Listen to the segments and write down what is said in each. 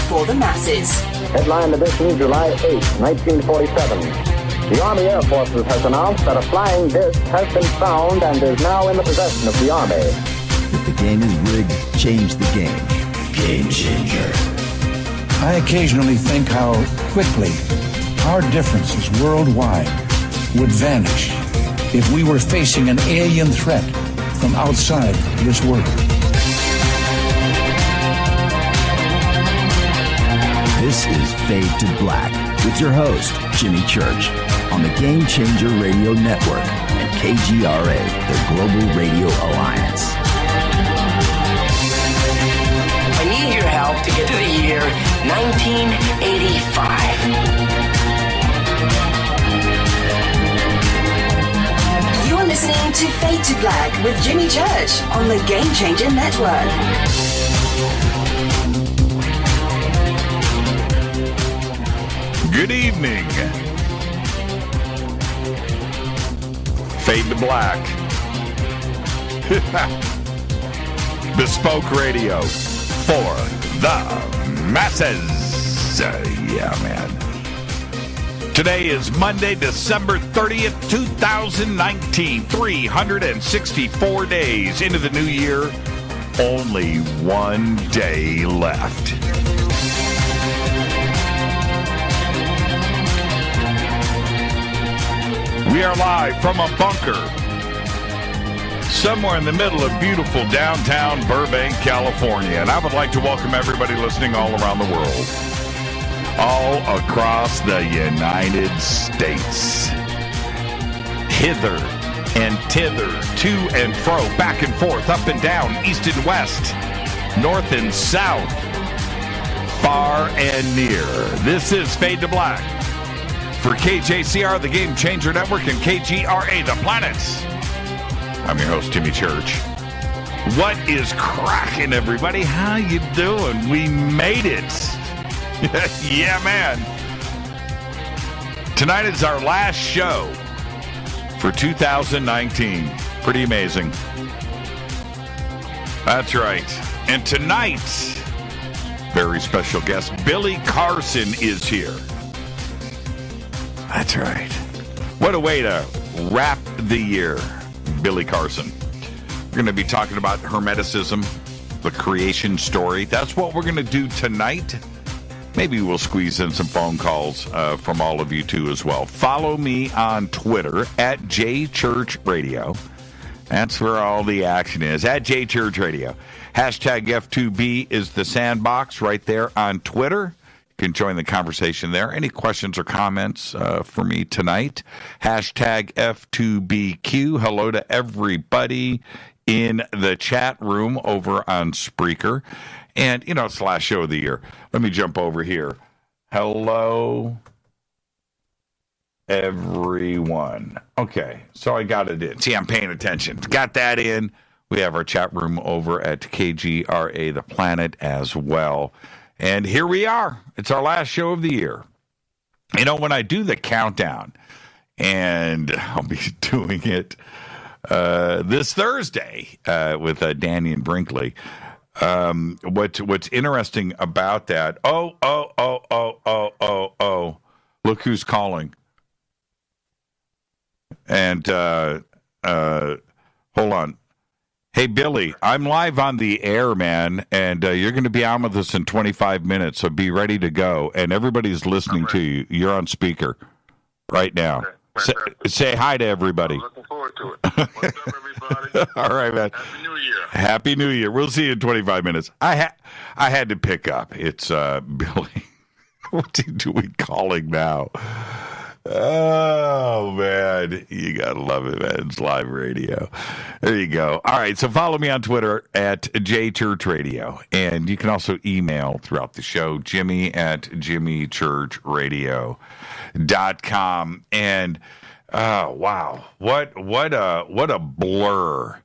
for the masses. Headline edition, July 8, 1947. The Army Air Forces has announced that a flying disc has been found and is now in the possession of the Army. If the game is rigged, change the game. Game changer. I occasionally think how quickly our differences worldwide would vanish if we were facing an alien threat from outside this world. This is Fade to Black with your host, Jimmy Church, on the Game Changer Radio Network and KGRA, the Global Radio Alliance. I need your help to get to the year 1985. You're listening to Fade to Black with Jimmy Church on the Game Changer Network. Good evening. Fade to Black. Bespoke radio for the masses. Yeah, man. Today is Monday, December 30th, 2019. 364 days into the new year. Only one day left. We are live from a bunker somewhere in the middle of beautiful downtown Burbank, California. And I would like to welcome everybody listening all around the world, all across the United States, hither and thither, to and fro, back and forth, up and down, east and west, north and south, far and near. This is Fade to Black for KJCR, the Game Changer Network, and KGRA, the Planet. I'm your host, Jimmy Church. What is cracking, everybody? How you doing? We made it. Yeah, man. Tonight is our last show for 2019. Pretty amazing. That's right. And tonight, very special guest, Billy Carson is here. That's right. What a way to wrap the year, Billy Carson. We're going to be talking about Hermetisism, the creation story. That's what we're going to do tonight. Maybe we'll squeeze in some phone calls from all of you, too, as well. Follow me on Twitter, at JChurchRadio. That's where all the action is, at JChurchRadio. Hashtag F2B is the sandbox right there on Twitter. You can join the conversation there. Any questions or comments for me tonight? Hashtag F2BQ. Hello to everybody in the chat room over on Spreaker. And, you know, it's the last show of the year. Let me jump over here. Hello, everyone. Okay, so I got it in. See, I'm paying attention. Got that in. We have our chat room over at KGRA, the Planet, as well. And here we are. It's our last show of the year. You know, when I do the countdown, and I'll be doing it this Thursday with Danny and Brinkley, what's interesting about that, look who's calling. And hold on. Hey, Billy, I'm live on the air, man, and you're going to be on with us in 25 minutes, so be ready to go. And everybody's listening to you. You're on speaker right now. Okay, say hi to everybody. I'm looking forward to it. What's up, everybody? All right, man. Happy New Year. Happy New Year. We'll see you in 25 minutes. I had to pick up. It's Billy. What's he doing calling now? Oh, man. You got to love it, man. It's live radio. There you go. All right. So follow me on Twitter at JChurchRadio. And you can also email throughout the show, Jimmy at JimmyChurchRadio.com. And, wow. What a blur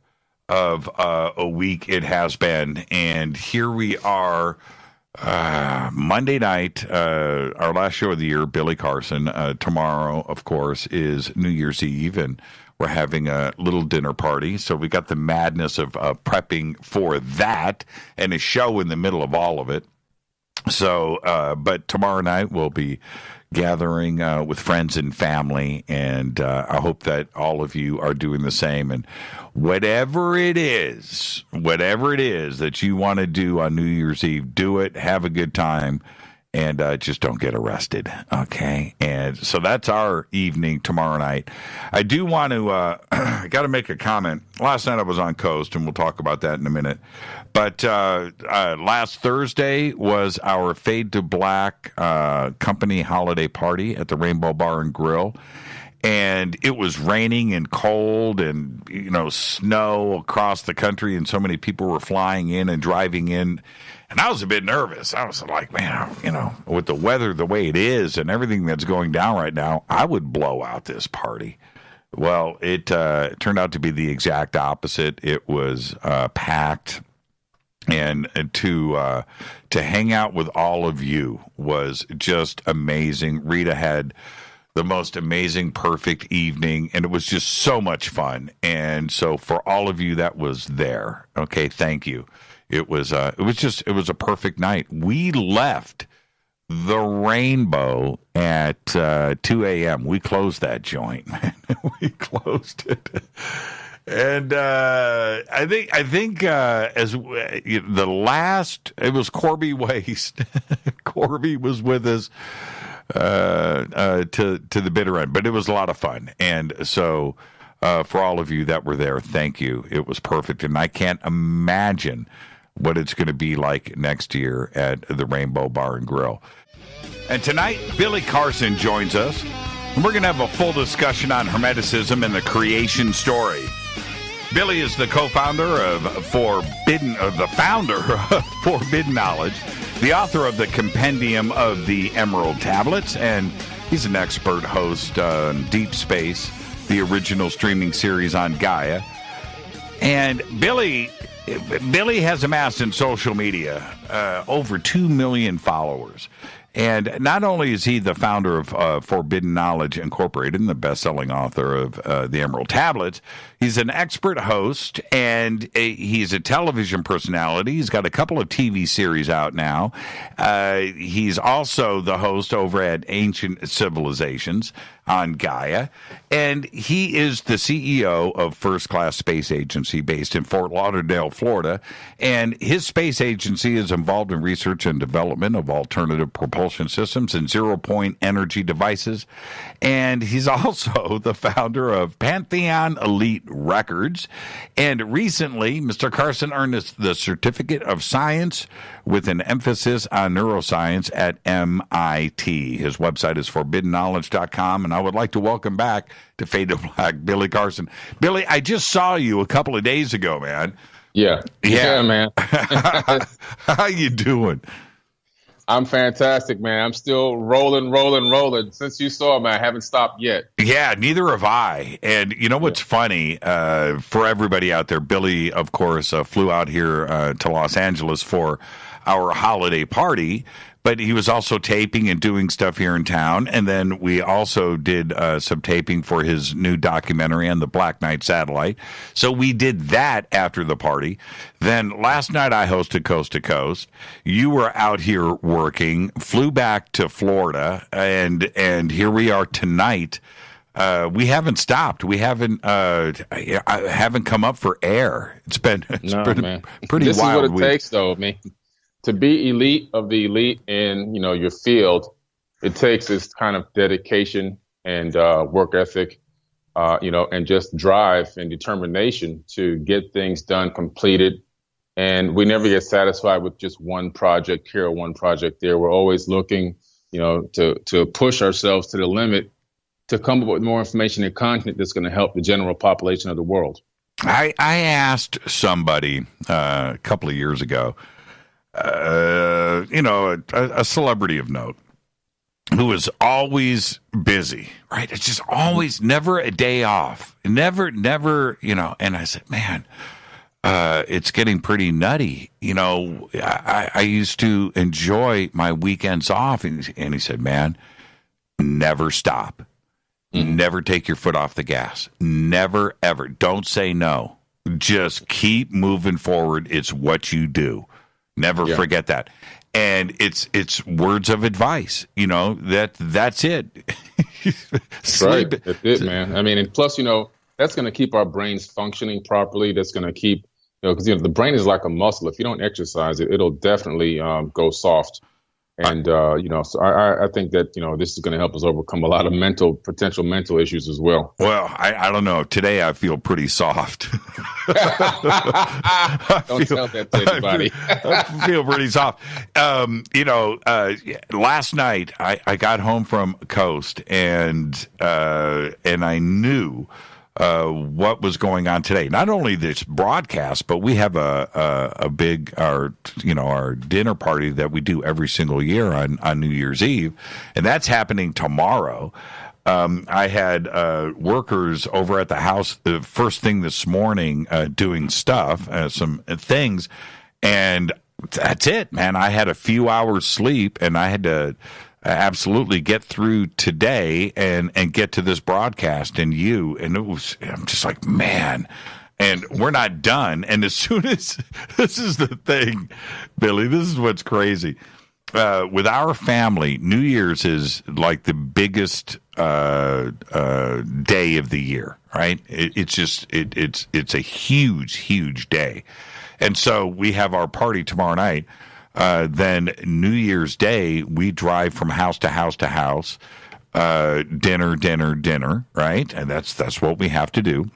of a week it has been. And here we are. Monday night, our last show of the year, Billy Carson. Tomorrow, of course, is New Year's Eve, and we're having a little dinner party. So we got the madness of prepping for that and a show in the middle of all of it. So, but tomorrow night we'll be gathering with friends and family, and I hope that all of you are doing the same. And whatever it is that you want to do on New Year's Eve, do it, have a good time, and just don't get arrested, okay? And so that's our evening tomorrow night. I do want to, I got to make a comment. Last night I was on Coast, and we'll talk about that in a minute. But last Thursday was our Fade to Black company holiday party at the Rainbow Bar and Grill. And it was raining and cold and, snow across the country, and so many people were flying in and driving in. And I was a bit nervous. I was like, man, with the weather the way it is and everything that's going down right now, I would blow out this party. Well, it turned out to be the exact opposite. It was packed. And to hang out with all of you was just amazing. Rita had the most amazing, perfect evening, and it was just so much fun. And so for all of you that was there, okay, thank you. It was a perfect night. We left the Rainbow at 2 a.m. We closed that joint, man. We closed it. And I think as the last, it was Corby Waste. Corby was with us to the bitter end, but it was a lot of fun. And so for all of you that were there, thank you. It was perfect, and I can't imagine what it's going to be like next year at the Rainbow Bar and Grill. And tonight, Billy Carson joins us, and we're going to have a full discussion on Hermetisism and the creation story. Billy is the co-founder of the founder of Forbidden Knowledge, the author of the Compendium of the Emerald Tablets, and he's an expert host on Deep Space, the original streaming series on Gaia. And Billy has amassed in social media over 2 million followers. And not only is he the founder of Forbidden Knowledge Incorporated and the best-selling author of the Emerald Tablets, he's an expert host, and he's a television personality. He's got a couple of TV series out now. He's also the host over at Ancient Civilizations on Gaia, and he is the CEO of First Class Space Agency based in Fort Lauderdale, Florida, and his space agency is involved in research and development of alternative propulsion systems and zero-point energy devices, and he's also the founder of Pantheon Elite Records, and recently Mr. Carson earned the Certificate of Science with an emphasis on neuroscience at MIT. His website is forbiddenknowledge.com, and I would like to welcome back to Fade to Black, Billy Carson. Billy, I just saw you a couple of days ago, man. Yeah, man. How you doing? I'm fantastic, man. I'm still rolling. Since you saw me, I haven't stopped yet. Yeah, neither have I. And you know what's funny? For everybody out there, Billy, of course, flew out here to Los Angeles for our holiday party, but he was also taping and doing stuff here in town. And then we also did some taping for his new documentary on the Black Knight satellite. So we did that after the party. Then last night I hosted Coast to Coast. You were out here working, flew back to Florida, and here we are tonight. We haven't stopped. We haven't I haven't come up for air. It's been pretty wild. This is what it takes, though, man. To be elite of the elite in your field, it takes this kind of dedication and work ethic, and just drive and determination to get things done, completed. And we never get satisfied with just one project here or one project there. We're always looking, to push ourselves to the limit to come up with more information and content that's going to help the general population of the world. I asked somebody a couple of years ago, a celebrity of note who is always busy, right? It's just always, never a day off, never, and I said, man, it's getting pretty nutty. I used to enjoy my weekends off. And he said, man, never stop. Never take your foot off the gas. Never, ever. Don't say no. Just keep moving forward. It's what you do. Never forget that. And it's words of advice, that's it. Right. That's it, man. I mean, and plus, that's going to keep our brains functioning properly. That's going to keep, because the brain is like a muscle. If you don't exercise it, it'll definitely go soft. And, so I think that, this is going to help us overcome a lot of potential mental issues as well. Well, I don't know. Today I feel pretty soft. Don't tell that to anybody. I feel pretty soft. Last night I got home from Coast and I knew what was going on today. Not only this broadcast, but we have a big our dinner party that we do every single year on New Year's Eve, and that's happening tomorrow. I had workers over at the house the first thing this morning doing stuff, some things, and that's it, man. I had a few hours sleep, and I had to absolutely get through today and get to this broadcast and I'm just like, man, and we're not done. And as soon as this is the thing, Billy, this is what's crazy. With our family, New Year's is like the biggest day of the year, right? It's a huge day. And so we have our party tomorrow night. Then New Year's Day, we drive from house to house to house, dinner, right? And that's what we have to do.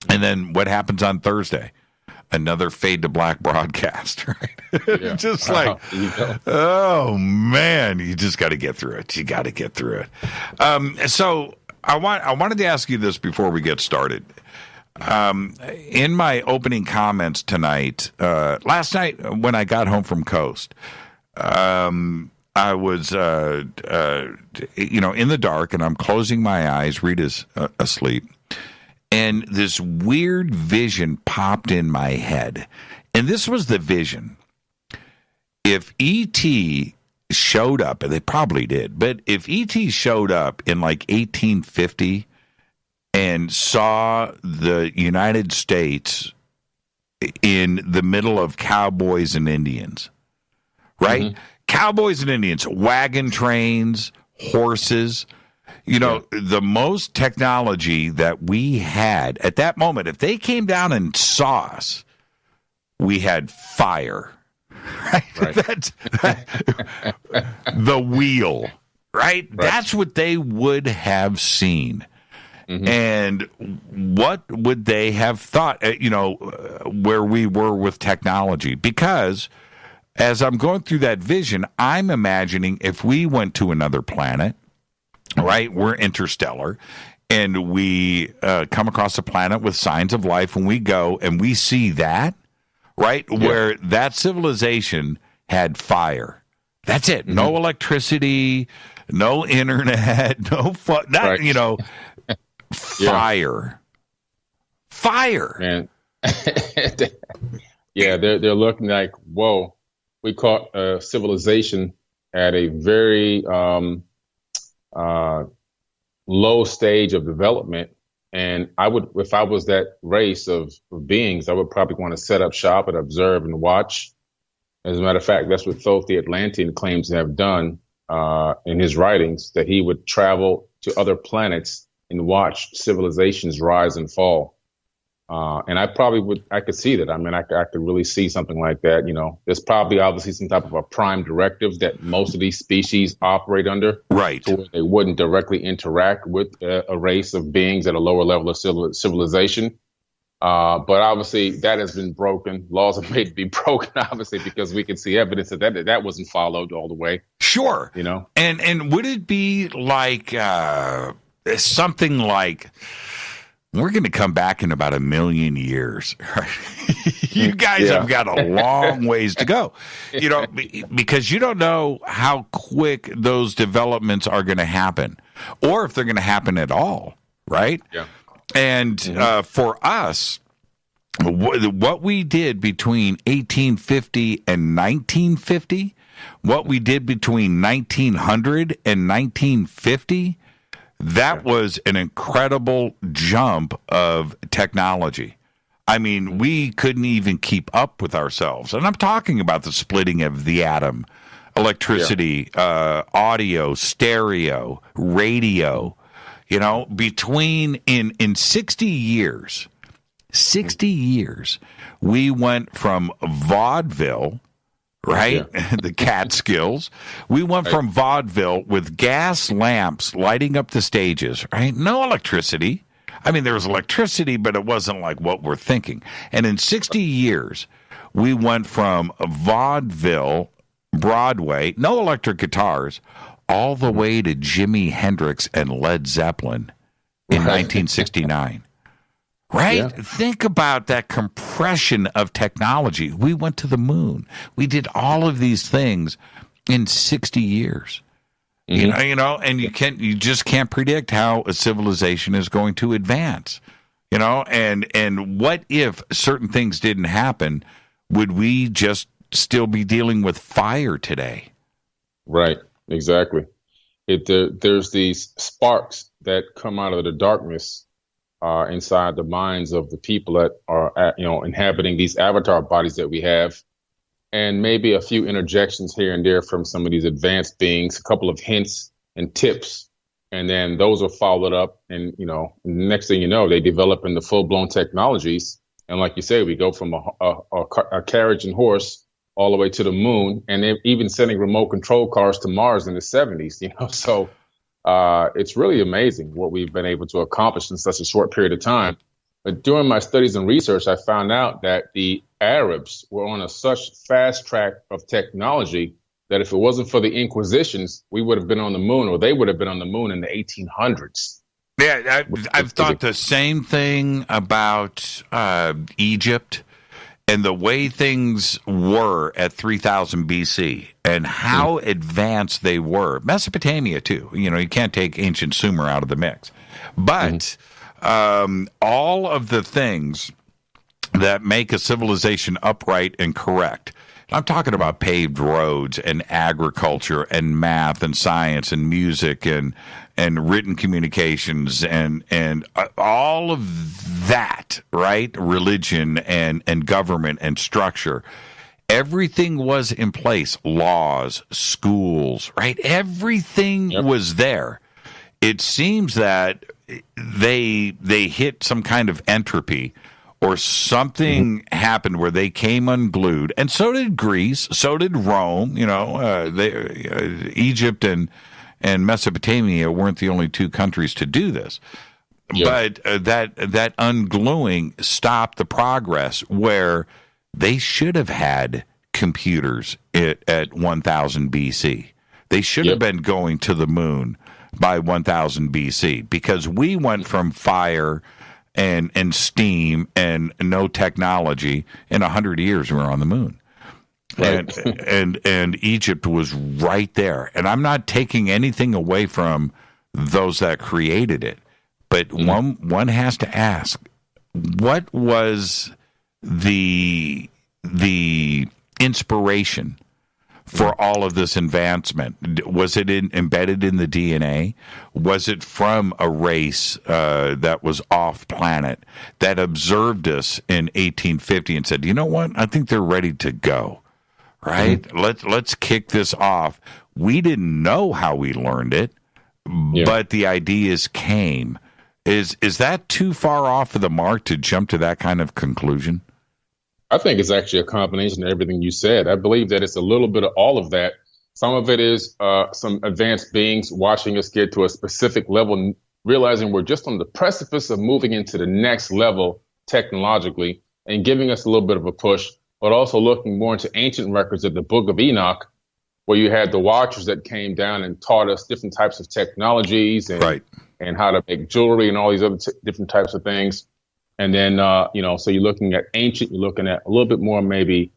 And then what happens on Thursday? Another Fade to Black broadcast, right? Yeah. Just like, oh man, you just got to get through it. You got to get through it. So I wanted to ask you this before we get started. In my opening comments tonight, last night when I got home from Coast, I was, in the dark, and I'm closing my eyes. Rita's asleep, and this weird vision popped in my head, and this was the vision. If E.T. showed up, and they probably did, but if E.T. showed up in like 1850 and saw the United States in the middle of cowboys and Indians, right? Mm-hmm. Cowboys and Indians, wagon trains, horses, the most technology that we had at that moment, if they came down and saw us, we had fire, right? That's the wheel, right? That's what they would have seen. Mm-hmm. And what would they have thought, where we were with technology? Because as I'm going through that vision, I'm imagining if we went to another planet, right, we're interstellar, and we come across a planet with signs of life, and we go and we see that, right, where that civilization had fire. That's it. Mm-hmm. No electricity, no internet, no fun, fire, man. Yeah, they're looking like, whoa, we caught a civilization at a very low stage of development, and I would, if I was that race of beings, I would probably want to set up shop and observe and watch. As a matter of fact, that's what Thoth the Atlantean claims to have done in his writings, that he would travel to other planets and watch civilizations rise and fall. And I could see that. I mean, I could really see something like that. There's probably obviously some type of a prime directive that most of these species operate under. Right. So they wouldn't directly interact with a race of beings at a lower level of civilization. But obviously that has been broken. Laws are made to be broken, obviously, because we can see evidence that wasn't followed all the way. Sure. And would it be like something like, we're going to come back in about 1 million years. You guys have got a long ways to go, because you don't know how quick those developments are going to happen, or if they're going to happen at all, right? Yeah. And for us, what we did between 1850 and 1950, what we did between 1900 and 1950, that was an incredible jump of technology. I mean, we couldn't even keep up with ourselves. And I'm talking about the splitting of the atom, electricity, audio, stereo, radio. You know, between in 60 years, we went from vaudeville, right? Yeah. The Catskills. We went from vaudeville with gas lamps lighting up the stages, right? No electricity. I mean, there was electricity, but it wasn't like what we're thinking. And in 60 years, we went from vaudeville, Broadway, no electric guitars, all the way to Jimi Hendrix and Led Zeppelin in 1969. Right? Yeah. Think about that compression of technology. We went to the moon. We did all of these things in 60 years. You know, and you just can't predict how a civilization is going to advance. You know, and what if certain things didn't happen? Would we just still be dealing with fire today? Right. Exactly. There's these sparks that come out of the darkness inside the minds of the people that are inhabiting these avatar bodies that we have. And maybe a few interjections here and there from some of these advanced beings, a couple of hints and tips, and then those are followed up. And, next thing you know, they develop into full-blown technologies. And like you say, we go from a carriage and horse all the way to the moon, and they're even sending remote control cars to Mars in the 70s, So it's really amazing what we've been able to accomplish in such a short period of time. But during my studies and research, I found out that the Arabs were on such fast track of technology that if it wasn't for the Inquisitions, we would have been on the moon, or they would have been on the moon in the 1800s. Yeah, I've thought the same thing about Egypt and the way things were at 3000 BC and how advanced they were. Mesopotamia, too. You can't take ancient Sumer out of the mix. But all of the things that make a civilization upright and correct. I'm talking about paved roads and agriculture and math and science and music and written communications and all of that, right? Religion and government and structure. Everything was in place. Laws, schools, right? Everything was there. It seems that they hit some kind of entropy, or something happened where they came unglued, and so did Greece, so did Rome. Egypt and Mesopotamia weren't the only two countries to do this, but that ungluing stopped the progress where they should have had computers at 1000 BC. They should have been going to the moon by 1000 BC, because we went from fire and steam and no technology. In 100 years we were on the moon. Right. And Egypt was right there. And I'm not taking anything away from those that created it, but one has to ask, what was the inspiration for all of this advancement? Was it embedded in the DNA? Was it from a race that was off planet that observed us in 1850 and said, you know what, I think they're ready to go, right? Let's kick this off. We didn't know how we learned it, but the ideas came. Is that too far off of the mark to jump to that kind of conclusion? I think it's actually a combination of everything you said. I believe that it's a little bit of all of that. Some of it is some advanced beings watching us get to a specific level, realizing we're just on the precipice of moving into the next level technologically and giving us a little bit of a push, but also looking more into ancient records of the Book of Enoch, where you had the Watchers that came down and taught us different types of technologies and how to make jewelry and all these other different types of things. And then, so you're looking at ancient, you're looking at a little bit more maybe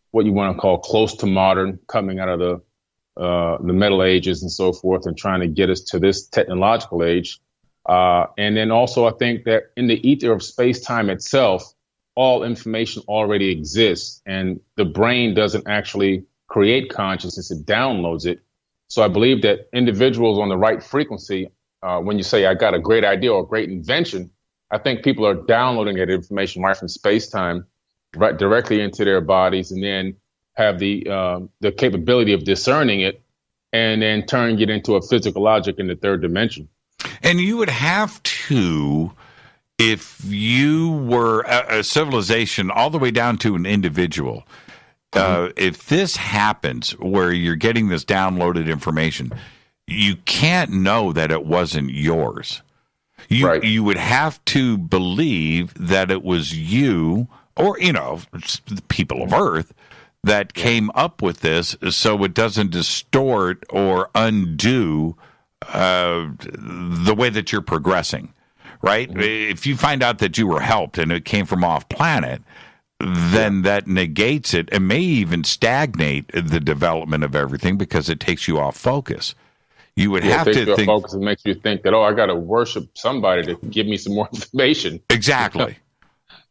what you want to call close to modern, coming out of the Middle Ages and so forth, and trying to get us to this technological age. And then also, I think that in the ether of space-time itself, all information already exists, and the brain doesn't actually create consciousness, it downloads it. So I believe that individuals on the right frequency, when you say, I got a great idea or a great invention, I think people are downloading that information right from space-time, right directly into their bodies, and then have the capability of discerning it and then turning it into a physical logic in the third dimension. And you would have to, if you were a civilization all the way down to an individual, if this happens where you're getting this downloaded information, you can't know that it wasn't yours. You would have to believe that it was you or, the people of Earth that came up with this so it doesn't distort or undo the way that you're progressing, right? If you find out that you were helped and it came from off planet, then that negates it and may even stagnate the development of everything because it takes you off focus. You would have to think focus. It makes you think that, I got to worship somebody to give me some more information. Exactly.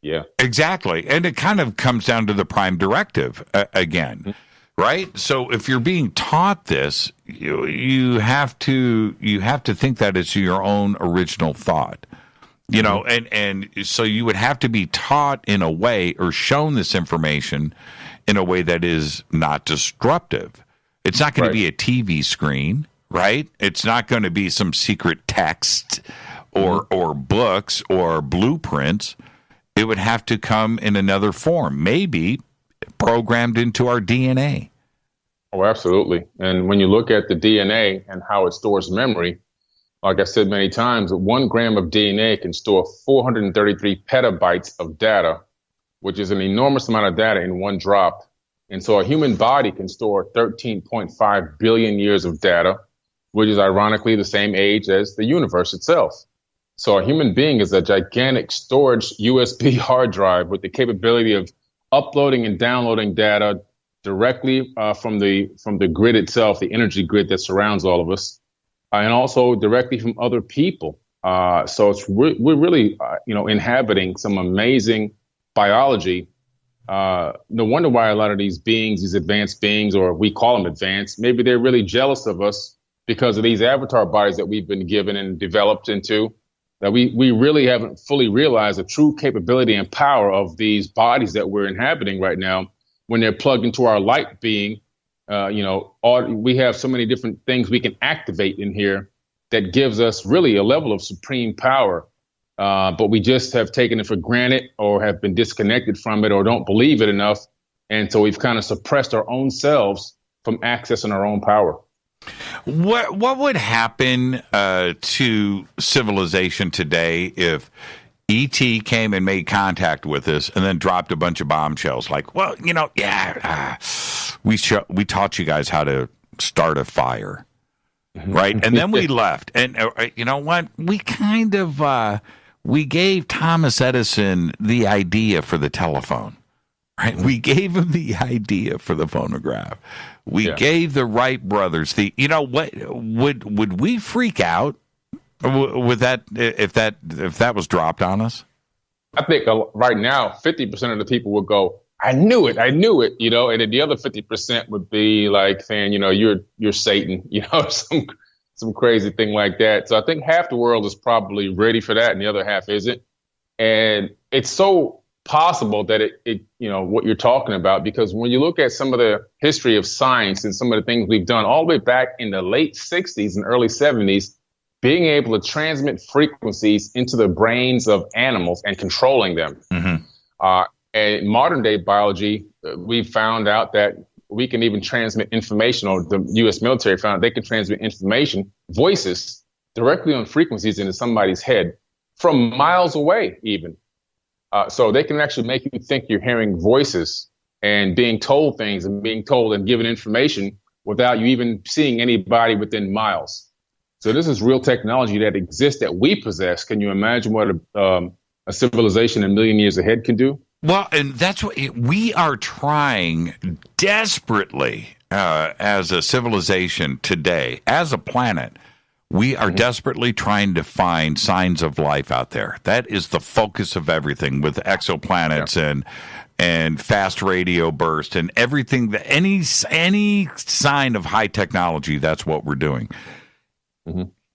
Yeah. Exactly. And it kind of comes down to the prime directive again, right? So if you're being taught this, you have to think that it's your own original thought. And so you would have to be taught in a way or shown this information in a way that is not disruptive. It's not going to be a TV screen, right? It's not going to be some secret text or books or blueprints. It would have to come in another form, maybe programmed into our DNA. Oh, absolutely. And when you look at the DNA and how it stores memory, like I said many times, 1 gram of DNA can store 433 petabytes of data, which is an enormous amount of data in one drop. And so a human body can store 13.5 billion years of data, which is ironically the same age as the universe itself. So a human being is a gigantic storage USB hard drive with the capability of uploading and downloading data directly from the grid itself, the energy grid that surrounds all of us, and also directly from other people. So we're really, inhabiting some amazing biology. No wonder why a lot of these beings, these advanced beings, or we call them advanced, maybe they're really jealous of us because of these avatar bodies that we've been given and developed into, that we really haven't fully realized the true capability and power of these bodies that we're inhabiting right now when they're plugged into our light being. We have so many different things we can activate in here that gives us really a level of supreme power. But we just have taken it for granted or have been disconnected from it or don't believe it enough. And so we've kind of suppressed our own selves from accessing our own power. What would happen to civilization today if E.T. came and made contact with us and then dropped a bunch of bombshells? Like, we taught you guys how to start a fire, right? And then we left. And you know what? We kind of we gave Thomas Edison the idea for the telephone, right? We gave him the idea for the phonograph. We gave the Wright brothers would we freak out with that if that was dropped on us? I think right now 50% of the people would go, I knew it, and then the other 50% would be like saying, you're Satan, some crazy thing like that. So I think half the world is probably ready for that and the other half isn't. And it's so possible that it what you're talking about, because when you look at some of the history of science and some of the things we've done all the way back in the late 60s and early 70s, being able to transmit frequencies into the brains of animals and controlling them. And modern day biology, we found out that we can even transmit information, or the U.S. military found they can transmit information, voices, directly on frequencies into somebody's head from miles away even. So they can actually make you think you're hearing voices and being told things and being told and given information without you even seeing anybody within miles. So this is real technology that exists that we possess. Can you imagine what a civilization a million years ahead can do? Well, and that's what we are trying desperately as a civilization today, as a planet. We are desperately trying to find signs of life out there. That is the focus of everything with exoplanets and fast radio burst and everything. That any sign of high technology, that's what we're doing.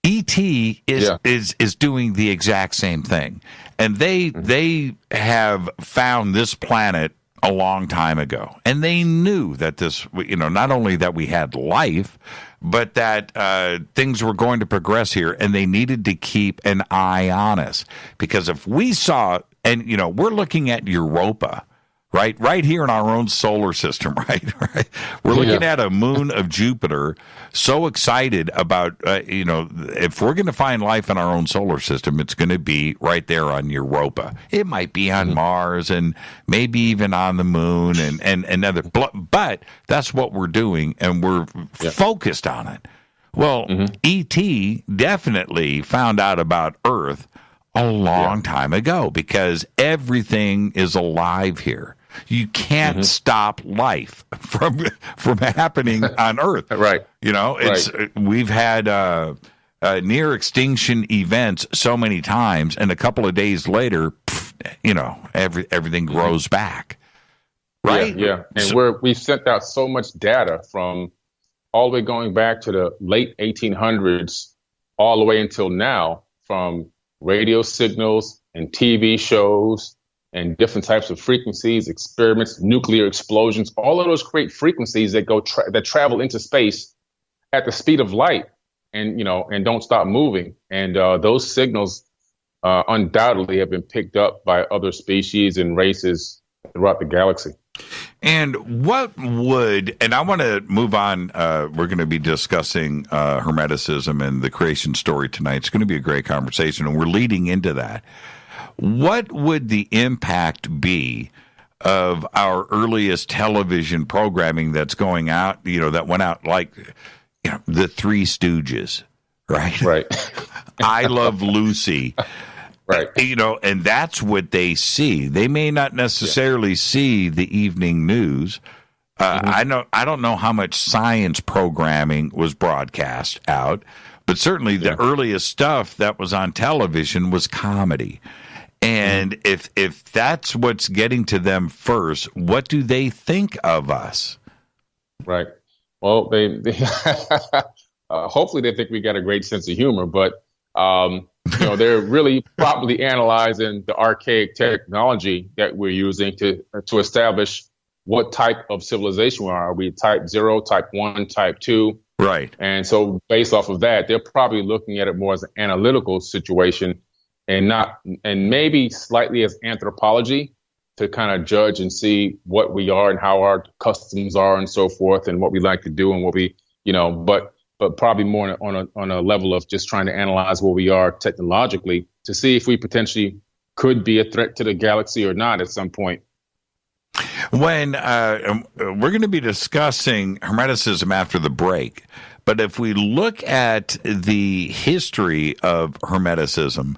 E.T. is doing the exact same thing, and they have found this planet a long time ago. And they knew that this, not only that we had life, but that things were going to progress here, and they needed to keep an eye on us. Because if we saw, and, we're looking at Europa, right here in our own solar system, right? We're looking at a moon of Jupiter, so excited about, if we're going to find life in our own solar system, it's going to be right there on Europa. It might be on Mars and maybe even on the moon and other, but that's what we're doing, and we're focused on it. Well, E.T. definitely found out about Earth a long time ago, because everything is alive here. You can't stop life from happening on Earth. Right. We've had near extinction events so many times, and a couple of days later, everything grows back. Right? Yeah. And we've sent out so much data from all the way going back to the late 1800s, all the way until now, from radio signals and TV shows and different types of frequencies, experiments, nuclear explosions. All of those create frequencies that that travel into space at the speed of light, and and don't stop moving. And those signals undoubtedly have been picked up by other species and races throughout the galaxy. And and I want to move on. We're going to be discussing Hermeticism and the creation story tonight. It's going to be a great conversation, and we're leading into that. What would the impact be of our earliest television programming that's going out, that went out like, the Three Stooges, right? Right. I Love Lucy. Right. And that's what they see. They may not necessarily see the evening news. I don't know how much science programming was broadcast out, but certainly the earliest stuff that was on television was comedy. And if that's what's getting to them first, what do they think of us? Right. Well, they hopefully they think we got a great sense of humor, but they're really probably analyzing the archaic technology that we're using to establish what type of civilization we are. Are we type 0, type 1, type 2? Right. And so based off of that, they're probably looking at it more as an analytical situation, and maybe slightly as anthropology, to kind of judge and see what we are and how our customs are and so forth, and what we like to do and what we, but probably more on a level of just trying to analyze where we are technologically to see if we potentially could be a threat to the galaxy or not at some point. When we're going to be discussing Hermeticism after the break, but if we look at the history of Hermeticism,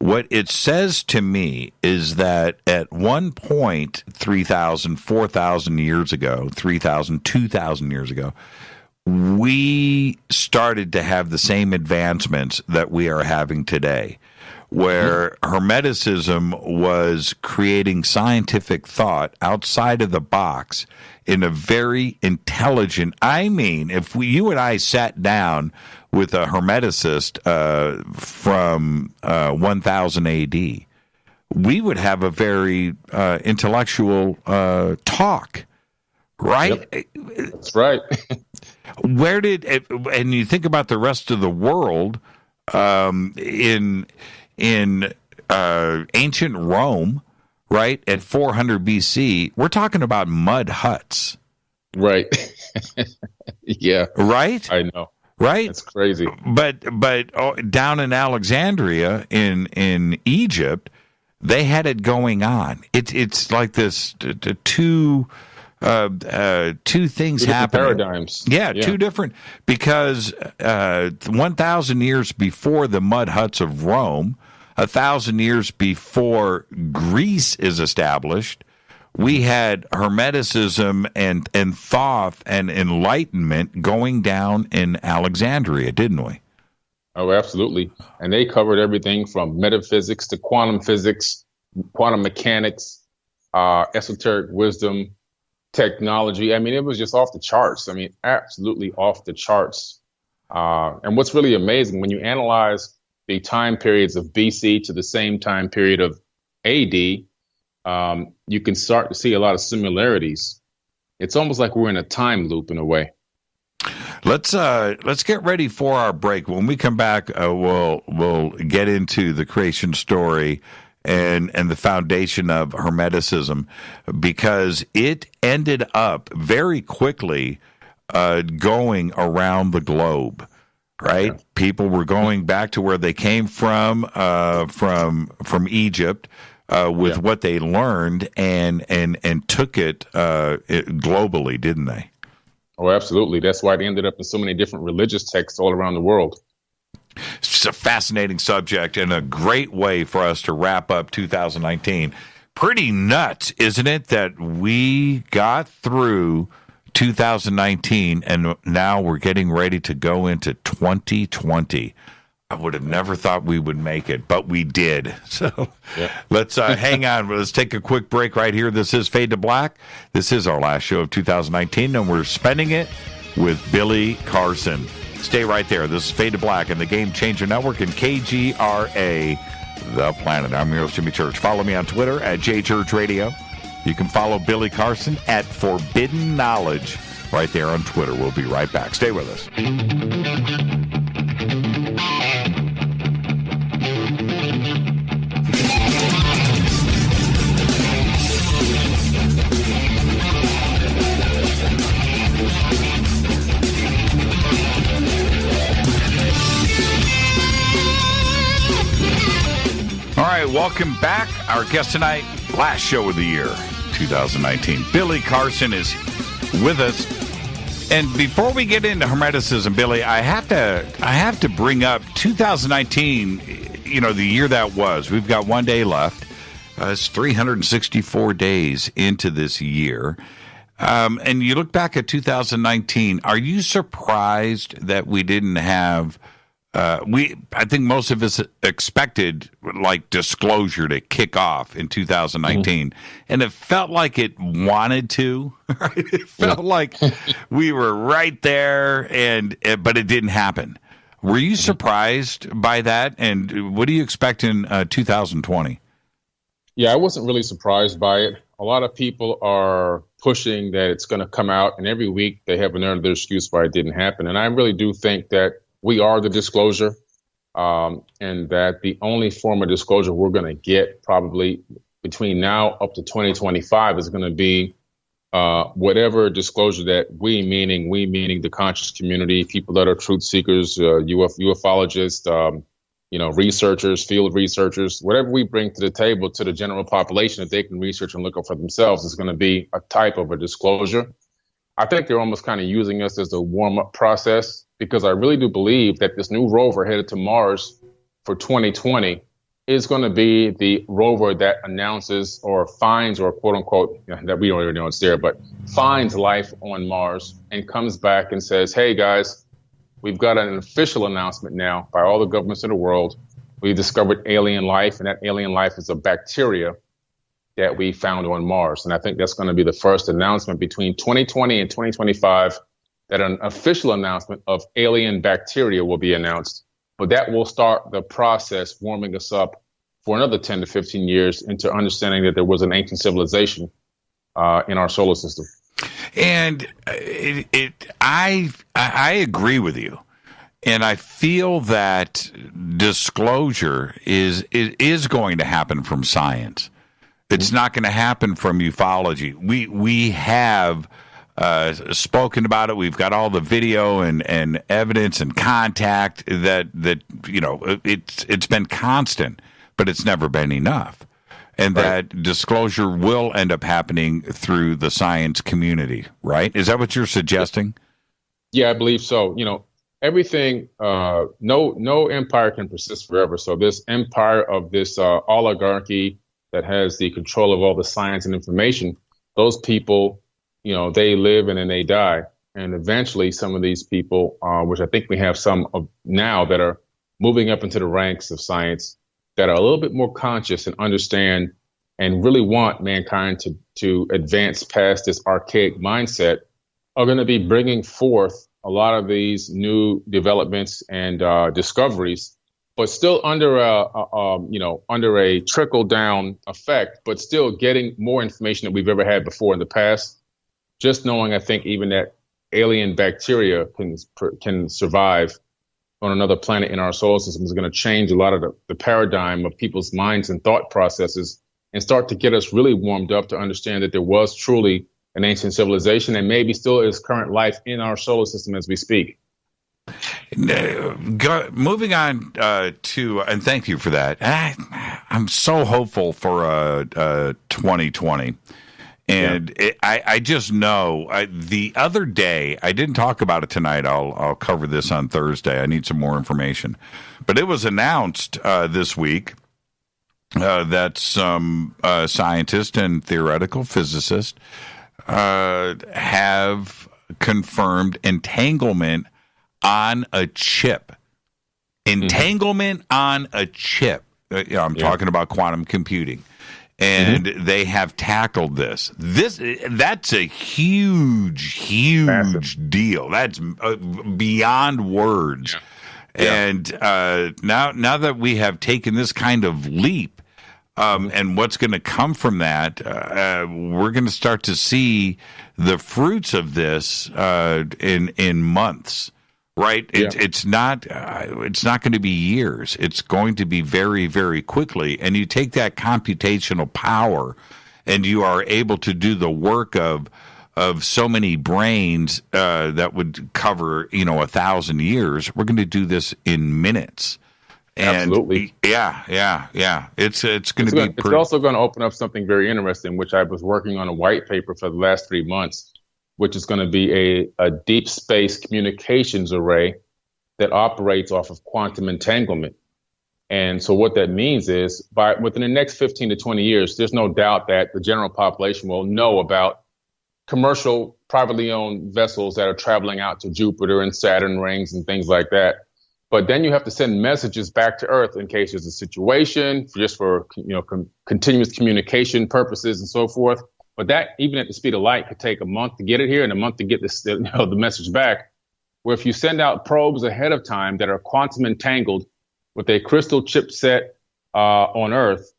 what it says to me is that at one point, 3,000, 4,000 years ago, 3,000, 2,000 years ago, we started to have the same advancements that we are having today, where Hermeticism was creating scientific thought outside of the box in a very intelligent, if you and I sat down with a Hermeticist from 1000 AD, we would have a very intellectual talk, right? Yep. That's right. And you think about the rest of the world, in ancient Rome, right, at 400 BC, we're talking about mud huts. Right. Yeah. Right? I know. Right? That's crazy. But down in Alexandria in Egypt, they had it going on. It's like this two things happening. Paradigms. Yeah, two different, because 1,000 years before the mud huts of Rome, 1,000 years before Greece is established, we had Hermeticism and thought and enlightenment going down in Alexandria, didn't we? Oh, absolutely. And they covered everything from metaphysics to quantum physics, quantum mechanics, esoteric wisdom, technology. It was just off the charts. Absolutely off the charts. And what's really amazing, when you analyze the time periods of BC to the same time period of AD, you can start to see a lot of similarities. It's almost like we're in a time loop in a way. Let's get ready for our break. When we come back, we'll get into the creation story and the foundation of Hermeticism, because it ended up very quickly going around the globe. Right, yeah. People were going back to where they came from Egypt with what they learned and took it globally, didn't they? Oh, absolutely. That's why it ended up in so many different religious texts all around the world. It's a fascinating subject and a great way for us to wrap up 2019. Pretty nuts, isn't it, that we got through 2019 and now we're getting ready to go into 2020. I would have never thought we would make it, but we did. So let's hang on. Let's take a quick break right here. This is Fade to Black. This is our last show of 2019, and we're spending it with Billy Carson. Stay right there. This is Fade to Black and the Game Changer Network and KGRA, The Planet. I'm your host, Jimmy Church. Follow me on Twitter at JChurchRadio. You can follow Billy Carson at Forbidden Knowledge right there on Twitter. We'll be right back. Stay with us. All right, welcome back. Our guest tonight, last show of the year, 2019. Billy Carson is with us. And before we get into Hermeticism, Billy, I have to bring up 2019, you know, the year that was. We've got 1 day left. It's 364 days into this year. And you look back at 2019, are you surprised that we didn't have I think most of us expected like disclosure to kick off in 2019, and it felt like it wanted to. Right? It felt like we were right there, but it didn't happen. Were you surprised by that? And what do you expect in 2020? Yeah, I wasn't really surprised by it. A lot of people are pushing that it's going to come out, and every week they have another excuse why it didn't happen. And I really do think that we are the disclosure, and that the only form of disclosure we're going to get probably between now up to 2025 is going to be whatever disclosure that we meaning the conscious community, people that are truth seekers, ufologists, researchers, field researchers, whatever we bring to the table to the general population that they can research and look up for themselves is going to be a type of a disclosure. I think they're almost kind of using us as a warm-up process, because I really do believe that this new rover headed to Mars for 2020 is going to be the rover that announces or finds, or quote unquote, that we don't even know it's there, but finds life on Mars and comes back and says, hey guys, we've got an official announcement now by all the governments in the world. We discovered alien life, and that alien life is a bacteria that we found on Mars. And I think that's going to be the first announcement between 2020 and 2025, that an official announcement of alien bacteria will be announced. But that will start the process warming us up for another 10 to 15 years into understanding that there was an ancient civilization in our solar system. And I agree with you. And I feel that disclosure is going to happen from science. It's not going to happen from ufology. We have spoken about it. We've got all the video and evidence and contact that it's been constant, but it's never been enough. And that disclosure will end up happening through the science community, right? Is that what you're suggesting? Yeah, I believe so. Everything, no empire can persist forever. So this empire of this oligarchy that has the control of all the science and information, those people, they live and then they die. And eventually some of these people, which I think we have some of now, that are moving up into the ranks of science, that are a little bit more conscious and understand and really want mankind to advance past this archaic mindset, are going to be bringing forth a lot of these new developments and discoveries but still under under a trickle down effect, but still getting more information than we've ever had before in the past. Just knowing, I think, even that alien bacteria can survive on another planet in our solar system is going to change a lot of the paradigm of people's minds and thought processes, and start to get us really warmed up to understand that there was truly an ancient civilization and maybe still is current life in our solar system as we speak. Moving on to, and thank you for that. I'm so hopeful for 2020. And I just know the other day, I didn't talk about it tonight. I'll cover this on Thursday. I need some more information. But it was announced this week that some scientists and theoretical physicists have confirmed entanglement on a chip. Entanglement on a chip. I'm talking about quantum computing. And they have tackled this. That's a huge Massive deal. That's beyond words. Yeah. And now that we have taken this kind of leap, and what's going to come from that, we're going to start to see the fruits of this in months. Right, it's not going to be years. It's going to be very, very quickly. And you take that computational power, and you are able to do the work of so many brains that would cover 1,000 years. We're going to do this in minutes. And absolutely, yeah. It's going to be. It's also going to open up something very interesting, which I was working on a white paper for the last 3 months, which is going to be a deep space communications array that operates off of quantum entanglement. And so what that means is within the next 15 to 20 years, there's no doubt that the general population will know about commercial privately owned vessels that are traveling out to Jupiter and Saturn rings and things like that. But then you have to send messages back to Earth in case there's a situation, just for continuous communication purposes and so forth. But that, even at the speed of light, could take a month to get it here and a month to get the message back. Where if you send out probes ahead of time that are quantum entangled with a crystal chipset on Earth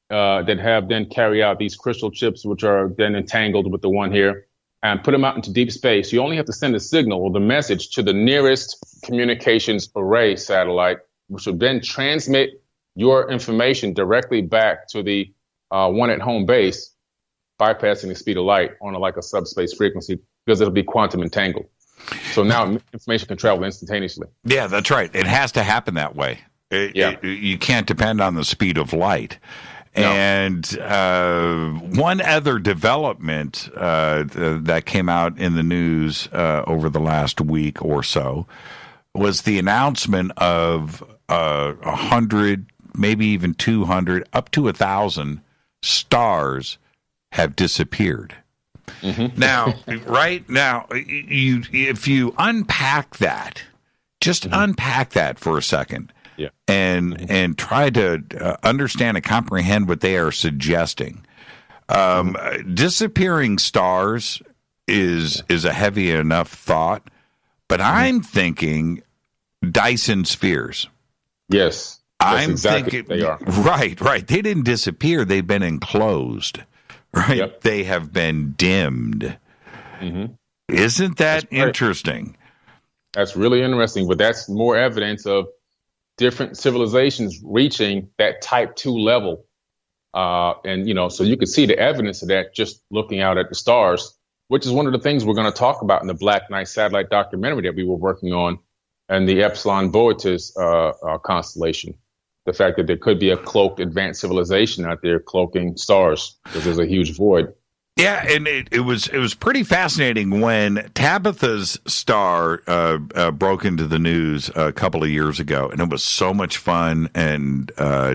that have then carry out these crystal chips, which are then entangled with the one here, and put them out into deep space, you only have to send a signal or the message to the nearest communications array satellite, which will then transmit your information directly back to the one at home base, bypassing the speed of light on a subspace frequency, because it'll be quantum entangled. So now information can travel instantaneously. Yeah, that's right. It has to happen that way. You can't depend on the speed of light. No. And one other development that came out in the news over the last week or so was the announcement of 100, maybe even 200, up to 1,000 stars have disappeared. Mm-hmm. Now, right now, if you unpack that, just unpack that for a second, and try to understand and comprehend what they are suggesting. Disappearing stars is a heavy enough thought, but I'm thinking Dyson spheres. Yes, I'm exactly thinking they are. Right. They didn't disappear; they've been enclosed. Right, yep. They have been dimmed. Mm-hmm. Isn't that interesting? That's really interesting, but that's more evidence of different civilizations reaching that type 2 level. And, so you can see the evidence of that just looking out at the stars, which is one of the things we're going to talk about in the Black Knight satellite documentary that we were working on, and the Epsilon Boötis constellation. The fact that there could be a cloaked advanced civilization out there cloaking stars, because there's a huge void. Yeah, and it was pretty fascinating when Tabitha's star broke into the news a couple of years ago, and it was so much fun and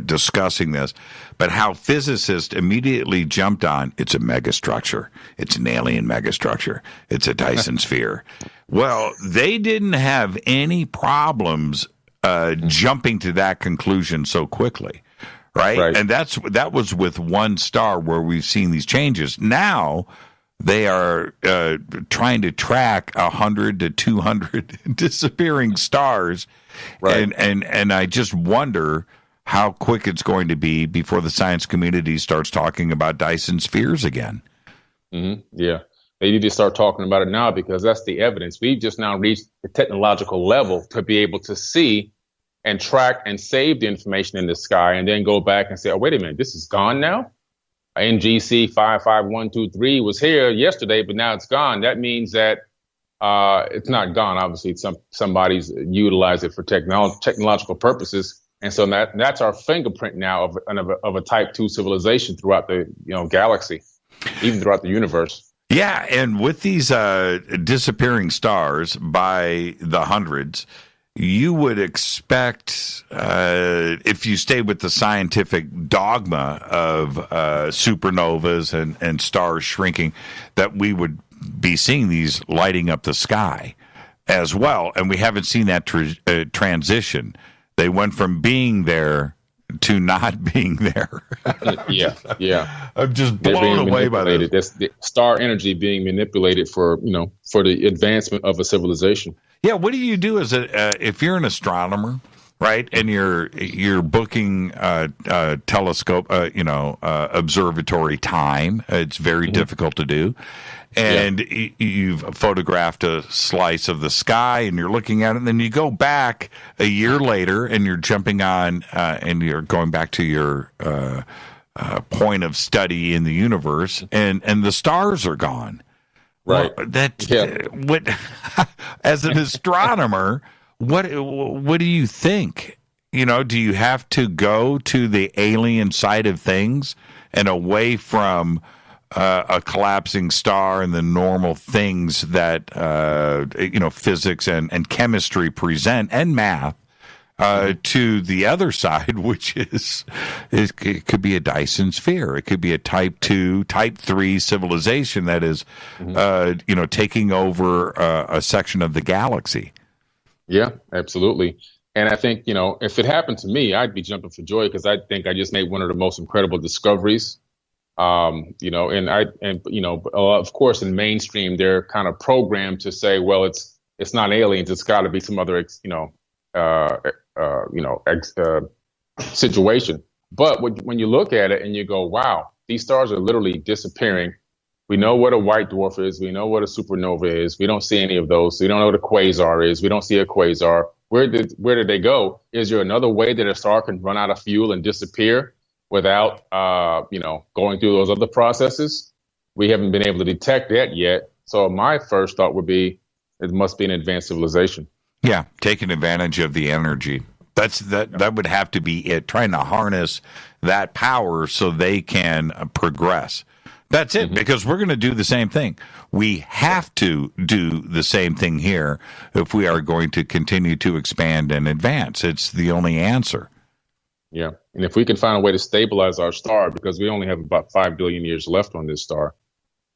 discussing this, but how physicists immediately jumped on, it's a megastructure, it's an alien megastructure, it's a Dyson sphere. Well, they didn't have any problems jumping to that conclusion so quickly. Right. And that was with one star where we've seen these changes. Now they are trying to track 100 to 200 disappearing stars. Right. And I just wonder how quick it's going to be before the science community starts talking about Dyson spheres again. Mm-hmm. Yeah. They need to start talking about it now because that's the evidence. We've just now reached the technological level to be able to see and track and save the information in the sky and then go back and say, oh, wait a minute, this is gone now? NGC 55123 was here yesterday, but now it's gone. That means that it's not gone. Obviously, somebody's utilized it for technological purposes. And so that's our fingerprint now of a type 2 civilization throughout the galaxy, even throughout the universe. Yeah, and with these disappearing stars by the hundreds, you would expect, if you stay with the scientific dogma of supernovas and stars shrinking, that we would be seeing these lighting up the sky as well. And we haven't seen that transition. They went from being there to not being there. Yeah. I'm just blown away by this. That's the star energy being manipulated for the advancement of a civilization. Yeah, what do you do as if you're an astronomer, right? And you're booking telescope, observatory time. It's very difficult to do. And you've photographed a slice of the sky and you're looking at it, and then you go back a year later and you're jumping on and you're going back to your point of study in the universe, and the stars are gone. Right. Well, what as an astronomer, what do you think? Do you have to go to the alien side of things and away from a collapsing star and the normal things that physics and chemistry present and math to the other side, which is it could be a Dyson sphere, it could be a type 2, type 3 civilization that is taking over a section of the galaxy. Yeah, absolutely. And I think if it happened to me, I'd be jumping for joy because I think I just made one of the most incredible discoveries. Of course, in mainstream, they're kind of programmed to say, well, it's not aliens. It's got to be some other, situation. But when you look at it and you go, wow, these stars are literally disappearing. We know what a white dwarf is. We know what a supernova is. We don't see any of those. We don't know what a quasar is. We don't see a quasar. Where did they go? Is there another way that a star can run out of fuel and disappear without, going through those other processes? We haven't been able to detect that yet. So my first thought would be it must be an advanced civilization. Yeah, taking advantage of the energy. That would have to be it, trying to harness that power so they can progress. That's it, because we're going to do the same thing. We have to do the same thing here if we are going to continue to expand and advance. It's the only answer. Yeah, and if we can find a way to stabilize our star, because we only have about 5 billion years left on this star,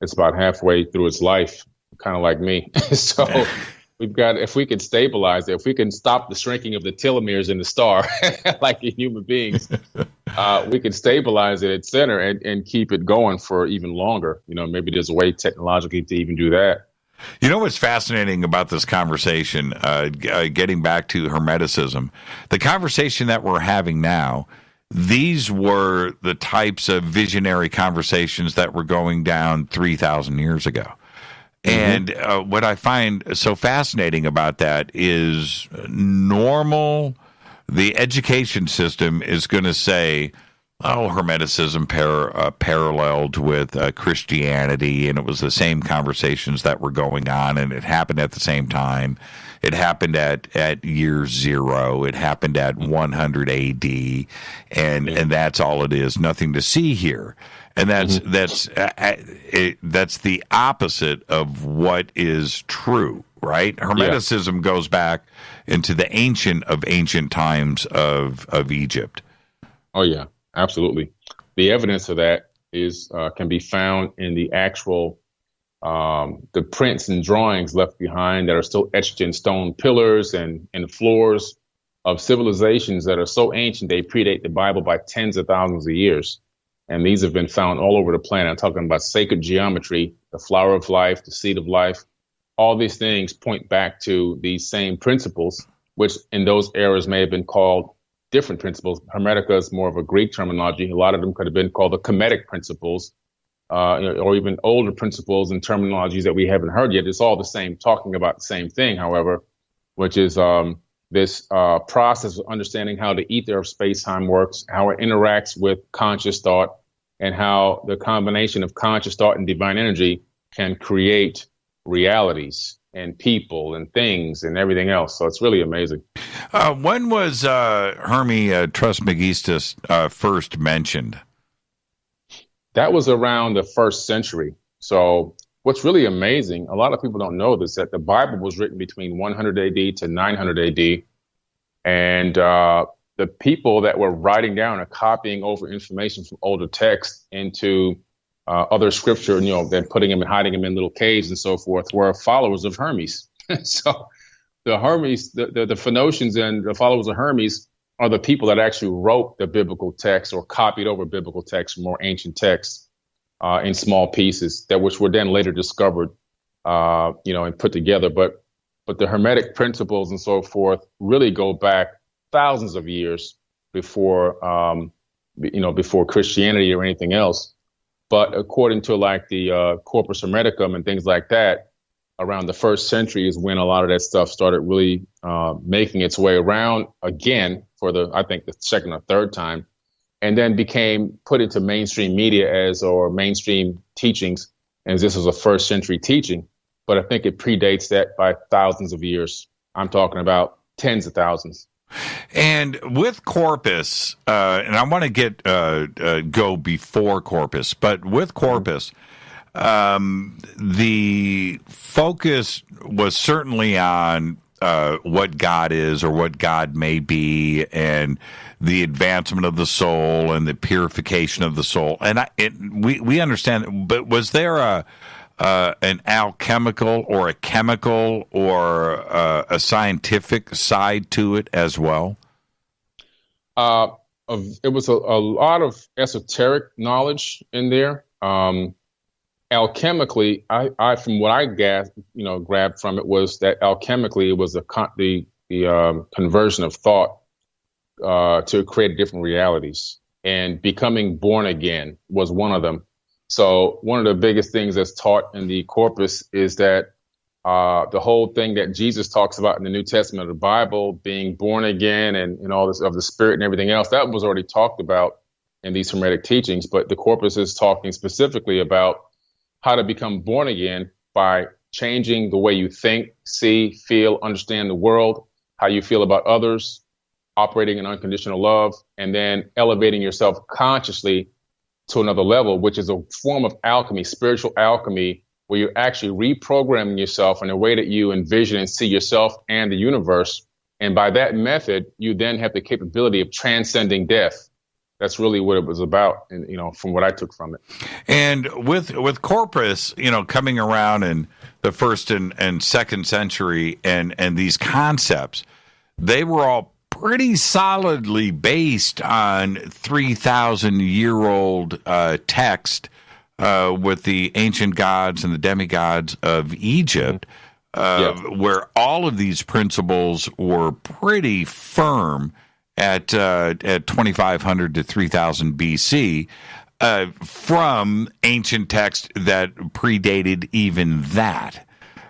it's about halfway through its life, kind of like me. So if we can stabilize it, if we can stop the shrinking of the telomeres in the star, like in human beings, we can stabilize it at center and keep it going for even longer. Maybe there's a way technologically to even do that. What's fascinating about this conversation, getting back to Hermeticism, the conversation that we're having now, these were the types of visionary conversations that were going down 3,000 years ago. And what I find so fascinating about that is the education system is going to say, Hermeticism paralleled with Christianity, and it was the same conversations that were going on, and it happened at the same time. It happened at year 0. It happened at 100 AD, and that's all it is. Nothing to see here. And that's the opposite of what is true, right? Hermeticism goes back into the ancient times of Egypt. Oh yeah, absolutely. The evidence of that is can be found in the actual the prints and drawings left behind that are still etched in stone pillars and floors of civilizations that are so ancient they predate the Bible by tens of thousands of years. And these have been found all over the planet. I'm talking about sacred geometry, the flower of life, the seed of life. All these things point back to these same principles, which in those eras may have been called different principles. Hermetica is more of a Greek terminology. A lot of them could have been called the Kemetic principles, or even older principles and terminologies that we haven't heard yet. It's all the same, talking about the same thing, however, which is this process of understanding how the ether of space-time works, how it interacts with conscious thought, and how the combination of conscious thought and divine energy can create realities and people and things and everything else. So it's really amazing. When was Hermes Trismegistus first mentioned? That was around the 1st century. So what's really amazing, a lot of people don't know this, that the Bible was written between 100 AD to 900 AD. And the people that were writing down or copying over information from older texts into other scripture, then putting them and hiding them in little caves and so forth, were followers of Hermes. So the Hermes, the Phoenicians and the followers of Hermes are the people that actually wrote the biblical text or copied over biblical texts from more ancient texts in small pieces which were then later discovered, and put together. But the Hermetic principles and so forth really go back thousands of years before, before Christianity or anything else. But according to like the Corpus Hermeticum and things like that, around the 1st century is when a lot of that stuff started really making its way around again for I think the 2nd or 3rd time, and then became put into mainstream media or mainstream teachings. And this was a 1st century teaching, but I think it predates that by thousands of years. I'm talking about tens of thousands. And with Corpus, and I want to get go before Corpus, but with Corpus, the focus was certainly on what God is or what God may be, and the advancement of the soul and the purification of the soul. And we understand, but was there an alchemical or a chemical or a scientific side to it as well? It was a lot of esoteric knowledge in there. Alchemically, I from what I grabbed from it was that alchemically it was the conversion of thought to create different realities, and becoming born again was one of them. So one of the biggest things that's taught in the Corpus is that the whole thing that Jesus talks about in the New Testament of the Bible, being born again and all this of the Spirit and everything else, that was already talked about in these Hermetic teachings. But the Corpus is talking specifically about how to become born again by changing the way you think, see, feel, understand the world, how you feel about others, operating in unconditional love, and then elevating yourself consciously to another level, which is a form of alchemy, spiritual alchemy, where you're actually reprogramming yourself in a way that you envision and see yourself and the universe. And by that method, you then have the capability of transcending death. That's really what it was about, and from what I took from it. And with Corpus, coming around in the 1st and 2nd century, and these concepts, they were all pretty solidly based on 3,000-year-old text with the ancient gods and the demigods of Egypt, where all of these principles were pretty firm at 2,500 to 3,000 BC from ancient text that predated even that.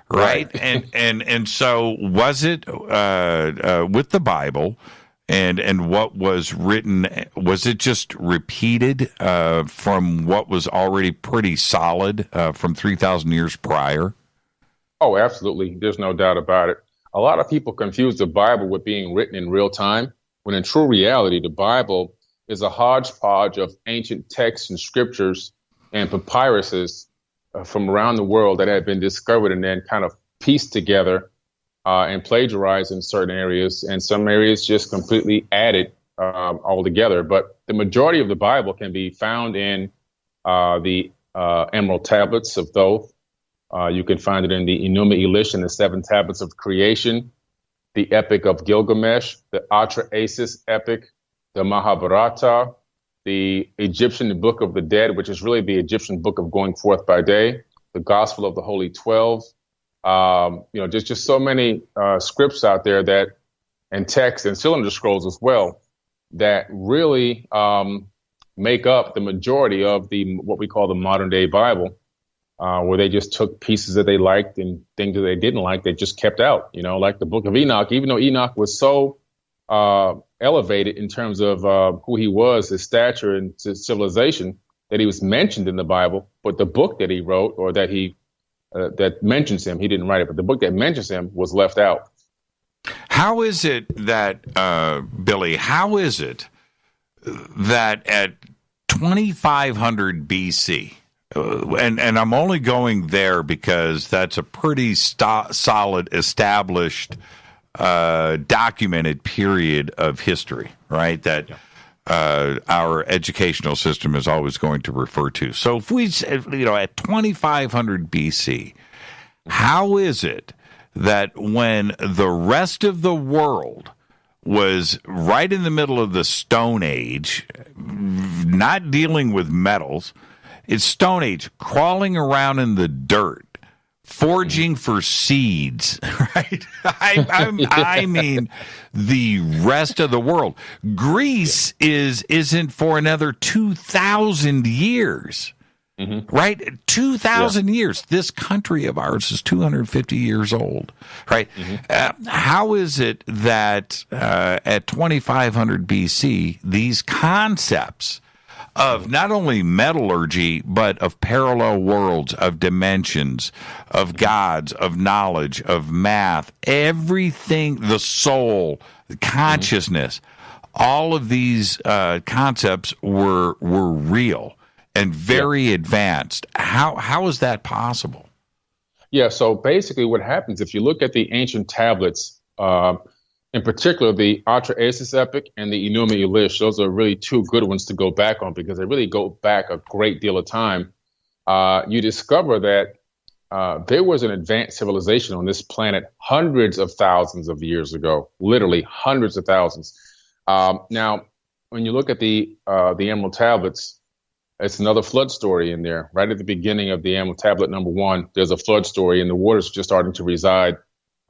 Right. And so was it with the Bible and what was written, was it just repeated from what was already pretty solid from 3,000 years prior? Oh, absolutely. There's no doubt about it. A lot of people confuse the Bible with being written in real time, when in true reality, the Bible is a hodgepodge of ancient texts and scriptures and papyruses from around the world that had been discovered and then kind of pieced together and plagiarized in certain areas, and some areas just completely added all together. But the majority of the Bible can be found in the Emerald Tablets of Thoth. You can find it in the Enuma Elish and the 7 Tablets of Creation, the Epic of Gilgamesh, the Atrahasis epic, the Mahabharata, the Egyptian Book of the Dead, which is really the Egyptian Book of Going Forth by Day, the Gospel of the Holy 12. Just so many scripts out there that, and texts and cylinder scrolls as well, that really make up the majority of what we call the modern day Bible, where they just took pieces that they liked and things that they didn't like, they just kept out. Like the Book of Enoch, even though Enoch was so elevated in terms of who he was, his stature and his civilization, that he was mentioned in the Bible, but the book that he wrote or that that mentions him, he didn't write it, but the book that mentions him was left out. How is it that, Billy, that at 2500 BC, and I'm only going there because that's a pretty solid, established, documented period of history, right? That our educational system is always going to refer to. So if we, at 2500 BC, how is it that when the rest of the world was right in the middle of the Stone Age, not dealing with metals, it's Stone Age, crawling around in the dirt, foraging for seeds, right? I mean, the rest of the world. Greece isn't for another 2,000 years, right? 2,000 years. This country of ours is 250 years old, right? How is it that at 2500 BC, these concepts of not only metallurgy, but of parallel worlds, of dimensions, of gods, of knowledge, of math, everything, the soul, consciousness, all of these concepts were real and very advanced. How is that possible? Yeah, so basically what happens, if you look at the ancient tablets, in particular, the Atrahasis epic and the Enuma Elish, those are really two good ones to go back on because they really go back a great deal of time. You discover that there was an advanced civilization on this planet hundreds of thousands of years ago, literally hundreds of thousands. Now, when you look at the Emerald Tablets, it's another flood story in there. Right at the beginning of the Emerald Tablet number 1, there's a flood story, and the waters just starting to reside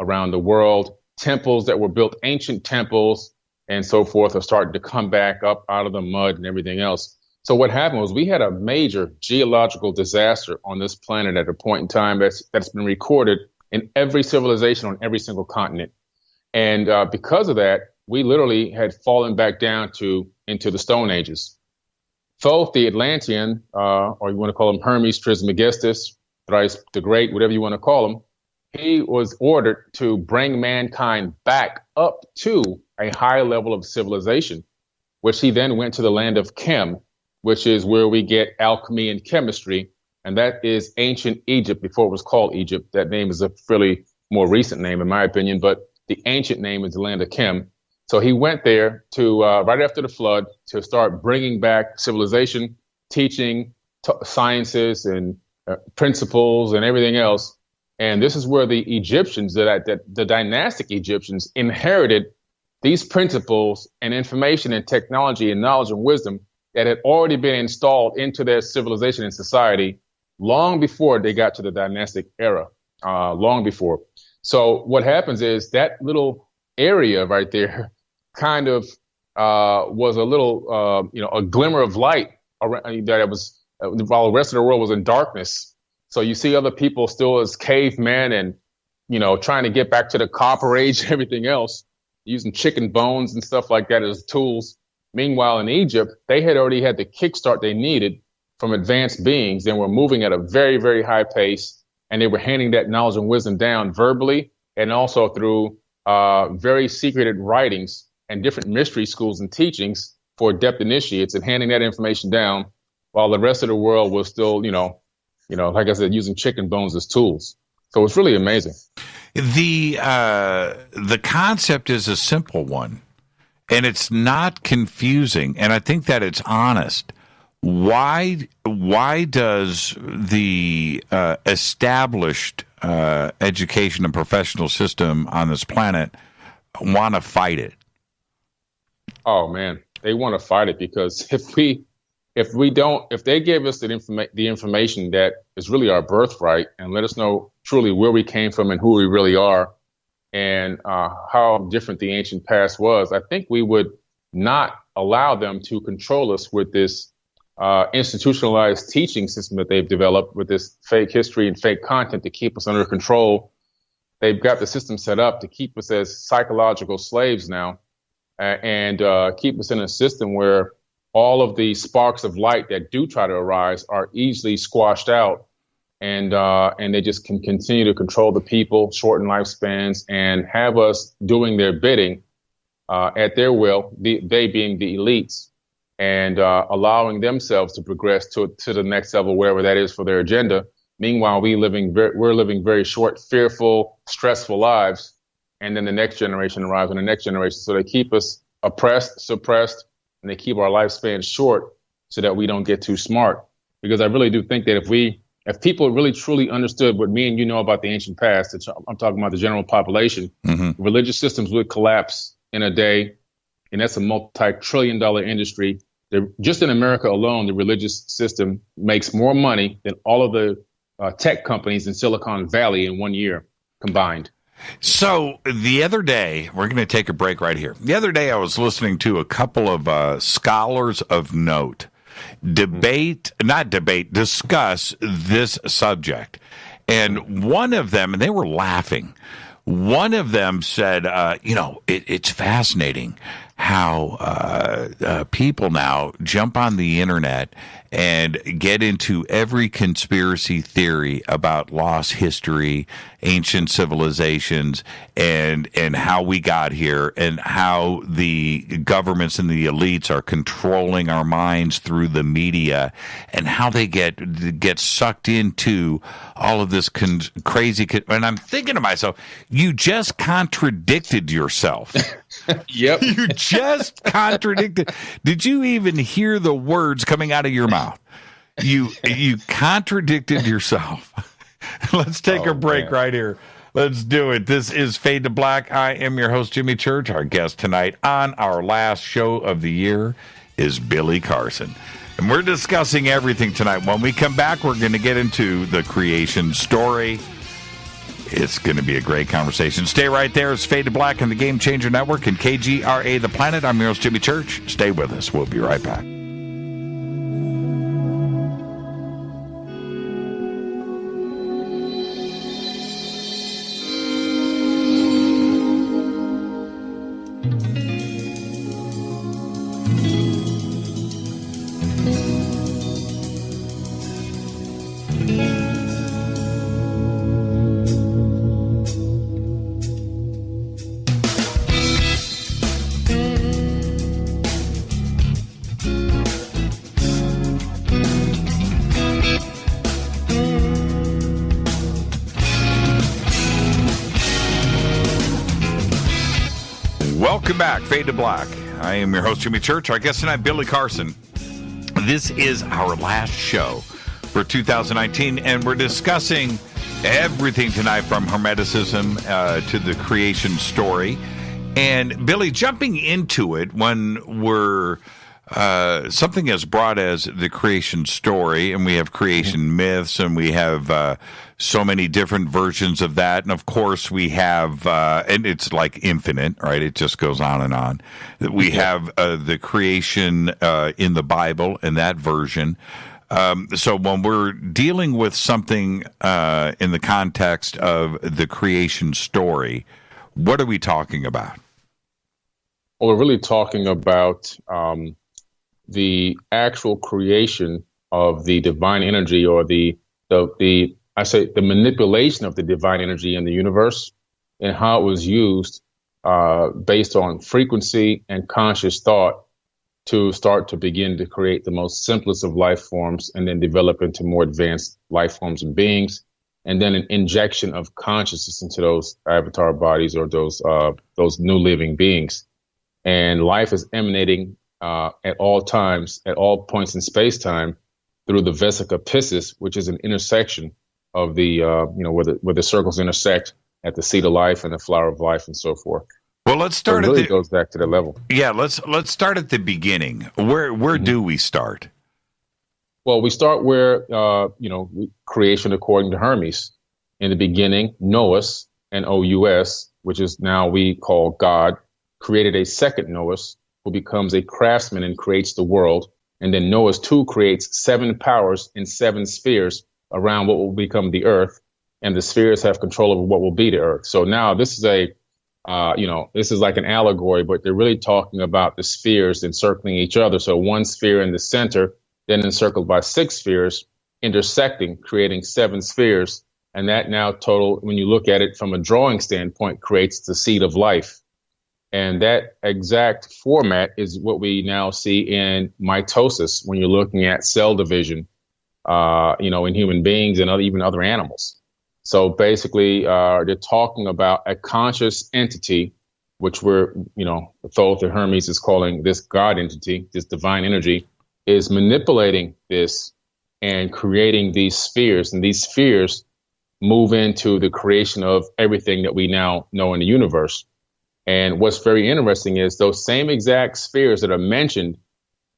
around the world. Temples that were built, ancient temples and so forth, are starting to come back up out of the mud and everything else. So what happened was we had a major geological disaster on this planet at a point in time that's been recorded in every civilization on every single continent. And because of that, we literally had fallen back down into the Stone Ages. Thoth, the Atlantean, or you want to call him Hermes Trismegistus, Thrice the Great, whatever you want to call him, he was ordered to bring mankind back up to a higher level of civilization, which he then went to the land of Chem, which is where we get alchemy and chemistry. And that is ancient Egypt before it was called Egypt. That name is a fairly more recent name, in my opinion, but the ancient name is the land of Chem. So he went there to right after the flood to start bringing back civilization, teaching sciences and principles and everything else. And this is where the Egyptians, the dynastic Egyptians, inherited these principles and information and technology and knowledge and wisdom that had already been installed into their civilization and society long before they got to the dynastic era, long before. So what happens is that little area right there kind of was a little, a glimmer of light that it was while the rest of the world was in darkness. So you see other people still as cavemen and, trying to get back to the Copper Age and everything else, using chicken bones and stuff like that as tools. Meanwhile, in Egypt, they had already had the kickstart they needed from advanced beings and were moving at a very, very high pace. And they were handing that knowledge and wisdom down verbally and also through very secreted writings and different mystery schools and teachings for adept initiates and handing that information down while the rest of the world was still, like I said, using chicken bones as tools. So it's really amazing. The concept is a simple one, and it's not confusing, and I think that it's honest. Why does the established education and professional system on this planet want to fight it? Oh, man, they want to fight it because if we if they gave us the information that is really our birthright and let us know truly where we came from and who we really are and how different the ancient past was, I think we would not allow them to control us with this institutionalized teaching system that they've developed with this fake history and fake content to keep us under control. They've got the system set up to keep us as psychological slaves now and keep us in a system where all of the sparks of light that do try to arise are easily squashed out, and they just can continue to control the people, shorten lifespans, and have us doing their bidding at their will, they being the elites, and allowing themselves to progress to the next level, wherever that is for their agenda. Meanwhile, we're living very short, fearful, stressful lives, and then the next generation arrives and the next generation. So they keep us oppressed, suppressed, and they keep our lifespan short so that we don't get too smart. Because I really do think that if people really truly understood what me and you know about the ancient past, I'm talking about the general population, religious systems would collapse in a day, and that's a multi-trillion-dollar industry. Just in America alone, the religious system makes more money than all of the tech companies in Silicon Valley in 1 year combined. So the other day, we're going to take a break right here. The other day, I was listening to a couple of scholars of note discuss this subject. And one of them, and they were laughing, one of them said, it's fascinating how people now jump on the internet and get into every conspiracy theory about lost history, ancient civilizations, and how we got here, and how the governments and the elites are controlling our minds through the media, and how they get sucked into all of this crazy. And I'm thinking to myself, you just contradicted yourself. Yep. You just contradicted. Did you even hear the words coming out of your mouth? You contradicted yourself. Let's take a break right here. Let's do it. This is Fade to Black. I am your host, Jimmy Church. Our guest tonight on our last show of the year is Billy Carson. And we're discussing everything tonight. When we come back, we're going to get into the creation story. It's going to be a great conversation. Stay right there. It's Fade to Black on the Game Changer Network and KGRA The Planet. I'm your host, Jimmy Church. Stay with us. We'll be right back. Welcome back, Fade to Black. I am your host, Jimmy Church. Our guest tonight, Billy Carson. This is our last show for 2019, and we're discussing everything tonight from Hermetisism to the creation story. And Billy, jumping into it when we're something as broad as the creation story, and we have creation myths, and we have so many different versions of that. And of course we have, and it's like infinite, right? It just goes on and on. We have the creation in the Bible and that version. So when we're dealing with something in the context of the creation story, what are we talking about? Well, we're really talking about the actual creation of the divine energy, or the manipulation of the divine energy in the universe, and how it was used based on frequency and conscious thought to start to begin to create the most simplest of life forms, and then develop into more advanced life forms and beings, and then an injection of consciousness into those avatar bodies, or those new living beings. And life is emanating at all times, at all points in space-time, through the vesica piscis, which is an intersection of the, where the circles intersect at the seed of life and the flower of life and so forth. Well, let's start. It really goes back to that level. Yeah, let's start at the beginning. Where do we start? Well, we start where, creation according to Hermes. In the beginning, Nous, N-O-U-S, which is now we call God, created a second Nous, who becomes a craftsman and creates the world. And then Nous too creates 7 powers in 7 spheres around what will become the earth. And the spheres have control over what will be the earth. So now this is this is like an allegory, but they're really talking about the spheres encircling each other. So one sphere in the center, then encircled by 6 spheres, intersecting, creating 7 spheres. And that now total, when you look at it from a drawing standpoint, creates the seed of life. And that exact format is what we now see in mitosis when you're looking at cell division, in human beings and even other animals. So basically, they're talking about a conscious entity, which the author Hermes is calling this God entity, this divine energy, is manipulating this and creating these spheres. And these spheres move into the creation of everything that we now know in the universe. And what's very interesting is those same exact spheres that are mentioned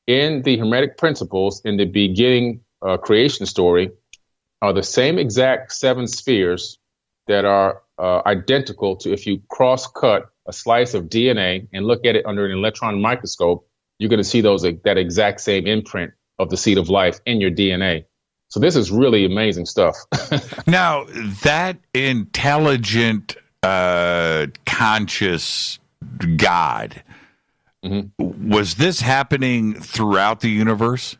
in the Hermetic principles in the beginning creation story are the same exact 7 spheres that are identical to if you cross-cut a slice of DNA and look at it under an electron microscope, you're going to see that exact same imprint of the seed of life in your DNA. So this is really amazing stuff. Now, that intelligent, conscious God, was this happening throughout the universe?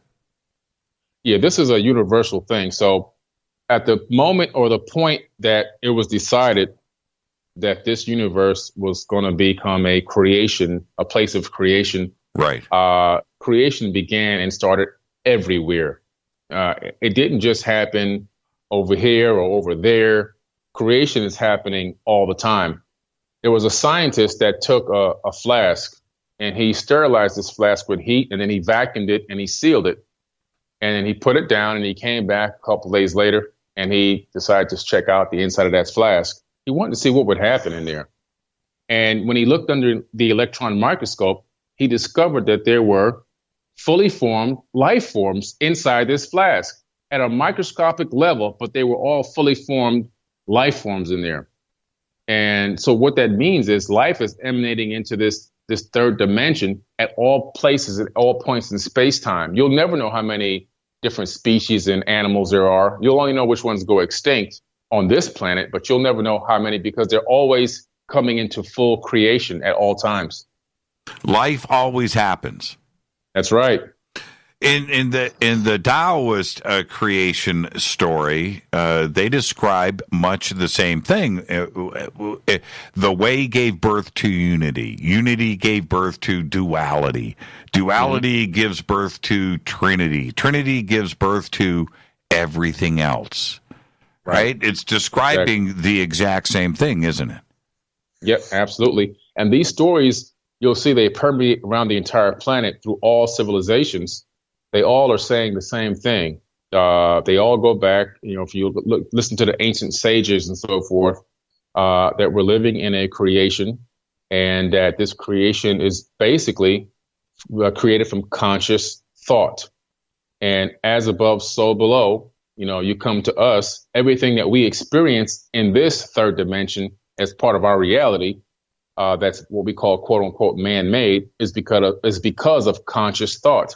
Yeah, this is a universal thing. So at the moment or the point that it was decided that this universe was going to become a place of creation, right? Creation began and started everywhere. It didn't just happen over here or over there. Creation is happening all the time. There was a scientist that took a flask and he sterilized this flask with heat, and then he vacuumed it and he sealed it. And then he put it down and he came back a couple of days later and he decided to check out the inside of that flask. He wanted to see what would happen in there. And when he looked under the electron microscope, he discovered that there were fully formed life forms inside this flask at a microscopic level, but they were all fully formed life forms in there. And so what that means is life is emanating into this third dimension at all places, at all points in space-time. You'll never know how many different species and animals there are. You'll only know which ones go extinct on this planet, but you'll never know how many because they're always coming into full creation at all times. Life always happens. That's right. In the Taoist creation story, they describe much the same thing. The way gave birth to unity. Unity gave birth to duality. Duality gives birth to Trinity. Trinity gives birth to everything else. Right? It's describing the exact same thing, isn't it? Yep, absolutely. And these stories, you'll see they permeate around the entire planet through all civilizations. They all are saying the same thing. They all go back, if you listen to the ancient sages and so forth, that we're living in a creation and that this creation is basically created from conscious thought. And as above, so below, you come to us, everything that we experience in this third dimension as part of our reality, that's what we call quote unquote man-made, is because of conscious thought.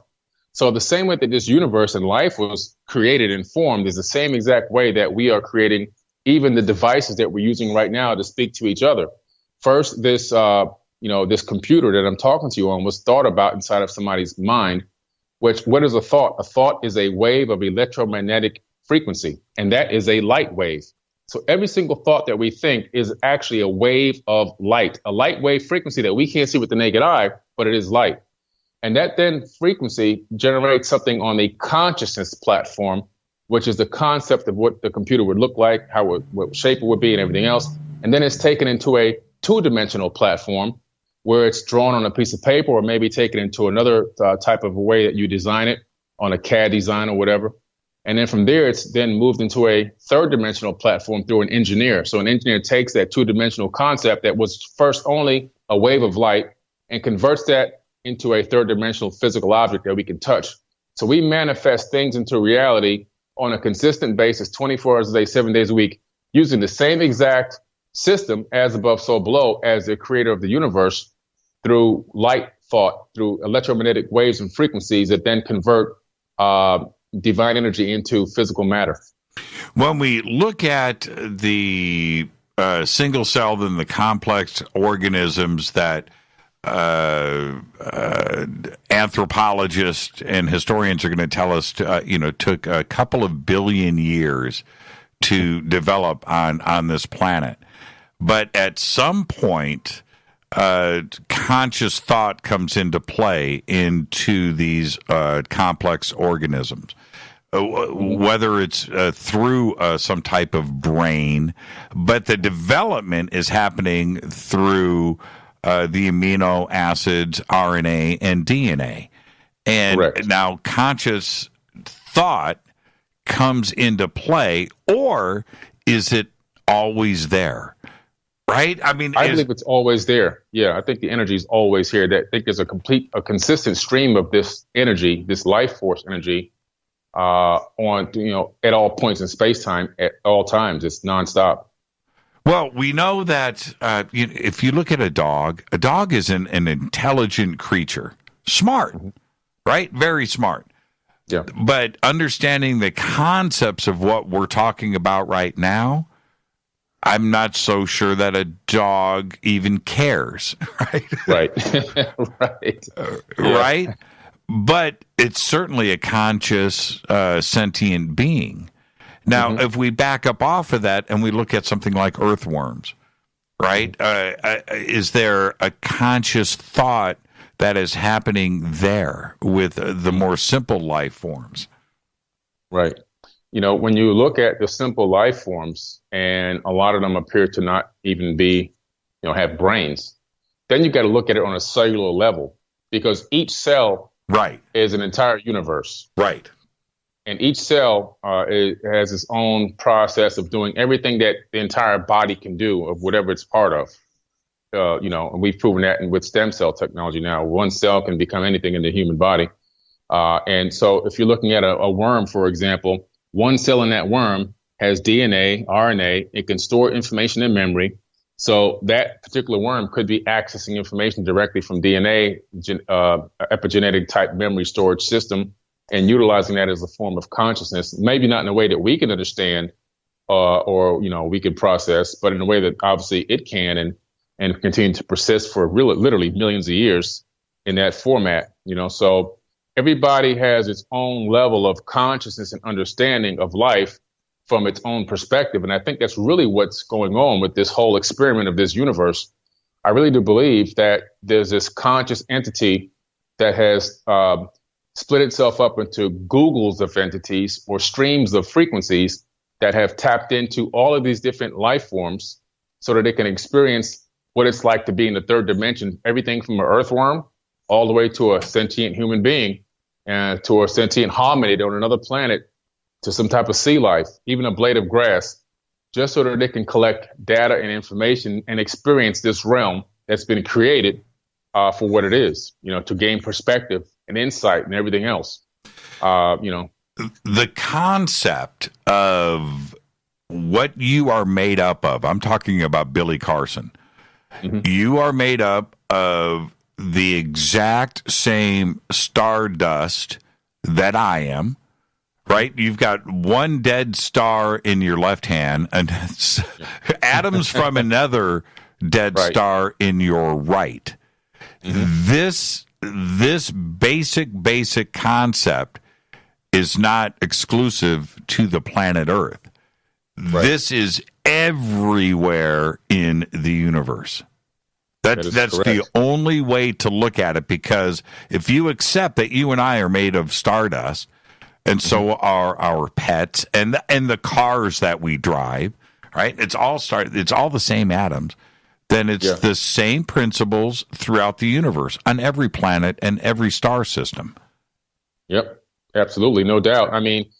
So the same way that this universe and life was created and formed is the same exact way that we are creating even the devices that we're using right now to speak to each other. First, this computer that I'm talking to you on was thought about inside of somebody's mind, what is a thought? A thought is a wave of electromagnetic frequency, and that is a light wave. So every single thought that we think is actually a wave of light, a light wave frequency that we can't see with the naked eye, but it is light. And that then frequency generates something on the consciousness platform, which is the concept of what the computer would look like, what shape it would be and everything else. And then it's taken into a 2-dimensional platform where it's drawn on a piece of paper or maybe taken into another type of way that you design it on a CAD design or whatever. And then from there, it's then moved into a 3rd-dimensional platform through an engineer. So an engineer takes that 2-dimensional concept that was first only a wave of light and converts that into a 3rd-dimensional physical object that we can touch. So we manifest things into reality on a consistent basis, 24 hours a day, 7 days a week, using the same exact system, as above, so below, as the creator of the universe, through light thought, through electromagnetic waves and frequencies that then convert divine energy into physical matter. When we look at the single celled and the complex organisms that anthropologists and historians are going to tell us, took a couple of billion years to develop on this planet. But at some point, conscious thought comes into play into these complex organisms, whether it's through some type of brain, but the development is happening through the amino acids, RNA, and DNA. And Correct. Now conscious thought comes into play, or is it always there? Right? I mean, I believe it's always there. Yeah, I think the energy is always here. I think there's a consistent stream of this energy, this life force energy, on at all points in space time, at all times. It's nonstop. Well, we know that if you look at a dog is an intelligent creature, smart, right? Very smart. Yeah. But understanding the concepts of what we're talking about right now, I'm not so sure that a dog even cares, right? Right. Right. Right? But it's certainly a conscious, sentient being. Now, if we back up off of that and we look at something like earthworms, right? Is there a conscious thought that is happening there with the more simple life forms? Right. When you look at the simple life forms, and a lot of them appear to not even be, have brains, then you got to look at it on a cellular level, because each cell is an entire universe. Right. And each cell has its own process of doing everything that the entire body can do, of whatever it's part of. And we've proven that with stem cell technology now. One cell can become anything in the human body. And so if you're looking at a worm, for example, one cell in that worm has DNA, RNA. It can store information in memory. So that particular worm could be accessing information directly from DNA, epigenetic type memory storage system, and utilizing that as a form of consciousness, maybe not in a way that we can understand or we can process, but in a way that obviously it can and continue to persist for literally millions of years in that format. So everybody has its own level of consciousness and understanding of life from its own perspective. And I think that's really what's going on with this whole experiment of this universe. I really do believe that there's this conscious entity that has split itself up into Googles of entities or streams of frequencies that have tapped into all of these different life forms so that they can experience what it's like to be in the third dimension, everything from an earthworm all the way to a sentient human being and to a sentient hominid on another planet, to some type of sea life, even a blade of grass, just so that they can collect data and information and experience this realm that's been created for what it is, to gain perspective and insight and everything else. The concept of what you are made up of, I'm talking about Billy Carson. You are made up of the exact same stardust that I am, right? You've got one dead star in your left hand and atoms from another dead star in your right. This basic concept is not exclusive to the planet Earth. This is everywhere in the universe. That's the only way to look at it, because if you accept that you and I are made of stardust, and so are our pets and the cars that we drive, right? It's all the same atoms. Then it's the same principles throughout the universe on every planet and every star system. Yep, absolutely, no doubt. I mean,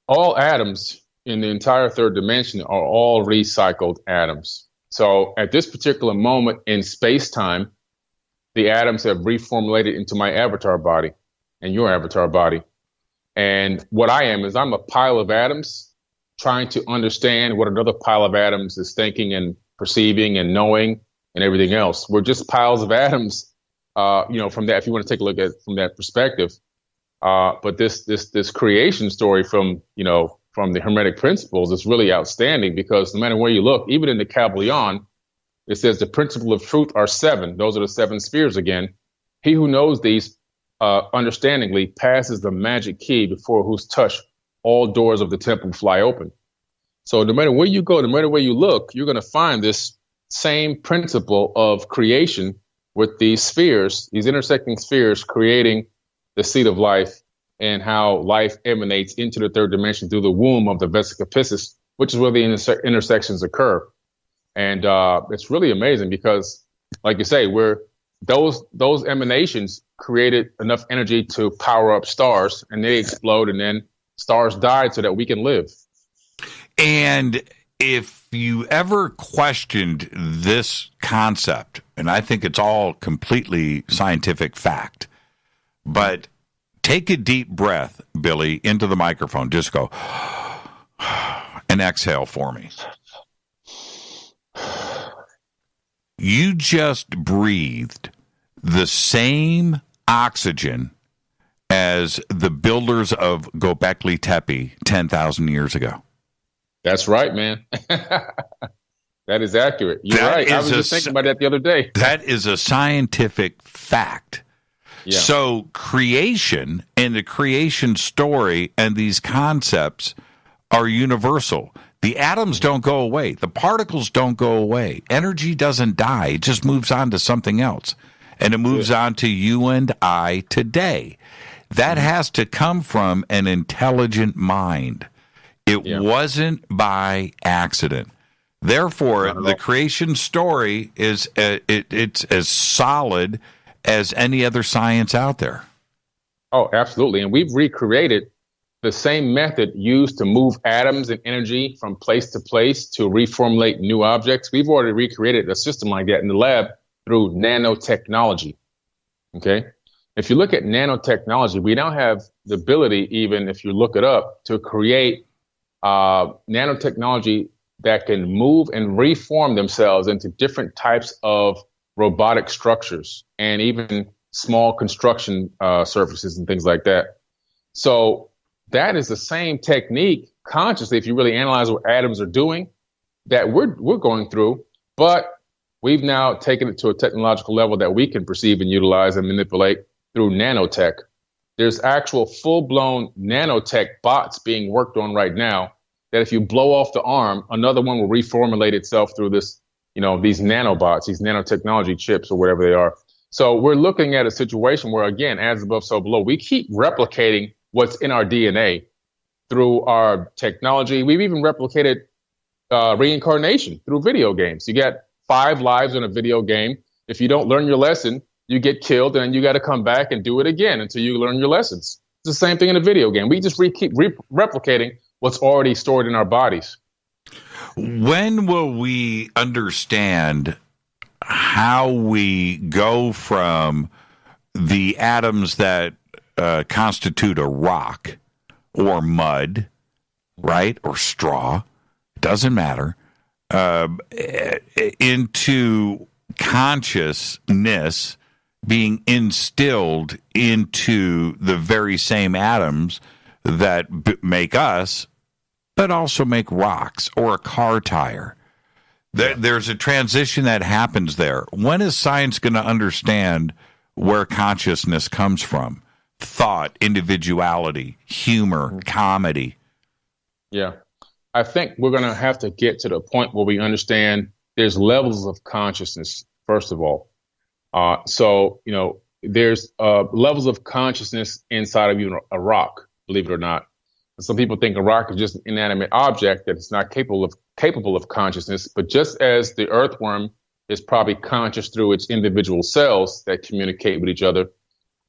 all atoms in the entire third dimension are all recycled atoms. So at this particular moment in space-time, the atoms have reformulated into my avatar body and your avatar body. And what I am is I'm a pile of atoms trying to understand what another pile of atoms is thinking and perceiving and knowing and everything else. We're just piles of atoms, from that, if you want to take a look at it from that perspective. But this creation story from the Hermetic principles is really outstanding, because no matter where you look, even in the Kabbalion, it says the principle of truth are 7. Those are the 7 spheres again. He who knows these understandingly passes the magic key, before whose touch all doors of the temple fly open. So no matter where you go, no matter where you look, you're going to find this same principle of creation with these spheres, these intersecting spheres, creating the seed of life, and how life emanates into the third dimension through the womb of the vesica piscis, which is where the intersections occur. And it's really amazing, because, like you say, those emanations created enough energy to power up stars, and they explode, and then stars died so that we can live. And if you ever questioned this concept, and I think it's all completely scientific fact, but take a deep breath, Billy, into the microphone. Just go and exhale for me. You just breathed the same oxygen as the builders of Göbekli Tepe 10,000 years ago. That's right, man. That is accurate. You're right. I was just thinking about that the other day. That is a scientific fact. Yeah. So creation and the creation story and these concepts are universal. The atoms don't go away. The particles don't go away. Energy doesn't die. It just moves on to something else. And it moves on to you and I today. That has to come from an intelligent mind. It wasn't by accident. Therefore, the creation story is it's as solid as any other science out there. Oh, absolutely. And we've recreated the same method used to move atoms and energy from place to place to reformulate new objects. We've already recreated a system like that in the lab through nanotechnology. Okay. If you look at nanotechnology, we now have the ability, even if you look it up, to create nanotechnology that can move and reform themselves into different types of robotic structures and even small construction surfaces and things like that. So that is the same technique consciously, if you really analyze what atoms are doing, that we're going through, but we've now taken it to a technological level that we can perceive and utilize and manipulate through nanotech. There's actual full-blown nanotech bots being worked on right now that if you blow off the arm, another one will reformulate itself through this, these nanobots, these nanotechnology chips or whatever they are. So we're looking at a situation where, again, as above, so below, we keep replicating what's in our DNA through our technology. We've even replicated reincarnation through video games. You get 5 lives in a video game. If you don't learn your lesson, you get killed, and you got to come back and do it again until you learn your lessons. It's the same thing in a video game. We just keep replicating what's already stored in our bodies. When will we understand how we go from the atoms that constitute a rock or mud, right, or straw, doesn't matter, into consciousness being instilled into the very same atoms that make us, but also make rocks or a car tire? There's a transition that happens there. When is science going to understand where consciousness comes from? Thought, individuality, humor, comedy. Yeah. I think we're going to have to get to the point where we understand there's levels of consciousness, first of all. There's levels of consciousness inside of even a rock, believe it or not. Some people think a rock is just an inanimate object, that it's not capable of consciousness. But just as the earthworm is probably conscious through its individual cells that communicate with each other,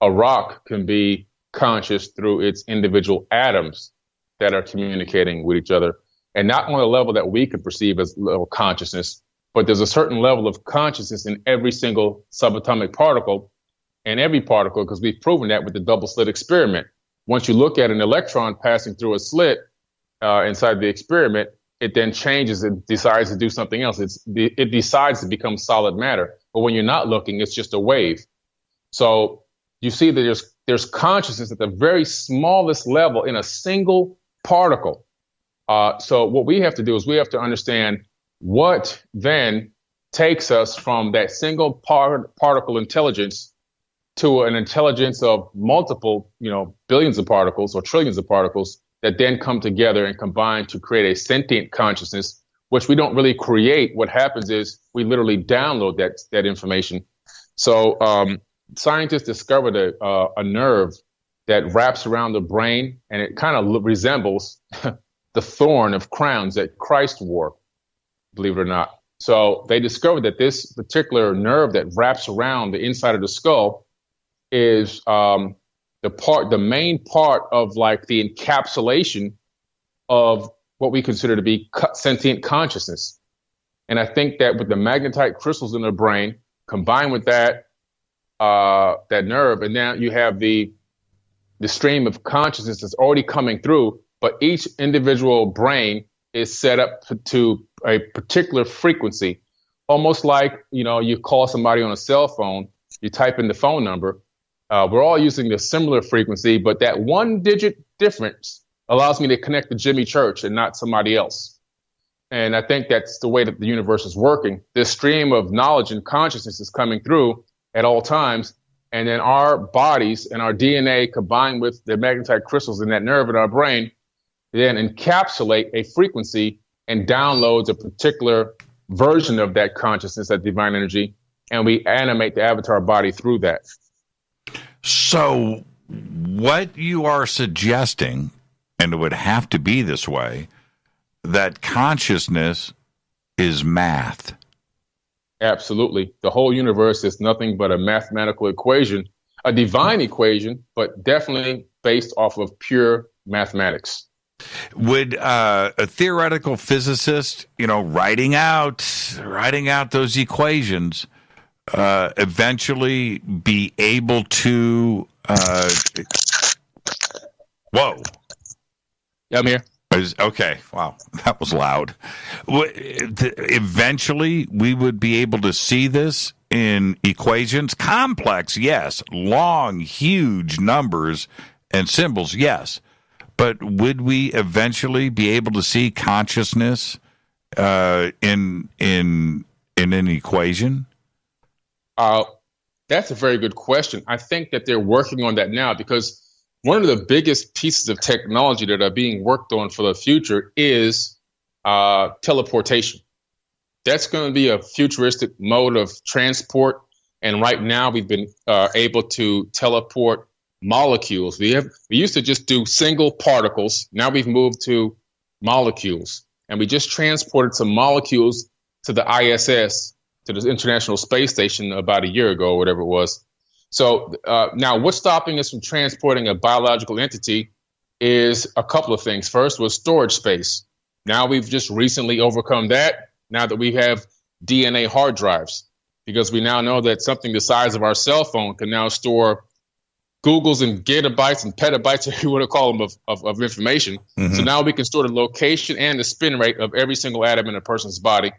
a rock can be conscious through its individual atoms that are communicating with each other. And not on a level that we could perceive as level consciousness, but there's a certain level of consciousness in every single subatomic particle and every particle, because we've proven that with the double slit experiment. once you look at an electron passing through a slit inside the experiment, it then changes and decides to do something else. It decides to become solid matter. But when you're not looking, it's just a wave. So you see that there's consciousness at the very smallest level in a single particle. So what we have to do is we have to understand what then takes us from that single particle intelligence to an intelligence of multiple, billions of particles or trillions of particles that then come together and combine to create a sentient consciousness, which we don't really create. What happens is we literally download that information. So scientists discovered a nerve that wraps around the brain, and it kind of resembles the thorn of crowns that Christ wore, believe it or not. So they discovered that this particular nerve that wraps around the inside of the skull is the main part of like the encapsulation of what we consider to be sentient consciousness. And I think that with the magnetite crystals in the brain, combined with that nerve, and now you have the stream of consciousness that's already coming through, but each individual brain is set up to a particular frequency, almost like, you call somebody on a cell phone, you type in the phone number. We're all using the similar frequency, but that one digit difference allows me to connect to Jimmy Church and not somebody else. And I think that's the way that the universe is working. This stream of knowledge and consciousness is coming through at all times. And then our bodies and our DNA combined with the magnetite crystals in that nerve in our brain then encapsulate a frequency and downloads a particular version of that consciousness, that divine energy, and we animate the avatar body through that. So what you are suggesting, and it would have to be this way, that consciousness is math. Absolutely. The whole universe is nothing but a mathematical equation, a divine equation, but definitely based off of pure mathematics. Would a theoretical physicist, writing out those equations, eventually be able to? Whoa! Yeah, I'm here. Okay, wow, that was loud. Eventually, we would be able to see this in equations. Complex, yes. Long, huge numbers and symbols, yes. But would we eventually be able to see consciousness in an equation? That's a very good question. I think that they're working on that now, because one of the biggest pieces of technology that are being worked on for the future is teleportation. That's going to be a futuristic mode of transport. And right now we've been able to teleport molecules. We used to just do single particles. Now we've moved to molecules, and we just transported some molecules to the ISS, to the International Space Station, about a year ago, or whatever it was. So now what's stopping us from transporting a biological entity is a couple of things. First was storage space. Now we've just recently overcome that, now that we have DNA hard drives, because we now know that something the size of our cell phone can now store Googles and gigabytes and petabytes, if you want to call them, of information. Mm-hmm. So now we can store the location and the spin rate of every single atom in a person's body.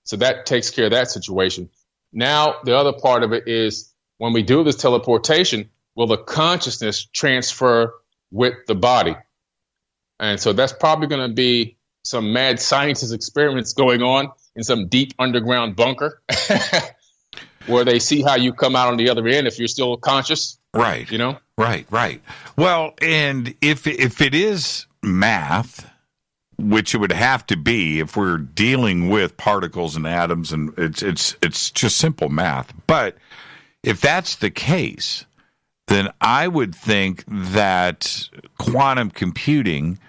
So that takes care of that situation. Now, the other part of it is when we do this teleportation, will the consciousness transfer with the body? And so that's probably going to be some mad scientist experiments going on in some deep underground bunker where they see how you come out on the other end if you're still conscious. Right. Right. Well, and if it is math, which it would have to be if we're dealing with particles and atoms, and it's just simple math. But if that's the case, then I would think that quantum computing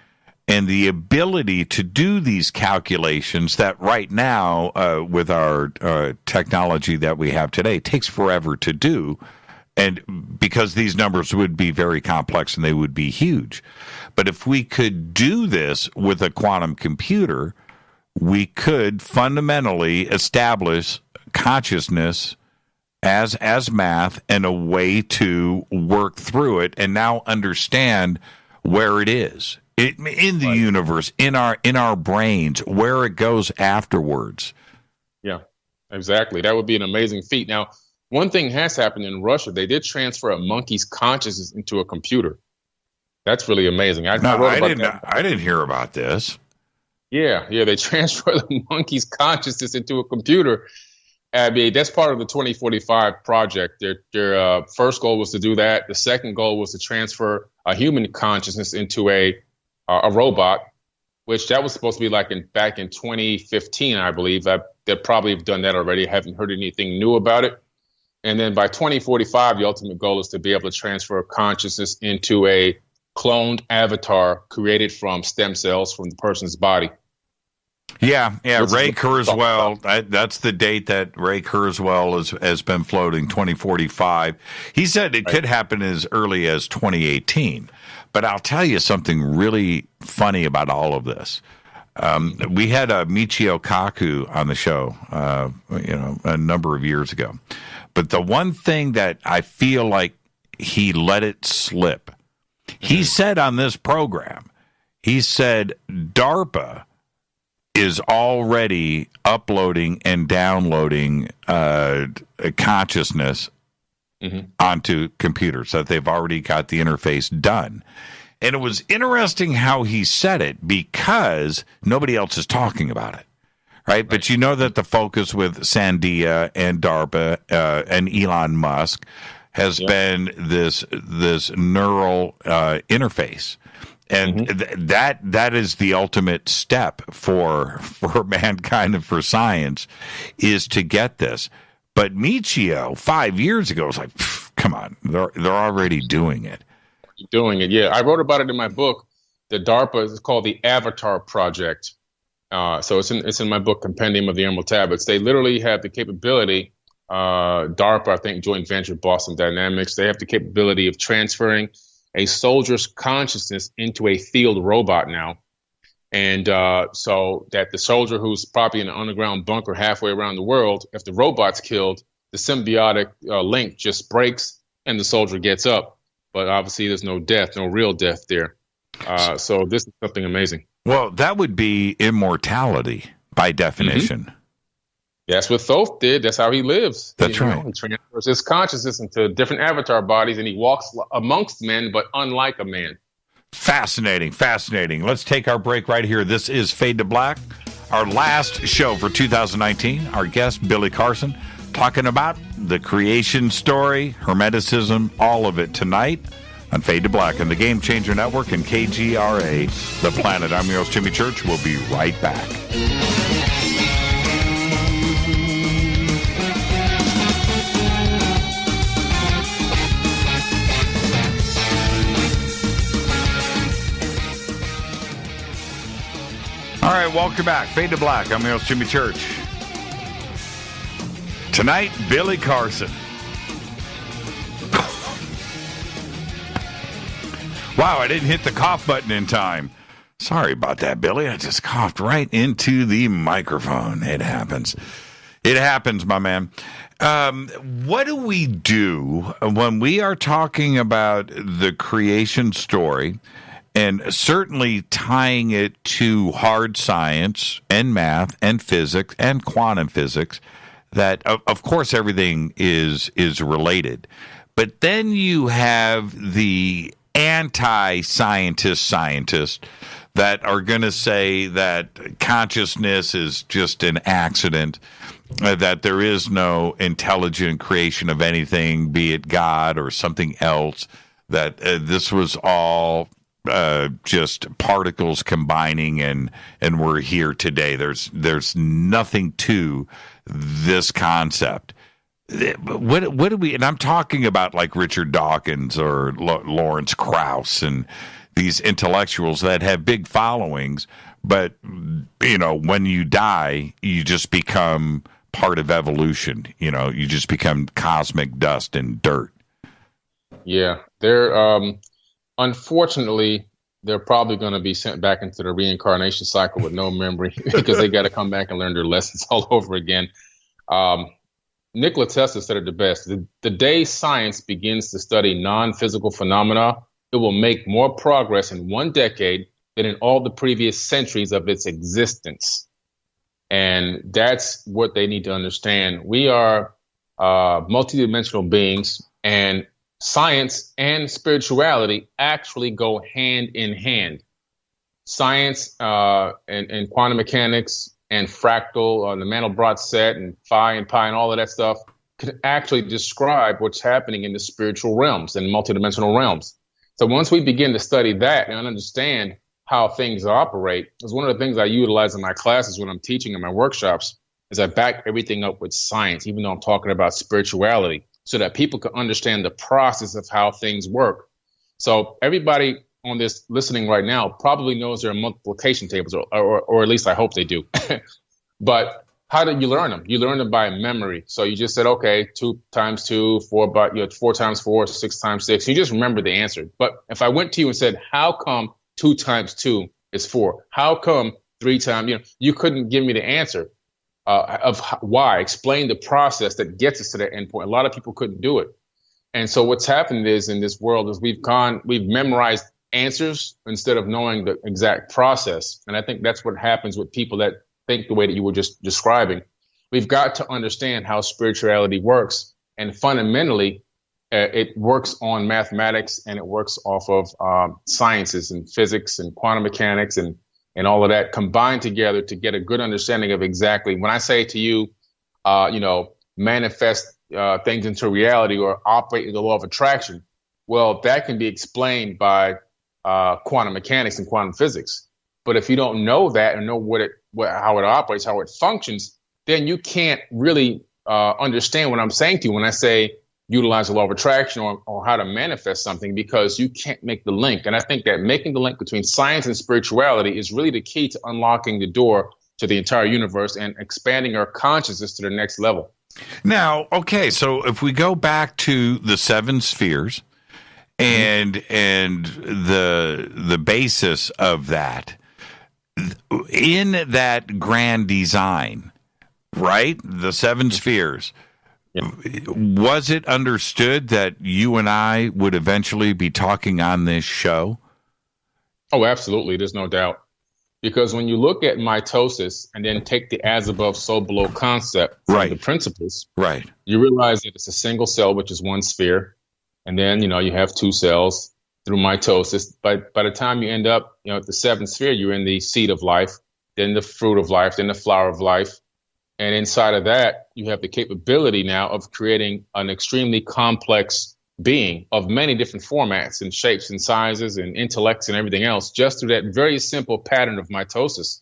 and the ability to do these calculations that right now, with our technology that we have today, takes forever to do. And because these numbers would be very complex and they would be huge. But if we could do this with a quantum computer, we could fundamentally establish consciousness as math and a way to work through it and now understand where it is in the universe, in our brains, where it goes afterwards. Yeah, exactly. That would be an amazing feat. Now, one thing has happened in Russia. They did transfer a monkey's consciousness into a computer. That's really amazing. I didn't hear about this. Yeah, they transferred the monkey's consciousness into a computer. I mean, that's part of the 2045 project. Their first goal was to do that. The second goal was to transfer a human consciousness into a robot, which that was supposed to be back in 2015, I believe. They probably have done that already. I haven't heard anything new about it. And then by 2045, the ultimate goal is to be able to transfer consciousness into a cloned avatar created from stem cells from the person's body. Yeah. Ray Kurzweil, that's the date that Ray Kurzweil has been floating, 2045. He said it could happen as early as 2018. But I'll tell you something really funny about all of this. We had Michio Kaku on the show, a number of years ago. But the one thing that I feel like he let it slip, he said on this program, he said DARPA is already uploading and downloading consciousness onto computers, that they've already got the interface done. And it was interesting how he said it because nobody else is talking about it, right? But you know that the focus with Sandia and DARPA and Elon Musk has been this neural interface. And that is the ultimate step for mankind and for science, is to get this. But Michio 5 years ago was like, come on, they're already doing it. Yeah. I wrote about it in my book. The DARPA is called the Avatar Project. So it's in my book, Compendium of the Emerald Tablets. They literally have the capability, DARPA, I think, joint venture Boston Dynamics, they have the capability of transferring a soldier's consciousness into a field robot now. And so that the soldier who's probably in an underground bunker halfway around the world, if the robot's killed, the symbiotic link just breaks and the soldier gets up. But obviously there's no death, no real death there. So this is something amazing. Well, that would be immortality by definition. That's what Thoth did. That's how he lives. That's right. He transfers his consciousness into different avatar bodies, and he walks amongst men, but unlike a man. Fascinating. Let's take our break right here. This is Fade to Black, our last show for 2019. Our guest, Billy Carson, talking about the creation story, Hermeticism, all of it tonight on Fade to Black on the Game Changer Network and KGRA, The Planet. I'm your host, Jimmy Church. We'll be right back. All right, welcome back. Fade to Black. I'm your host, Jimmy Church. Tonight, Billy Carson. Wow, I didn't hit the cough button in time. Sorry about that, Billy. I just coughed right into the microphone. It happens. It happens, my man. What do we do when we are talking about the creation story, and certainly tying it to hard science and math and physics and quantum physics, that of course everything is related. But then you have the anti-scientists that are going to say that consciousness is just an accident, that there is no intelligent creation of anything, be it God or something else, that this was all just particles combining and we're here today. There's nothing to this concept. What do we, and I'm talking about like Richard Dawkins or Lawrence Krauss and these intellectuals that have big followings, but when you die, you just become part of evolution. You just become cosmic dust and dirt. Yeah, they're unfortunately, they're probably going to be sent back into the reincarnation cycle with no memory because they got to come back and learn their lessons all over again. Nikola Tesla said it the best. The day science begins to study non-physical phenomena, it will make more progress in 1 decade than in all the previous centuries of its existence. And that's what they need to understand. We are multidimensional beings, and science and spirituality actually go hand in hand. Science and quantum mechanics and fractal, the Mandelbrot set and phi and pi and all of that stuff can actually describe what's happening in the spiritual realms and multidimensional realms. So once we begin to study that and understand how things operate, is one of the things I utilize in my classes when I'm teaching in my workshops, is I back everything up with science, even though I'm talking about spirituality, so that people can understand the process of how things work. So everybody on this listening right now probably knows there are multiplication tables, or at least I hope they do. But how do you learn them? You learn them by memory. So you just said, okay, 2 times 2, 4 times 4, 6 times 6. You just remember the answer. But if I went to you and said, how come 2 times 2 is 4? How come 3 times, you couldn't give me the answer of why. Explain the process that gets us to that endpoint. A lot of people couldn't do it. And so what's happened is in this world is we've memorized answers instead of knowing the exact process. And I think that's what happens with people that think the way that you were just describing. We've got to understand how spirituality works. And fundamentally, it works on mathematics, and it works off of sciences and physics and quantum mechanics and all of that combined together to get a good understanding of exactly when I say to you, manifest things into reality or operate in the law of attraction. Well, that can be explained by quantum mechanics and quantum physics. But if you don't know that and know how it operates, how it functions, then you can't really understand what I'm saying to you when I say utilize the law of attraction or how to manifest something, because you can't make the link. And I think that making the link between science and spirituality is really the key to unlocking the door to the entire universe and expanding our consciousness to the next level. Now, okay, so if we go back to the 7 spheres and the basis of that, in that grand design, right, the 7 spheres, was it understood that you and I would eventually be talking on this show? Oh, absolutely. There's no doubt. Because when you look at mitosis and then take the as above, so below concept from the principles, you realize that it's a single cell, which is 1 sphere. And then, you have 2 cells through mitosis. But by the time you end up, at the 7th sphere, you're in the seed of life, then the fruit of life, then the flower of life. And inside of that, you have the capability now of creating an extremely complex being of many different formats and shapes and sizes and intellects and everything else, just through that very simple pattern of mitosis.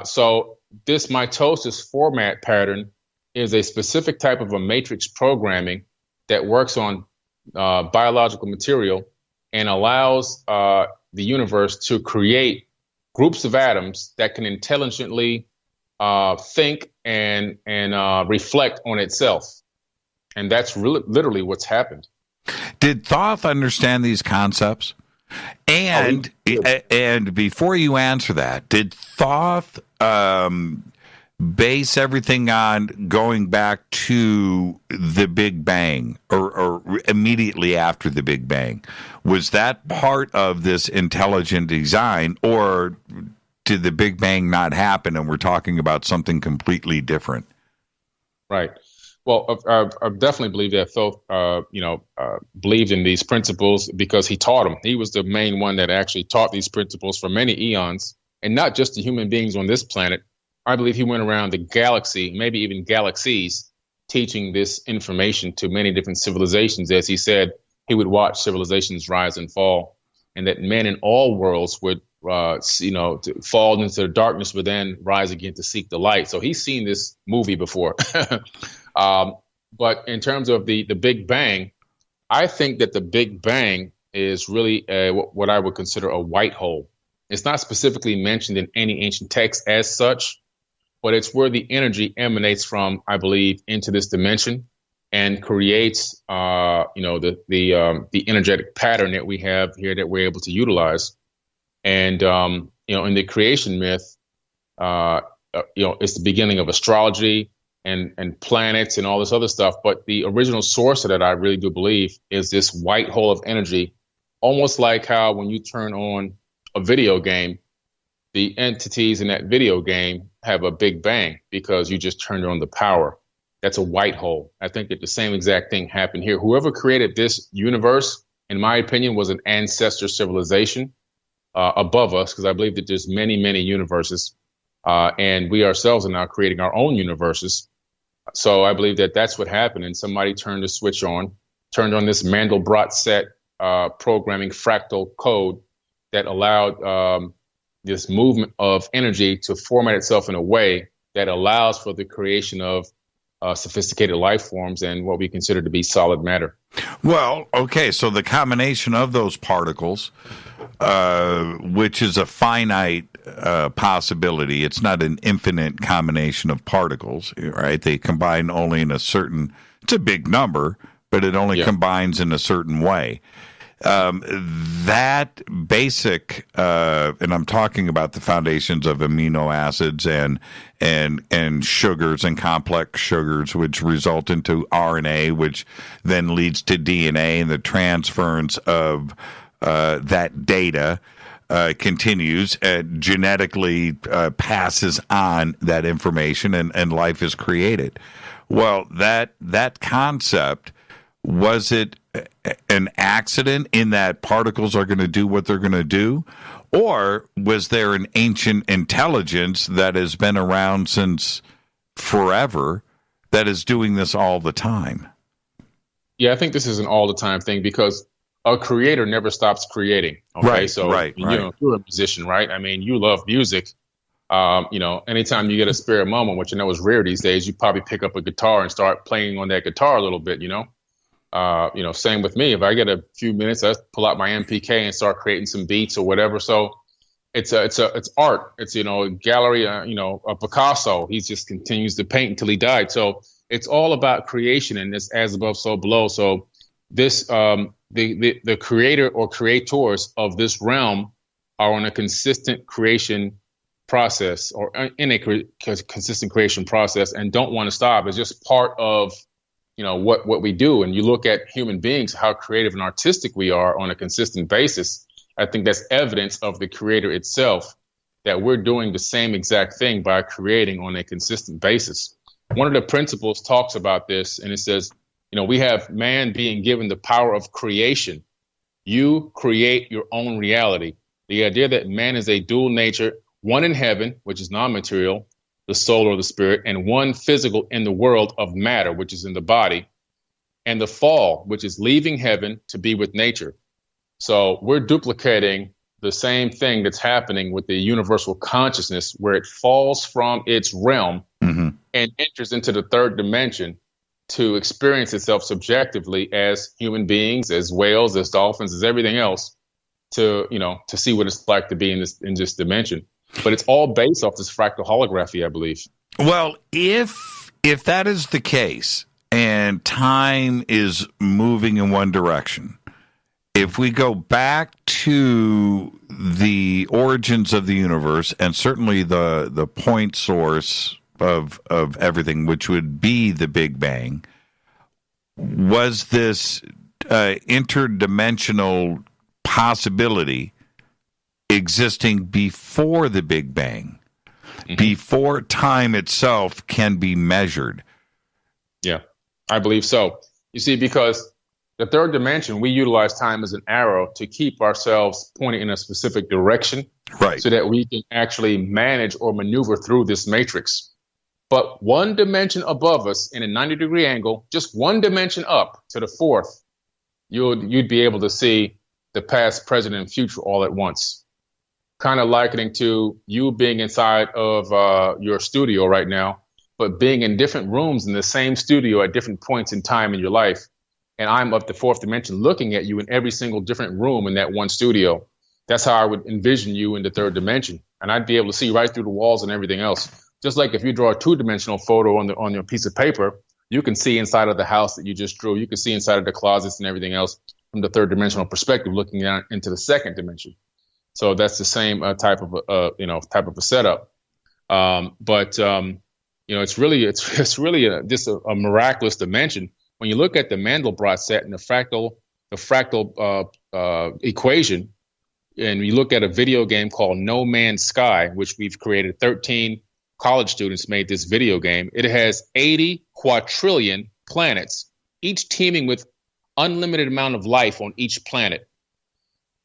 So this mitosis format pattern is a specific type of a matrix programming that works on biological material and allows the universe to create groups of atoms that can intelligently think and reflect on itself. And that's literally what's happened. Did Thoth understand these concepts? And before you answer that, did Thoth base everything on going back to the Big Bang or immediately after the Big Bang? Was that part of this intelligent design, or did the Big Bang not happen and we're talking about something completely different? Right. Well, I definitely believe that Thoth, believed in these principles because he taught them. He was the main one that actually taught these principles for many eons, and not just the human beings on this planet. I believe he went around the galaxy, maybe even galaxies, teaching this information to many different civilizations. As he said, he would watch civilizations rise and fall, and that men in all worlds would fall into the darkness, but then rise again to seek the light. So he's seen this movie before. But in terms of the Big Bang, I think that the Big Bang is really what I would consider a white hole. It's not specifically mentioned in any ancient text as such, but it's where the energy emanates from, I believe, into this dimension and creates, the energetic pattern that we have here that we're able to utilize. And, in the creation myth, it's the beginning of astrology and planets and all this other stuff. But the original source of that, I really do believe, is this white hole of energy, almost like how when you turn on a video game, the entities in that video game have a big bang because you just turned on the power. That's a white hole. I think that the same exact thing happened here. Whoever created this universe, in my opinion, was an ancestor civilization above us, because I believe that there's many, many universes. And we ourselves are now creating our own universes. So I believe that that's what happened. And somebody turned the switch on, turned on this Mandelbrot set programming fractal code that allowed this movement of energy to format itself in a way that allows for the creation of sophisticated life forms and what we consider to be solid matter. Well, okay, so the combination of those particles, which is a finite possibility, it's not an infinite combination of particles, right? They combine only in a certain, it's a big number, but it only combines in a certain way. That basic, and I'm talking about the foundations of amino acids and sugars and complex sugars, which result into RNA, which then leads to DNA, and the transference of that data continues, genetically passes on that information, and life is created. Well, that concept, was it an accident in that particles are going to do what they're going to do? Or was there an ancient intelligence that has been around since forever that is doing this all the time? Yeah, I think this is an all the time thing because a creator never stops creating. Okay, right, so right. You're a musician, right? I mean, you love music. Anytime you get a spare moment, which I know is rare these days, you probably pick up a guitar and start playing on that guitar a little bit, Same with me. If I get a few minutes, I pull out my MPK and start creating some beats or whatever. So it's art. It's, a gallery, a Picasso. He just continues to paint until he died. So it's all about creation, and it's as above, so below. So this, the creator or creators of this realm are on a consistent creation process, or in a consistent creation process, and don't want to stop. It's just part of what we do. And you look at human beings, how creative and artistic we are on a consistent basis. I think that's evidence of the creator itself, that we're doing the same exact thing by creating on a consistent basis. One of the principles talks about this, and it says, we have man being given the power of creation. You create your own reality. The idea that man is a dual nature, one in heaven, which is non-material, the soul or the spirit, and one physical in the world of matter, which is in the body, and the fall, which is leaving heaven to be with nature. So we're duplicating the same thing that's happening with the universal consciousness, where it falls from its realm and enters into the third dimension to experience itself subjectively as human beings, as whales, as dolphins, as everything else, to see what it's like to be in this dimension. But it's all based off this fractal holography, I believe. Well, if that is the case, and time is moving in one direction, if we go back to the origins of the universe, and certainly the point source of everything, which would be the Big Bang, was this interdimensional possibility existing before the Big Bang, before time itself can be measured? Yeah, I believe so. You see, because the third dimension, we utilize time as an arrow to keep ourselves pointing in a specific direction, right? So that we can actually manage or maneuver through this matrix. But one dimension above us in a 90-degree angle, just one dimension up to the fourth, you'd be able to see the past, present, and future all at once. Kind of likening to you being inside of your studio right now, but being in different rooms in the same studio at different points in time in your life. And I'm up the fourth dimension looking at you in every single different room in that one studio. That's how I would envision you in the third dimension. And I'd be able to see right through the walls and everything else. Just like if you draw a two-dimensional photo on your piece of paper, you can see inside of the house that you just drew. You can see inside of the closets and everything else from the third dimensional perspective, looking out into the second dimension. So that's the same type of a setup. But it's really just a miraculous dimension. When you look at the Mandelbrot set and the fractal equation, and you look at a video game called No Man's Sky, which we've created, 13 college students made this video game. It has 80 quadrillion planets, each teeming with unlimited amount of life on each planet,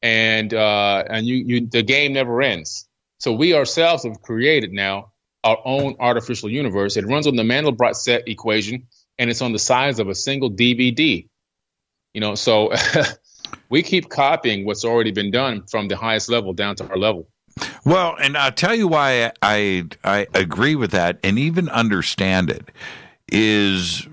and the game never ends. So we ourselves have created now our own artificial universe. It runs on the Mandelbrot set equation, and it's on the size of a single DVD. So we keep copying what's already been done from the highest level down to our level. Well, and I'll tell you why I agree with that and even understand it, is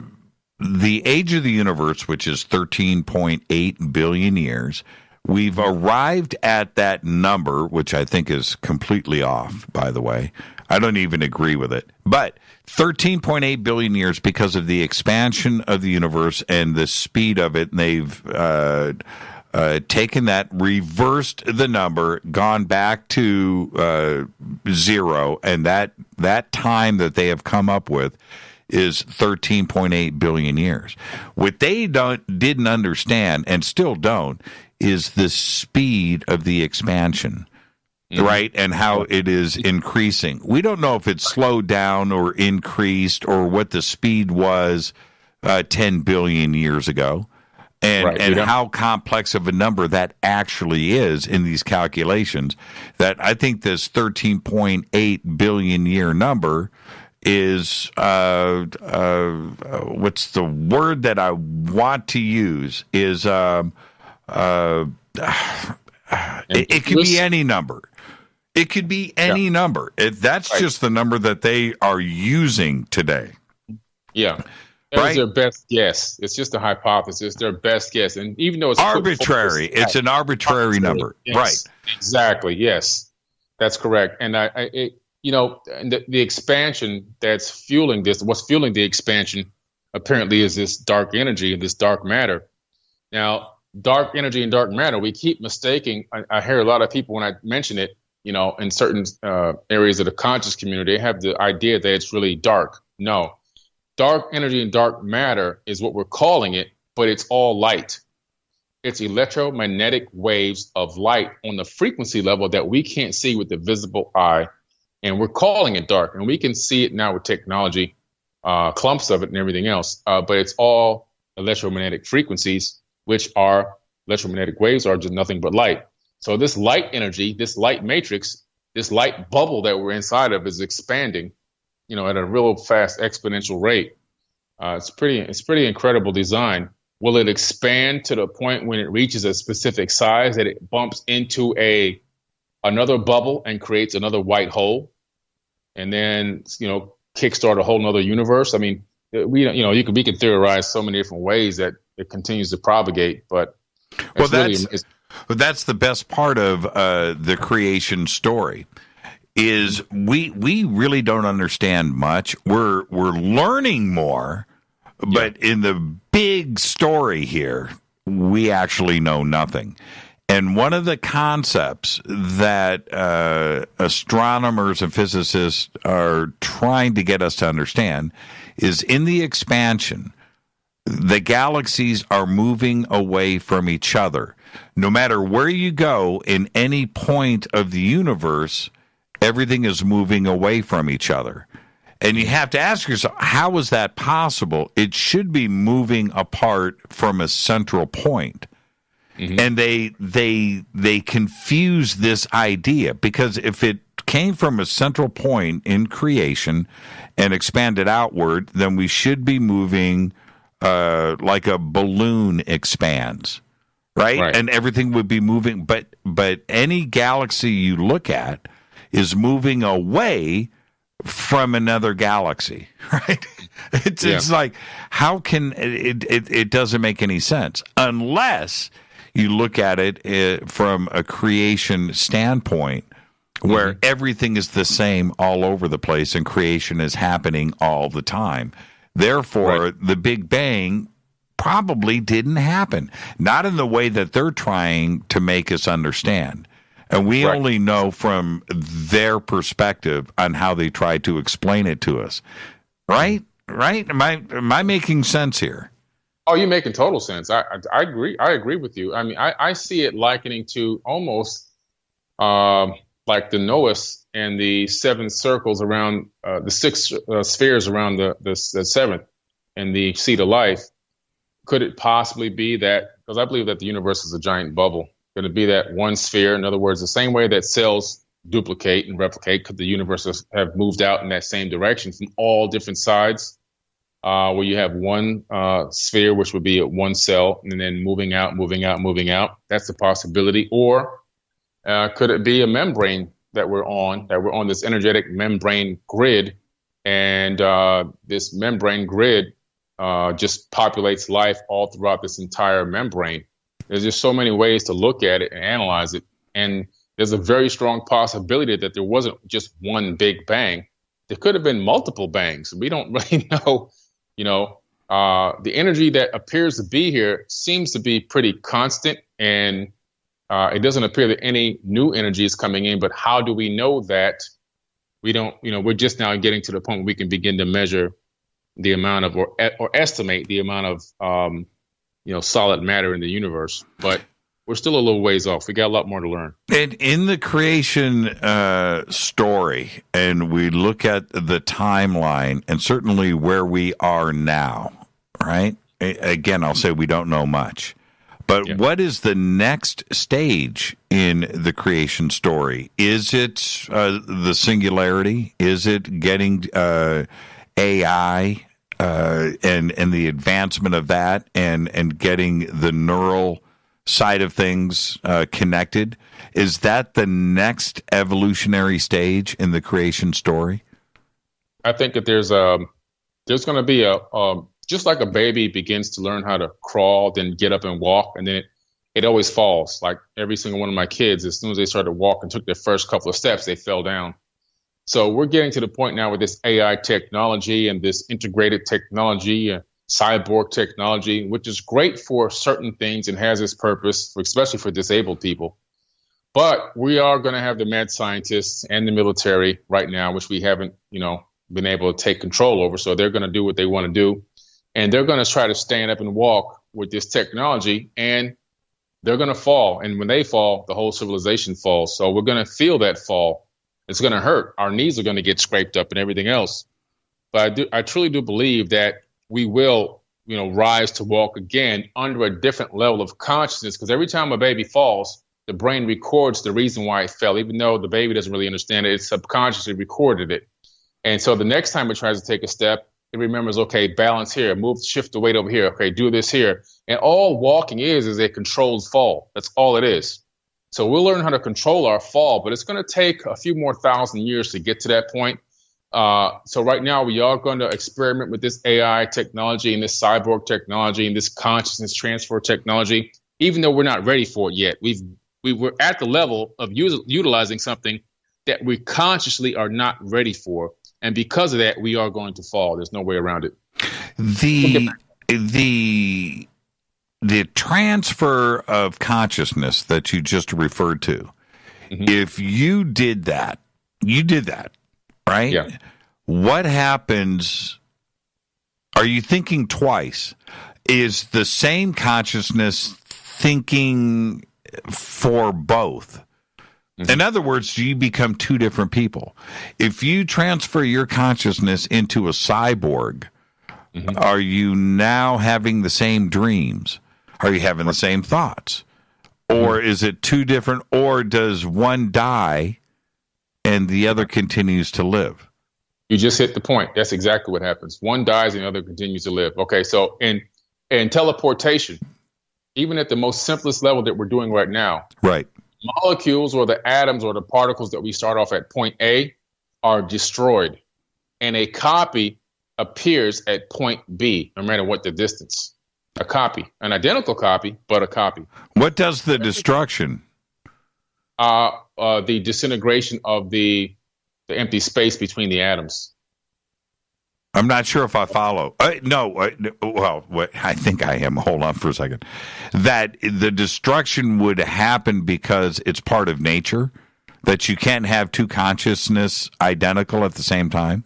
the age of the universe, which is 13.8 billion years. We've arrived at that number, which I think is completely off, by the way. I don't even agree with it. But 13.8 billion years because of the expansion of the universe and the speed of it. And they've taken that, reversed the number, gone back to 0. And that time that they have come up with is 13.8 billion years. What they didn't understand, and still don't, is the speed of the expansion, right? And how it is increasing. We don't know if it's slowed down or increased or what the speed was 10 billion years ago, and how complex of a number that actually is in these calculations. That I think this 13.8 billion year number is what's the word that I want to use is it could be any number. It could be any number. That's just the number that they are using today. Yeah. That was their best guess. It's just a hypothesis, their best guess. And even though it's arbitrary, it's an arbitrary number. Yes, right. Exactly. Yes. That's correct. And the expansion that's fueling this, what's fueling the expansion apparently is this dark energy and this dark matter. Now, dark energy and dark matter, we keep mistaking. I hear a lot of people when I mention it, in certain areas of the conscious community, they have the idea that it's really dark. No, dark energy and dark matter is what we're calling it, but it's all light. It's electromagnetic waves of light on the frequency level that we can't see with the visible eye, and we're calling it dark. And we can see it now with technology, clumps of it and everything else, but it's all electromagnetic frequencies, which are electromagnetic waves are just nothing but light. So this light energy, this light matrix, this light bubble that we're inside of is expanding, at a real fast exponential rate. It's pretty incredible design. Will it expand to the point when it reaches a specific size that it bumps into another bubble and creates another white hole, and then kickstart a whole nother universe? I mean, we can theorize so many different ways that it continues to propagate, but that's the best part of the creation story. Is we really don't understand much. We're learning more, but in the big story here, we actually know nothing. And one of the concepts that astronomers and physicists are trying to get us to understand is in the expansion, the galaxies are moving away from each other. No matter where you go in any point of the universe, everything is moving away from each other. And you have to ask yourself, how is that possible? It should be moving apart from a central point. Mm-hmm. And they confuse this idea, because if it came from a central point in creation and expanded outward, then we should be moving like a balloon expands, right? And everything would be moving. But any galaxy you look at is moving away from another galaxy, right? It's like, how can it doesn't make any sense unless you look at it from a creation standpoint, where everything is the same all over the place and creation is happening all the time. Therefore, the Big Bang probably didn't happen, not in the way that they're trying to make us understand. And we only know from their perspective on how they try to explain it to us. right? Am I making sense here? Oh, you're making total sense. I agree. I agree with you. I mean, I see it likening to almost like the Noahs and the seven circles around the six spheres around the seventh and the seed of life. Could it possibly be that, because I believe that the universe is a giant bubble, could it be that one sphere, in other words, the same way that cells duplicate and replicate, could the universe have moved out in that same direction from all different sides, where you have one sphere, which would be one cell, and then moving out. That's a possibility. Or could it be a membrane that we're on this energetic membrane grid, and this membrane grid just populates life all throughout this entire membrane? There's just so many ways to look at it and analyze it. And there's a very strong possibility that there wasn't just one big bang. There could have been multiple bangs. We don't really know. The energy that appears to be here seems to be pretty constant, and it doesn't appear that any new energy is coming in. But how do we know that? We don't, we're just now getting to the point where we can begin to measure the amount of, or estimate the amount of, solid matter in the universe. But we're still a little ways off. We got a lot more to learn. And in the creation story, and we look at the timeline, and certainly where we are now, right? Again, I'll say we don't know much. But what is the next stage in the creation story? Is it the singularity? Is it getting AI and the advancement of that, and getting the neural side of things connected? Is that the next evolutionary stage in the creation story? I think that there's going to be just like a baby begins to learn how to crawl, then get up and walk, and then it always falls. Like every single one of my kids, as soon as they started walking, took their first couple of steps, they fell down. So we're getting to the point now with this AI technology and this integrated technology, cyborg technology, which is great for certain things and has its purpose, especially for disabled people. But we are going to have the mad scientists and the military right now, which we haven't, been able to take control over. So they're going to do what they want to do. And they're going to try to stand up and walk with this technology, and they're going to fall. And when they fall, the whole civilization falls. So we're going to feel that fall. It's going to hurt. Our knees are going to get scraped up and everything else. But I truly do believe that we will, rise to walk again under a different level of consciousness, because every time a baby falls, the brain records the reason why it fell, even though the baby doesn't really understand it. It subconsciously recorded it. And so the next time it tries to take a step, it remembers, okay, balance here, shift the weight over here. Okay, do this here. And all walking is a controlled fall. That's all it is. So we'll learn how to control our fall, but it's going to take a few more thousand years to get to that point. So right now we are going to experiment with this AI technology and this cyborg technology and this consciousness transfer technology, even though we're not ready for it yet. We were at the level of utilizing something that we consciously are not ready for. And because of that, we are going to fall. There's no way around it. The transfer of consciousness that you just referred to, if you did that, right? Yeah. What happens? Are you thinking twice? Is the same consciousness thinking for both? In other words, do you become two different people? If you transfer your consciousness into a cyborg, are you now having the same dreams? Are you having the same thoughts? Or is it two different, or does one die and the other continues to live? You just hit the point. That's exactly what happens. One dies and the other continues to live. Okay, so in teleportation, even at the most simplest level that we're doing right now, right? Molecules or the atoms or the particles that we start off at point A are destroyed, and a copy appears at point B, no matter what the distance. A copy, an identical copy, but a copy. What does the destruction? The disintegration of the empty space between the atoms. I'm not sure if I follow. I think I am. Hold on for a second. That the destruction would happen because it's part of nature, that you can't have two consciousness identical at the same time?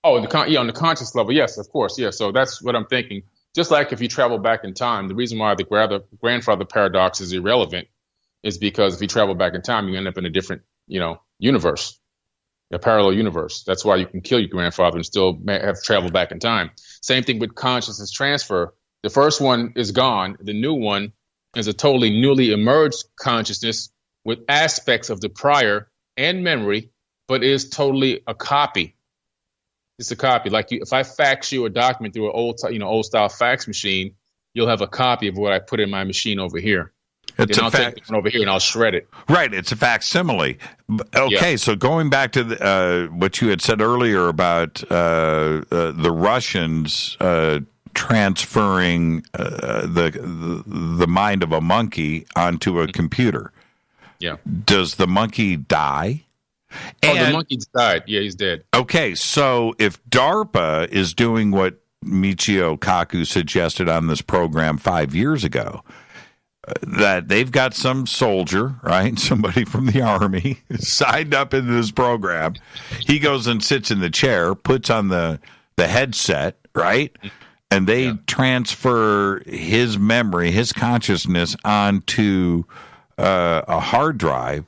Oh, on the conscious level, yes, of course, yeah. So that's what I'm thinking. Just like if you travel back in time, the reason why the grandfather paradox is irrelevant is because if you travel back in time, you end up in a different, universe, a parallel universe. That's why you can kill your grandfather and still have traveled back in time. Same thing with consciousness transfer. The first one is gone. The new one is a totally newly emerged consciousness with aspects of the prior and memory, but is totally a copy. It's a copy. Like if I fax you a document through an old style fax machine, you'll have a copy of what I put in my machine over here. Then I'll take it over here and I'll shred it. Right, it's a facsimile. Okay, So going back to what you had said earlier about the Russians transferring the mind of a monkey onto a computer. Yeah. Does the monkey die? The monkey's died. Yeah, he's dead. Okay, so if DARPA is doing what Michio Kaku suggested on this program 5 years ago, that they've got some soldier, right, somebody from the Army signed up into this program. He goes and sits in the chair, puts on the headset, right, and they transfer his memory, his consciousness onto a hard drive.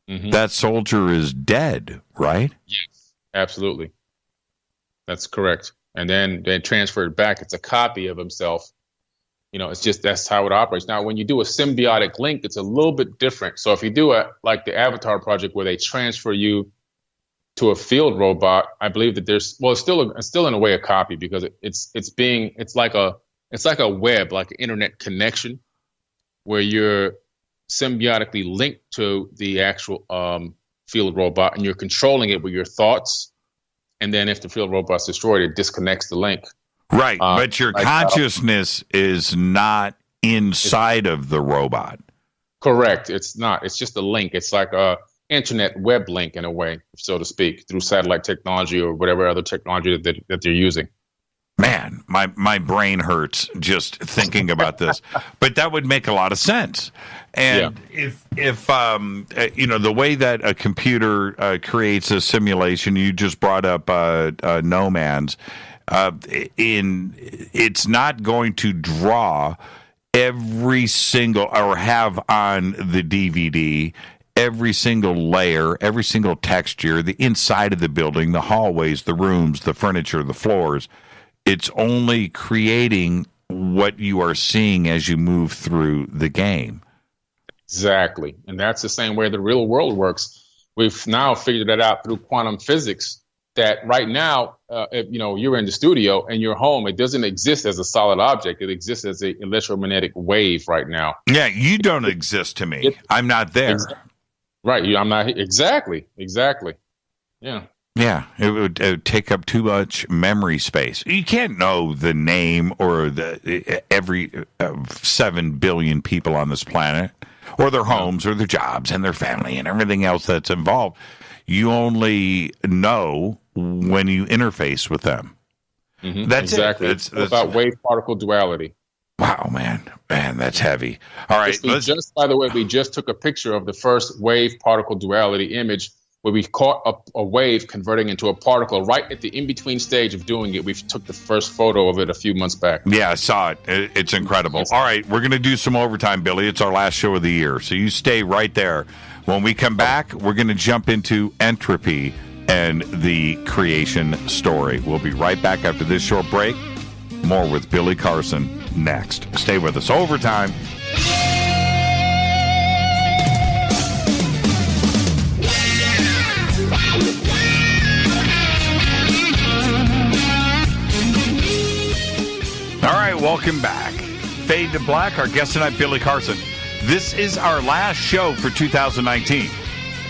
Mm-hmm. That soldier is dead, right? Yes, absolutely. That's correct. And then they transfer it back. It's a copy of himself. It's just that's how it operates. Now, when you do a symbiotic link, it's a little bit different. So if you do like the Avatar project where they transfer you to a field robot, I believe that it's still in a way a copy because it's like a web, like an internet connection where you're symbiotically linked to the actual field robot and you're controlling it with your thoughts. And then if the field robot's destroyed, it disconnects the link. Right, but your consciousness is not inside of the robot. Correct. It's not. It's just a link. It's like a internet web link in a way, so to speak, through satellite technology or whatever other technology that they're using. Man, my brain hurts just thinking about this, but that would make a lot of sense. And if the way that a computer creates a simulation, you just brought up No Man's. It's not going to draw every single or have on the DVD every single layer, every single texture, the inside of the building, the hallways, the rooms, the furniture, the floors. It's only creating what you are seeing as you move through the game. Exactly. And that's the same way the real world works. We've now figured that out through quantum physics. That right now, you're in the studio and you're home. It doesn't exist as a solid object. It exists as an electromagnetic wave right now. Yeah, you don't exist to me. I'm not there. Right. I'm not. Exactly. Yeah. Yeah, it would take up too much memory space. You can't know the name or every 7 billion people on this planet, or their homes, or their jobs, and their family, and everything else that's involved. You only know when you interface with them. Mm-hmm. That's exactly. That's about wave-particle duality. Wow, man, that's heavy. All right. By the way, we just took a picture of the first wave-particle duality image where we caught a wave converting into a particle right at the in-between stage of doing it. We took the first photo of it a few months back. Yeah, I saw it. It's incredible. Yes. All right, we're going to do some overtime, Billy. It's our last show of the year, so you stay right there. When we come back, we're going to jump into entropy and the creation story. We'll be right back after this short break. More with Billy Carson next. Stay with us. Overtime. All right, welcome back. Fade to Black, our guest tonight, Billy Carson. This is our last show for 2019,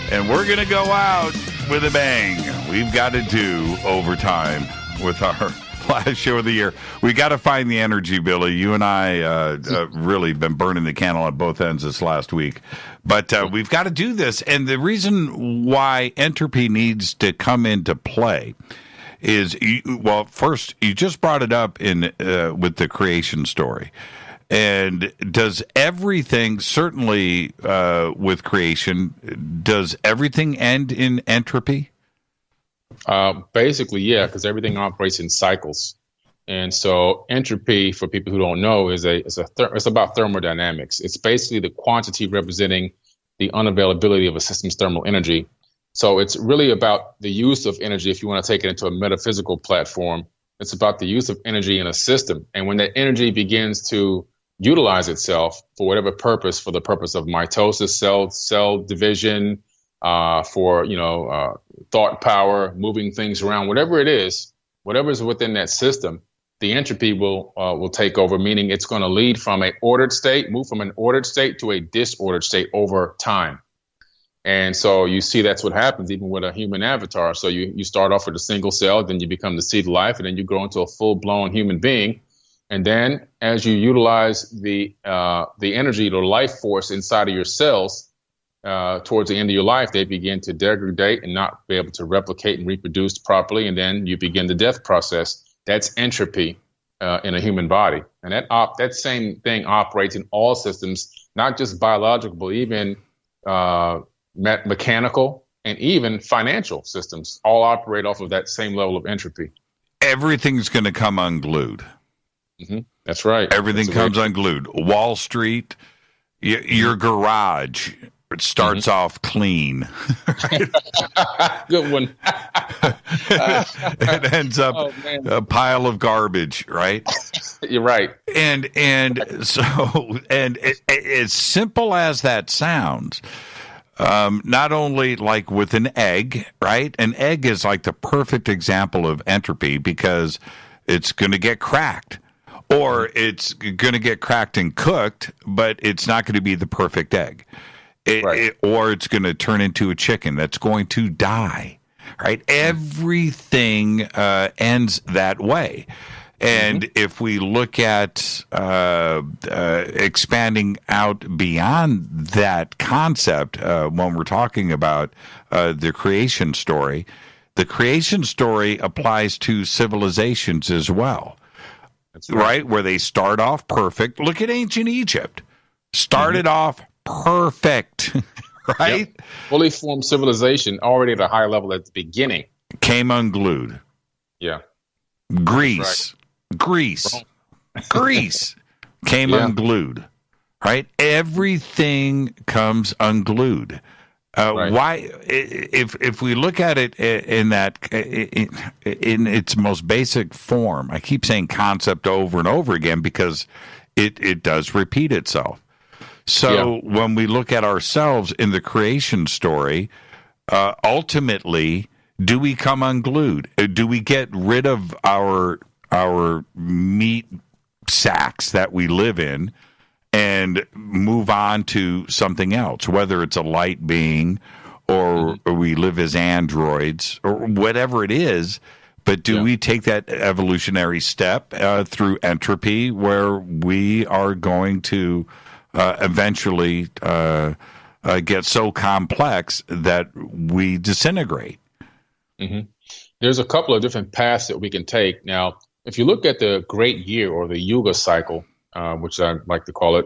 and we're going to go out with a bang. We've got to do overtime with our last show of the year. We got to find the energy, Billy. You and I really been burning the candle at both ends this last week. But we've got to do this, and the reason why entropy needs to come into play is, first, you just brought it up in with the creation story. And does everything, certainly with creation, does everything end in entropy? Basically, yeah, because everything operates in cycles. And so entropy, for people who don't know, it's about thermodynamics. It's basically the quantity representing the unavailability of a system's thermal energy. So it's really about the use of energy. If you want to take it into a metaphysical platform, it's about the use of energy in a system. And when that energy begins to utilize itself for whatever purpose, for the purpose of mitosis, cell division, for thought power, moving things around, whatever it is, whatever is within that system, the entropy will take over, meaning it's going to lead from move from an ordered state to a disordered state over time. And so you see that's what happens even with a human avatar. So you start off with a single cell, then you become the seed of life, and then you grow into a full-blown human being. And then as you utilize the energy, the life force inside of your cells, towards the end of your life, they begin to degrade and not be able to replicate and reproduce properly. And then you begin the death process. That's entropy in a human body. And that same thing operates in all systems, not just biological, but even mechanical and even financial systems all operate off of that same level of entropy. Everything's going to come unglued. Mm-hmm. That's right. Everything comes unglued. Wall Street, your garage, it starts off clean. Good one. It ends up a pile of garbage, right? You're right. And as simple as that sounds, not only like with an egg, right? An egg is like the perfect example of entropy because it's going to get cracked. Or it's going to get cracked and cooked, but it's not going to be the perfect egg. Or it's going to turn into a chicken that's going to die, right? Everything ends that way. And if we look at expanding out beyond that concept, when we're talking about the creation story applies to civilizations as well. That's right, where they start off perfect. Look at ancient Egypt. Started off perfect, right? Yep. Fully formed civilization already at a high level at the beginning. Came unglued. Yeah. Greece came unglued, right? Everything comes unglued. Why? If we look at it in its most basic form, I keep saying concept over and over again because it does repeat itself. So when we look at ourselves in the creation story, ultimately, do we come unglued? Do we get rid of our meat sacks that we live in and move on to something else, whether it's a light being or we live as androids or whatever it is? But do we take that evolutionary step through entropy where we are going to eventually get so complex that we disintegrate? Mm-hmm. There's a couple of different paths that we can take. Now, if you look at the Great Year or the Yuga cycle, which I like to call it,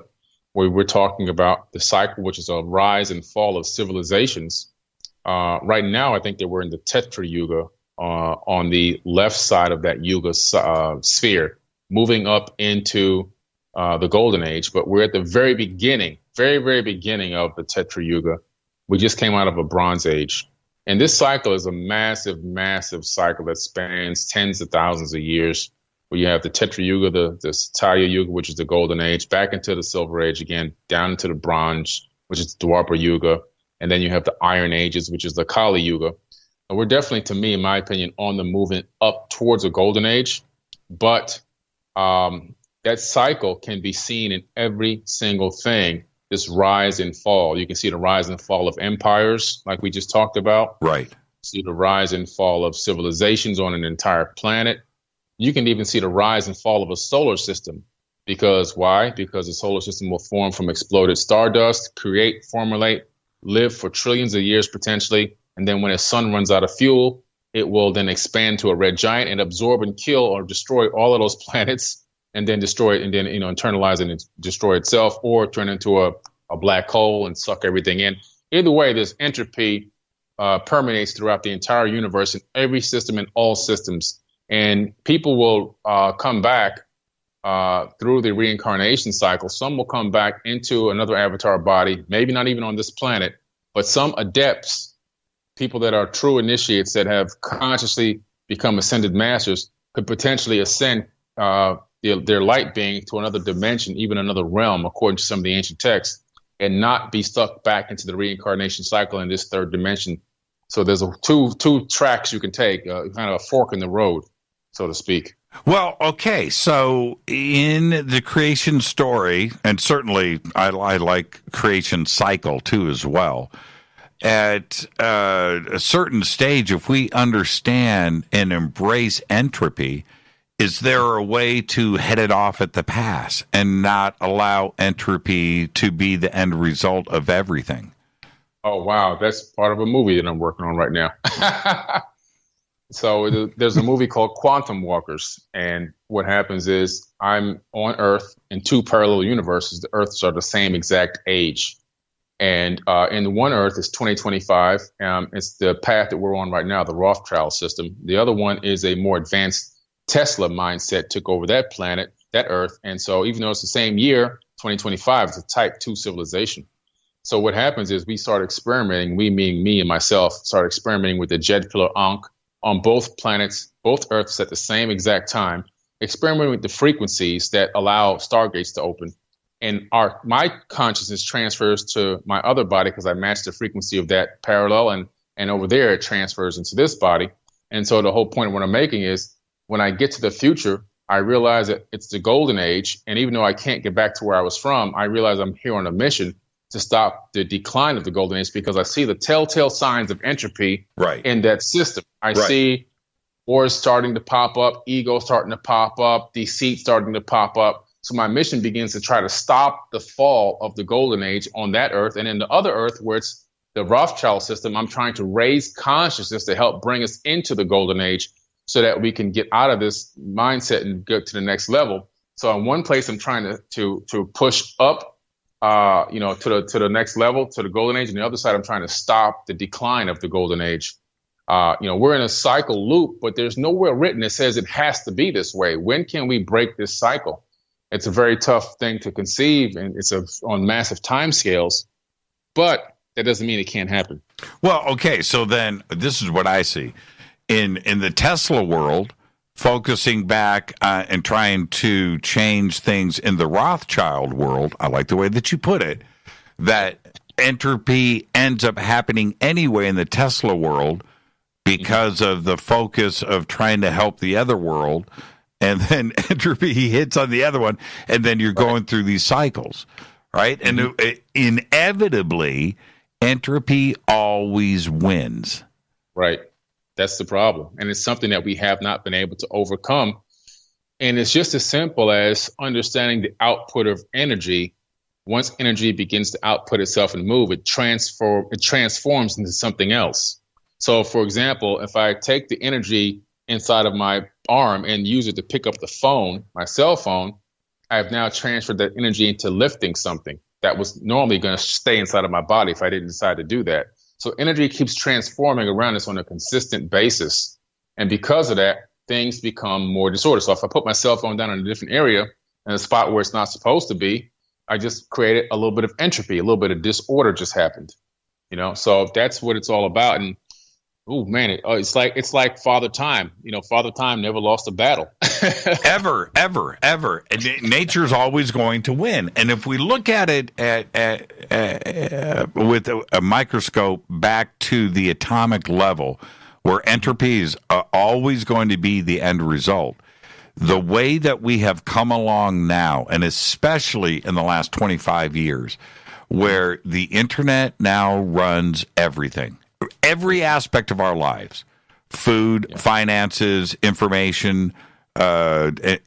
where we're talking about the cycle, which is a rise and fall of civilizations. Right now, I think that we're in the Tetra Yuga on the left side of that Yuga sphere, moving up into the Golden Age. But we're at the very beginning, very, very beginning of the Tetra Yuga. We just came out of a Bronze Age. And this cycle is a massive, massive cycle that spans tens of thousands of years, where you have the Tetra Yuga, the Satya Yuga, which is the Golden Age, back into the Silver Age again, down into the Bronze, which is the Dwapara Yuga, and then you have the Iron Ages, which is the Kali Yuga. And we're definitely, to me, in my opinion, on the movement up towards a Golden Age, but that cycle can be seen in every single thing. This rise and fall. You can see the rise and fall of empires, like we just talked about. Right. See the rise and fall of civilizations on an entire planet. You can even see the rise and fall of a solar system. Because why? Because the solar system will form from exploded stardust, formulate, live for trillions of years potentially. And then when its sun runs out of fuel, it will then expand to a red giant and absorb and kill or destroy all of those planets, and then destroy it, and then internalize it and destroy itself, or turn into a black hole and suck everything in. Either way, there's entropy permeates throughout the entire universe in every system and all systems. And people will come back through the reincarnation cycle. Some will come back into another avatar body, maybe not even on this planet, but some adepts, people that are true initiates that have consciously become ascended masters, could potentially ascend their light being to another dimension, even another realm, according to some of the ancient texts, and not be stuck back into the reincarnation cycle in this third dimension. So there's two tracks you can take, kind of a fork in the road, so to speak. Well, okay, so in the creation story, and certainly I like creation cycle too as well, at a certain stage, if we understand and embrace entropy, is there a way to head it off at the pass and not allow entropy to be the end result of everything? Oh, wow. That's part of a movie that I'm working on right now. So there's a movie called Quantum Walkers. And what happens is I'm on Earth in two parallel universes. The Earths are the same exact age. And in one Earth is 2025. It's the path that we're on right now, the Rothschild system. The other one is a more advanced Tesla mindset took over that planet, that Earth. And so even though it's the same year, 2025, it's a type 2 civilization. So what happens is we start experimenting, we meaning me and myself, start experimenting with the jet pillar Ankh on both planets, both Earths at the same exact time, experimenting with the frequencies that allow stargates to open. And my consciousness transfers to my other body because I match the frequency of that parallel, and over there it transfers into this body. And so the whole point of what I'm making is when I get to the future, I realize that it's the golden age. And even though I can't get back to where I was from, I realize I'm here on a mission to stop the decline of the golden age because I see the telltale signs of entropy in that system. I see wars starting to pop up, ego starting to pop up, deceit starting to pop up. So my mission begins to try to stop the fall of the golden age on that Earth. And in the other Earth, where it's the Rothschild system, I'm trying to raise consciousness to help bring us into the golden age so that we can get out of this mindset and get to the next level. So in one place, I'm trying to push up, to the next level, to the golden age. And the other side, I'm trying to stop the decline of the golden age. We're in a cycle loop, but there's nowhere written that says it has to be this way. When can we break this cycle? It's a very tough thing to conceive, and it's on massive timescales, but that doesn't mean it can't happen. Well, okay, so then this is what I see. In the Tesla world, focusing back and trying to change things in the Rothschild world, I like the way that you put it, that entropy ends up happening anyway in the Tesla world because of the focus of trying to help the other world, and then entropy hits on the other one, and then you're going through these cycles, right? And inevitably, entropy always wins. Right. That's the problem. And it's something that we have not been able to overcome. And it's just as simple as understanding the output of energy. Once energy begins to output itself and move, it transforms into something else. So, for example, if I take the energy inside of my arm and use it to pick up the phone, my cell phone, I have now transferred that energy into lifting something that was normally going to stay inside of my body if I didn't decide to do that. So energy keeps transforming around us on a consistent basis. And because of that, things become more disordered. So if I put my cell phone down in a different area, in a spot where it's not supposed to be, I just created a little bit of entropy, a little bit of disorder just happened. So that's what it's all about. And oh man, it's like Father Time. Father Time never lost a battle. ever. And nature's always going to win. And if we look at it with a microscope back to the atomic level, where entropy is always going to be the end result, the way that we have come along now, and especially in the last 25 years, where the internet now runs everything. Every aspect of our lives, food, finances, information,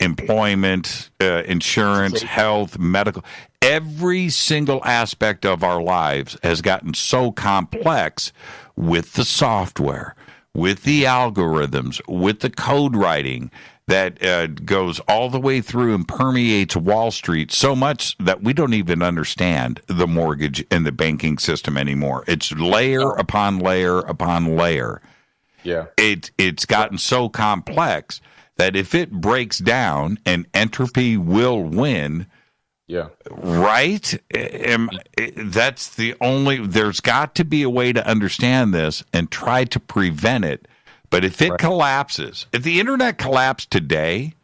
employment, insurance, health, medical, every single aspect of our lives has gotten so complex with the software, with the algorithms, with the code writing, that goes all the way through and permeates Wall Street so much that we don't even understand the mortgage and the banking system anymore. It's layer upon layer upon layer. Yeah. It's gotten so complex that if it breaks down, and entropy will win. Yeah. Right? That's the only, there's got to be a way to understand this and try to prevent it. But if it collapses, if the internet collapsed today,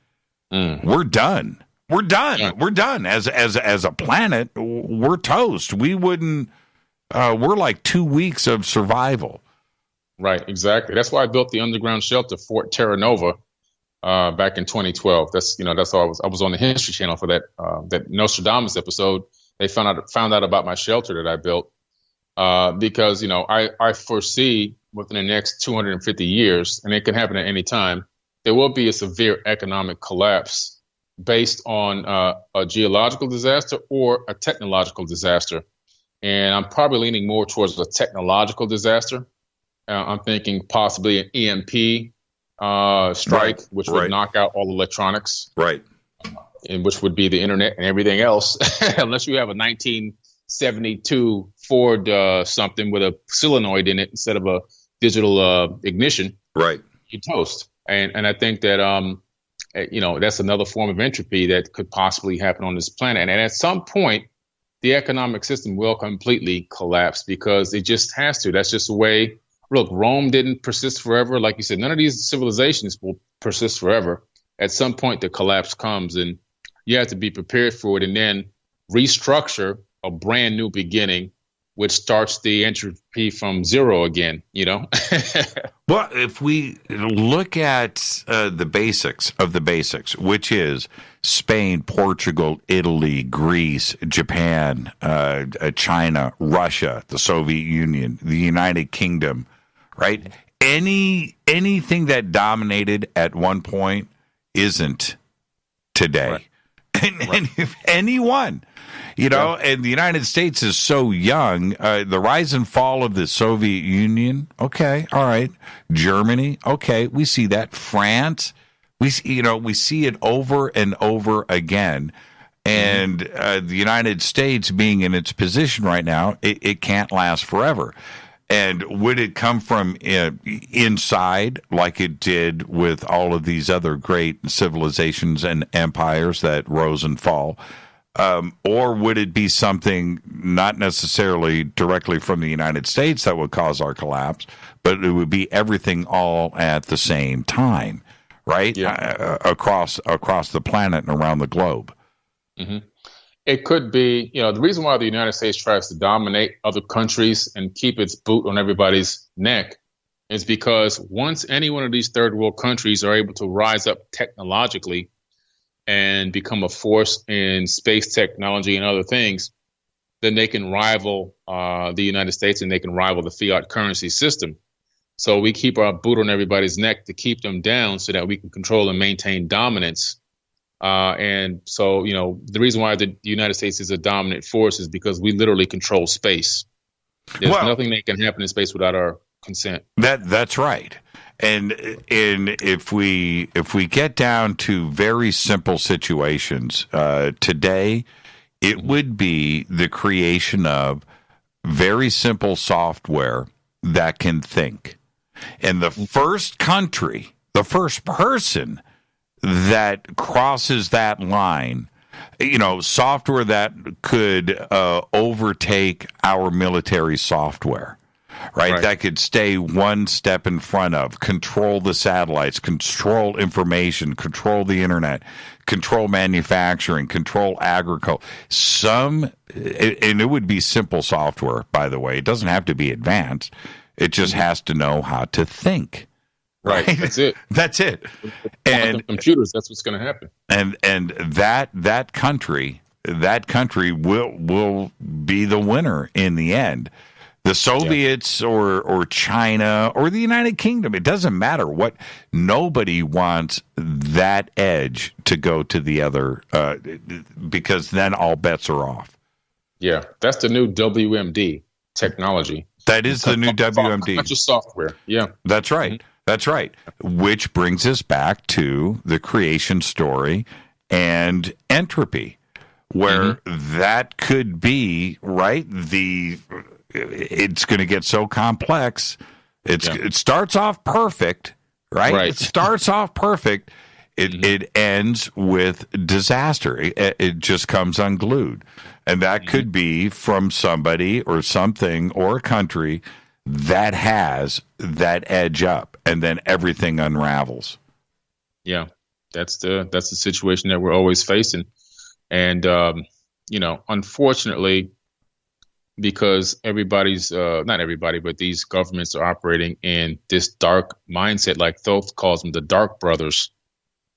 we're done. We're done. Yeah. We're done. As a planet, we're toast. We wouldn't, we're like 2 weeks of survival. Right, exactly. That's why I built the underground shelter, Fort Terra Nova, back in 2012. That's all I was on the History Channel for that Nostradamus episode. They found out about my shelter that I built because I foresee within the next 250 years, and it can happen at any time, there will be a severe economic collapse based on a geological disaster or a technological disaster. And I'm probably leaning more towards a technological disaster. I'm thinking possibly an EMP strike, which would knock out all electronics, and which would be the internet and everything else, unless you have a 1972 Ford something with a solenoid in it instead of a digital ignition. Right, you toast. And I think that that's another form of entropy that could possibly happen on this planet. And at some point, the economic system will completely collapse because it just has to. That's just the way. Look, Rome didn't persist forever. Like you said, none of these civilizations will persist forever. At some point, the collapse comes, and you have to be prepared for it and then restructure a brand new beginning, which starts the entropy from zero again, Well, if we look at the basics of the basics, which is Spain, Portugal, Italy, Greece, Japan, China, Russia, the Soviet Union, the United Kingdom, right? Anything that dominated at one point isn't today. Right. And if anyone, and the United States is so young, the rise and fall of the Soviet Union, okay, all right. Germany, okay, we see that. France, we see it over and over again. And the United States being in its position right now, it can't last forever. And would it come from inside like it did with all of these other great civilizations and empires that rose and fall? Or would it be something not necessarily directly from the United States that would cause our collapse, but it would be everything all at the same time, right? Yeah. Across the planet and around the globe. Mm-hmm. It could be, the reason why the United States tries to dominate other countries and keep its boot on everybody's neck is because once any one of these third world countries are able to rise up technologically and become a force in space technology and other things, then they can rival the United States and they can rival the fiat currency system. So we keep our boot on everybody's neck to keep them down so that we can control and maintain dominance. And so, the reason why the United States is a dominant force is because we literally control space. There's nothing that can happen in space without our consent. That's right. And if we get down to very simple situations, today, it would be the creation of very simple software that can think. And the first country, the first person that crosses that line, software that could overtake our military software, right? That could stay one step in front of, control the satellites, control information, control the internet, control manufacturing, control agriculture. And it would be simple software, by the way. It doesn't have to be advanced. It just has to know how to think. Right. That's it. That's it. And computers, that's what's going to happen. And that country will be the winner in the end. The Soviets or China or the United Kingdom, it doesn't matter what. Nobody wants that edge to go to the other because then all bets are off. Yeah, that's the new WMD technology. That is the new WMD. Not just software. Yeah, that's right. Mm-hmm. That's right. Which brings us back to the creation story and entropy, where that could be, right? It's going to get so complex. It starts off perfect, right? It starts off perfect. It ends with disaster. It just comes unglued. And that could be from somebody or something or a country that has that edge up, and then everything unravels. Yeah, that's the situation that we're always facing. And, unfortunately, because everybody's, not everybody, but these governments are operating in this dark mindset, like Thoth calls them the dark brothers,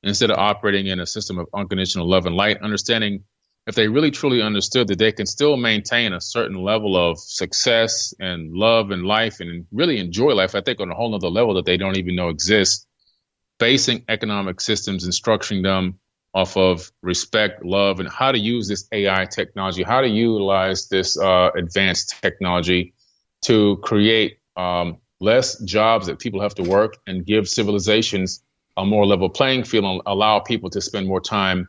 instead of operating in a system of unconditional love and light, understanding if they really truly understood that they can still maintain a certain level of success and love and life and really enjoy life, I think on a whole nother level that they don't even know exists, basing economic systems and structuring them off of respect, love, and how to use this AI technology, how to utilize this advanced technology to create less jobs that people have to work and give civilizations a more level playing field and allow people to spend more time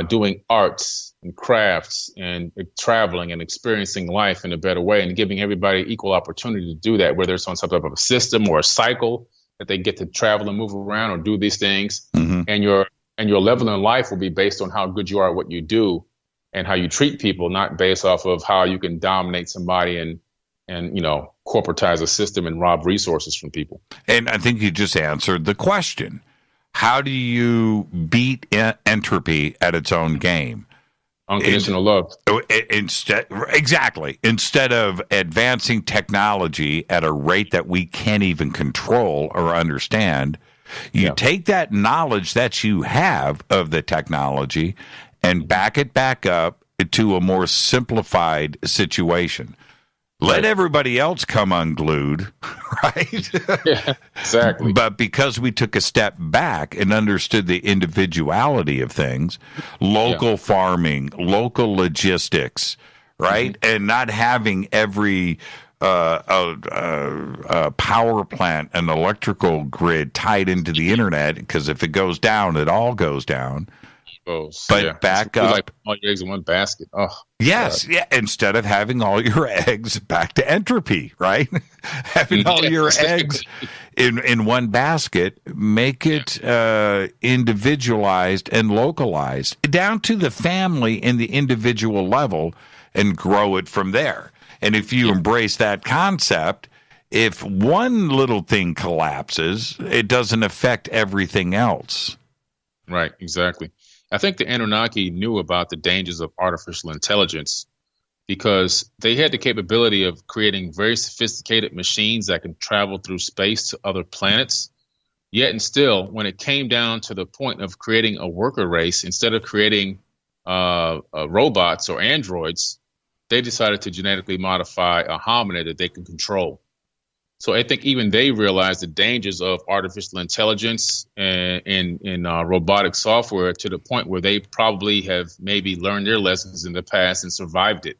doing arts and crafts and traveling and experiencing life in a better way and giving everybody equal opportunity to do that, whether it's on some type of a system or a cycle that they get to travel and move around or do these things. And your level in life will be based on how good you are at what you do and how you treat people, not based off of how you can dominate somebody and corporatize a system and rob resources from people. And I think you just answered the question. How do you beat entropy at its own game? Unconditional love. Exactly. Instead of advancing technology at a rate that we can't even control or understand, you take that knowledge that you have of the technology and back it back up to a more simplified situation. Let everybody else come unglued, right? Yeah, exactly. But because we took a step back and understood the individuality of things, local farming, local logistics, right? And not having every power plant and electrical grid tied into the internet, because if it goes down, it all goes down. But back up. Like all your eggs in one basket. Oh, yes. God. Yeah. Instead of having all your eggs back to entropy, right? Having all your eggs in one basket, make it individualized and localized down to the family and the individual level and grow it from there. And if you embrace that concept, if one little thing collapses, it doesn't affect everything else. Right. Exactly. I think the Anunnaki knew about the dangers of artificial intelligence because they had the capability of creating very sophisticated machines that can travel through space to other planets. Yet and still, when it came down to the point of creating a worker race, instead of creating robots or androids, they decided to genetically modify a hominid that they can control. So I think even they realized the dangers of artificial intelligence and robotic software to the point where they probably have maybe learned their lessons in the past and survived it.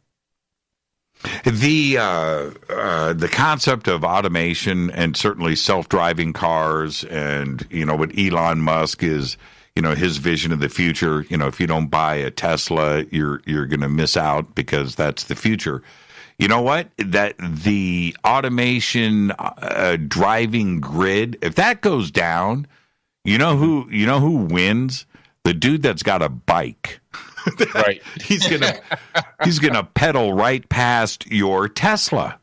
The concept of automation and certainly self-driving cars and, what Elon Musk is, his vision of the future, if you don't buy a Tesla, you're going to miss out because that's the future. You know what? That the automation driving grid, if that goes down, you know who wins? The dude that's got a bike. Right. He's gonna pedal right past your Tesla.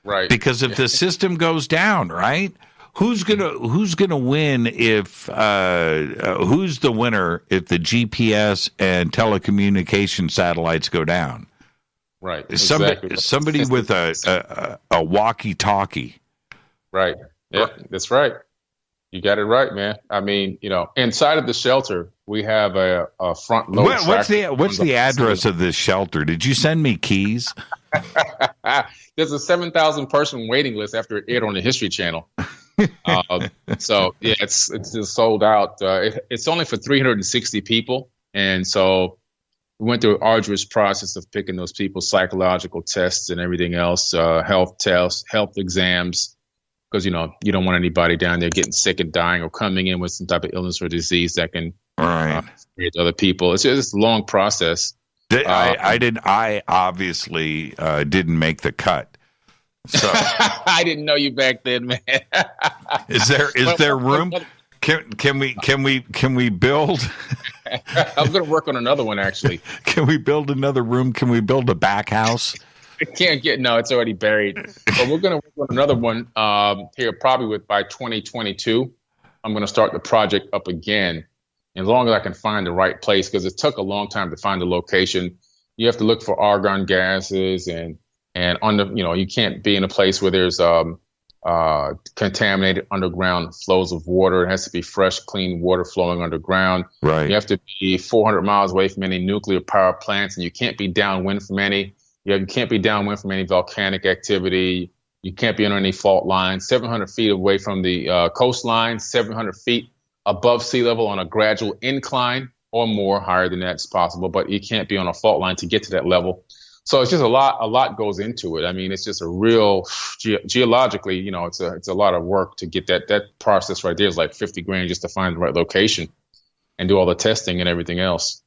Right. Because if the system goes down, right? Who's gonna win if who's the winner if the GPS and telecommunication satellites go down? Right. Somebody with a walkie-talkie. Right. Yeah, that's right. You got it right, man. I mean, inside of the shelter, we have a front load. What's the address of this shelter? Did you send me keys? There's a 7,000 person waiting list after it aired on the History Channel. So yeah, it's just sold out. It's only for 360 people, and so we went through an arduous process of picking those people, psychological tests and everything else, health tests, health exams, because, you know, you don't want anybody down there getting sick and dying or coming in with some type of illness or disease that can spread to other people. It's just a long process. I obviously didn't make the cut. So I didn't know you back then, man. Is there room? Can we build? I'm going to work on another one, actually. Can we build another room? Can we build a back house? It's already buried. But we're going to work on another one here probably by 2022. I'm going to start the project up again. As long as I can find the right place, because it took a long time to find the location. You have to look for argon gases and you can't be in a place where there's contaminated underground flows of water. It has to be fresh, clean water flowing underground. Right. You have to be 400 miles away from any nuclear power plants, and you can't be downwind from any. You can't be downwind from any volcanic activity. You can't be on any fault lines. 700 feet away from the coastline, 700 feet above sea level on a gradual incline or more, higher than that's possible. But you can't be on a fault line to get to that level. So it's just a lot goes into it. I mean, it's just a real geologically, you know, it's a lot of work to get that process right there is like $50,000 just to find the right location and do all the testing and everything else.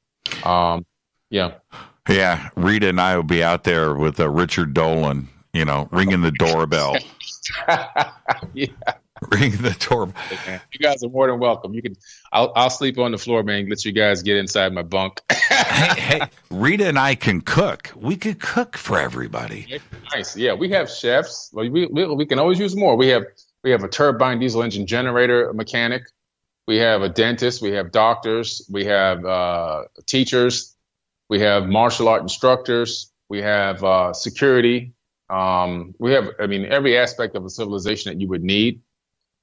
Yeah. Rita and I will be out there with Richard Dolan, you know, ringing the doorbell. Yeah. Ring the doorbell. You guys are more than welcome. I'll sleep on the floor, man. Let you guys get inside my bunk. hey, Rita and I can cook. We could cook for everybody. Nice. Yeah, we have chefs. We can always use more. We have a turbine diesel engine generator mechanic. We have a dentist. We have doctors. We have teachers. We have martial art instructors. We have security. We have, every aspect of a civilization that you would need.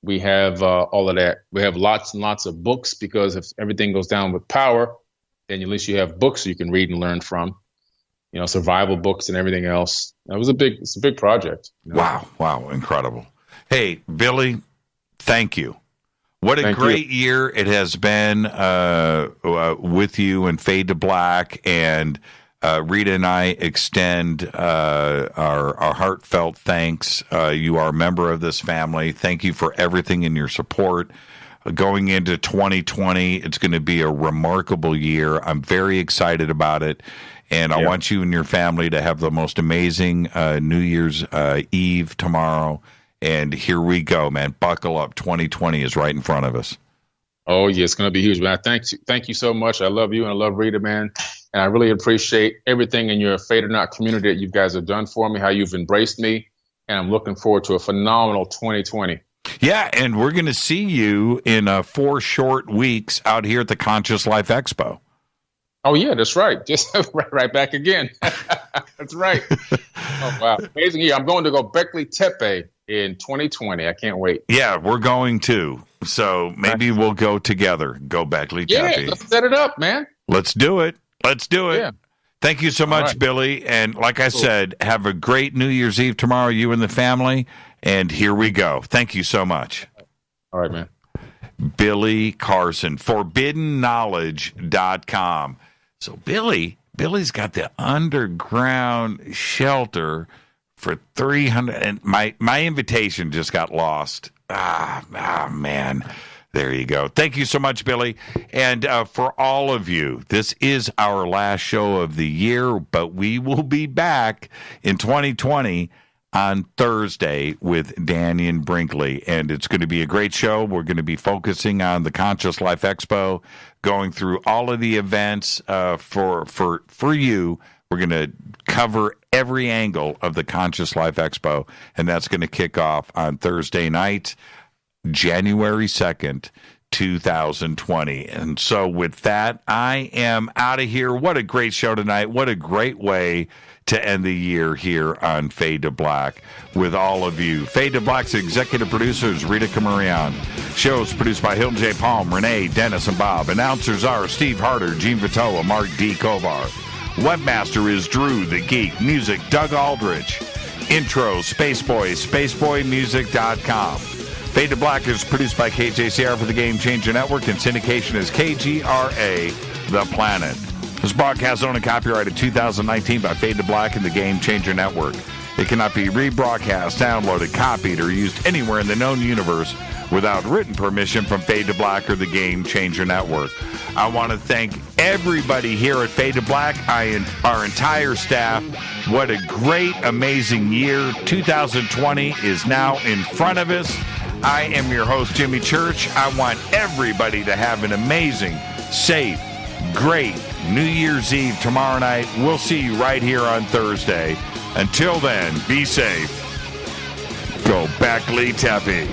We have all of that. We have lots and lots of books, because if everything goes down with power, then at least you have books you can read and learn from, you know, survival books and everything else. It's a big project. You know? Wow. Incredible. Hey, Billy, thank you. What a great year it has been with you and Fade to Black, and Rita and I extend our heartfelt thanks. You are a member of this family. Thank you for everything and your support. Going into 2020, it's going to be a remarkable year. I'm very excited about it. And I want you and your family to have the most amazing New Year's Eve tomorrow. And here we go, man. Buckle up. 2020 is right in front of us. Oh, yeah, it's going to be huge, man. Thank you so much. I love you and I love Rita, man. And I really appreciate everything in your Fade or Not community that you guys have done for me, how you've embraced me. And I'm looking forward to a phenomenal 2020. Yeah, and we're going to see you in 4 short weeks out here at the Conscious Life Expo. Oh, yeah, that's right. Just right back again. That's right. Oh, wow. Amazing year. I'm going to Göbekli Tepe in 2020. I can't wait. Yeah, we're going to. So maybe we'll go together. Göbekli Tepe. Yeah, let's set it up, man. Let's do it. Yeah. Thank you so much, right, Billy. And like I said, have a great New Year's Eve tomorrow, you and the family. And here we go. Thank you so much. All right, man. Billy Carson, forbiddenknowledge.com. So Billy's got the underground shelter for 300, and my invitation just got lost. Man. There you go. Thank you so much, Billy. And for all of you, this is our last show of the year, but we will be back in 2020 on Thursday with Daniel Brinkley. And it's going to be a great show. We're going to be focusing on the Conscious Life Expo, going through all of the events for you. We're going to cover every angle of the Conscious Life Expo, and that's going to kick off on Thursday night, January 2nd, 2020. And so with that, I am out of here. What a great show tonight. What a great way to end the year here on Fade to Black with all of you. Fade to Black's executive producers, Rita Camarion. Shows produced by Hilton J. Palm, Renee, Dennis, and Bob. Announcers are Steve Harder, Gene Vitoa, Mark D. Kovar. Webmaster is Drew the Geek. Music, Doug Aldrich. Intro, Spaceboy, spaceboymusic.com. Fade to Black is produced by KJCR for the Game Changer Network, and syndication is KGRA The Planet. This broadcast is owned and copyrighted 2019 by Fade to Black and the Game Changer Network. It cannot be rebroadcast, downloaded, copied, or used anywhere in the known universe without written permission from Fade to Black or the Game Changer Network. I want to thank everybody here at Fade to Black, our entire staff. What a great, amazing year. 2020 is now in front of us. I am your host, Jimmy Church. I want everybody to have an amazing, safe, great New Year's Eve tomorrow night. We'll see you right here on Thursday. Until then, be safe. Go back, Lee Tappy.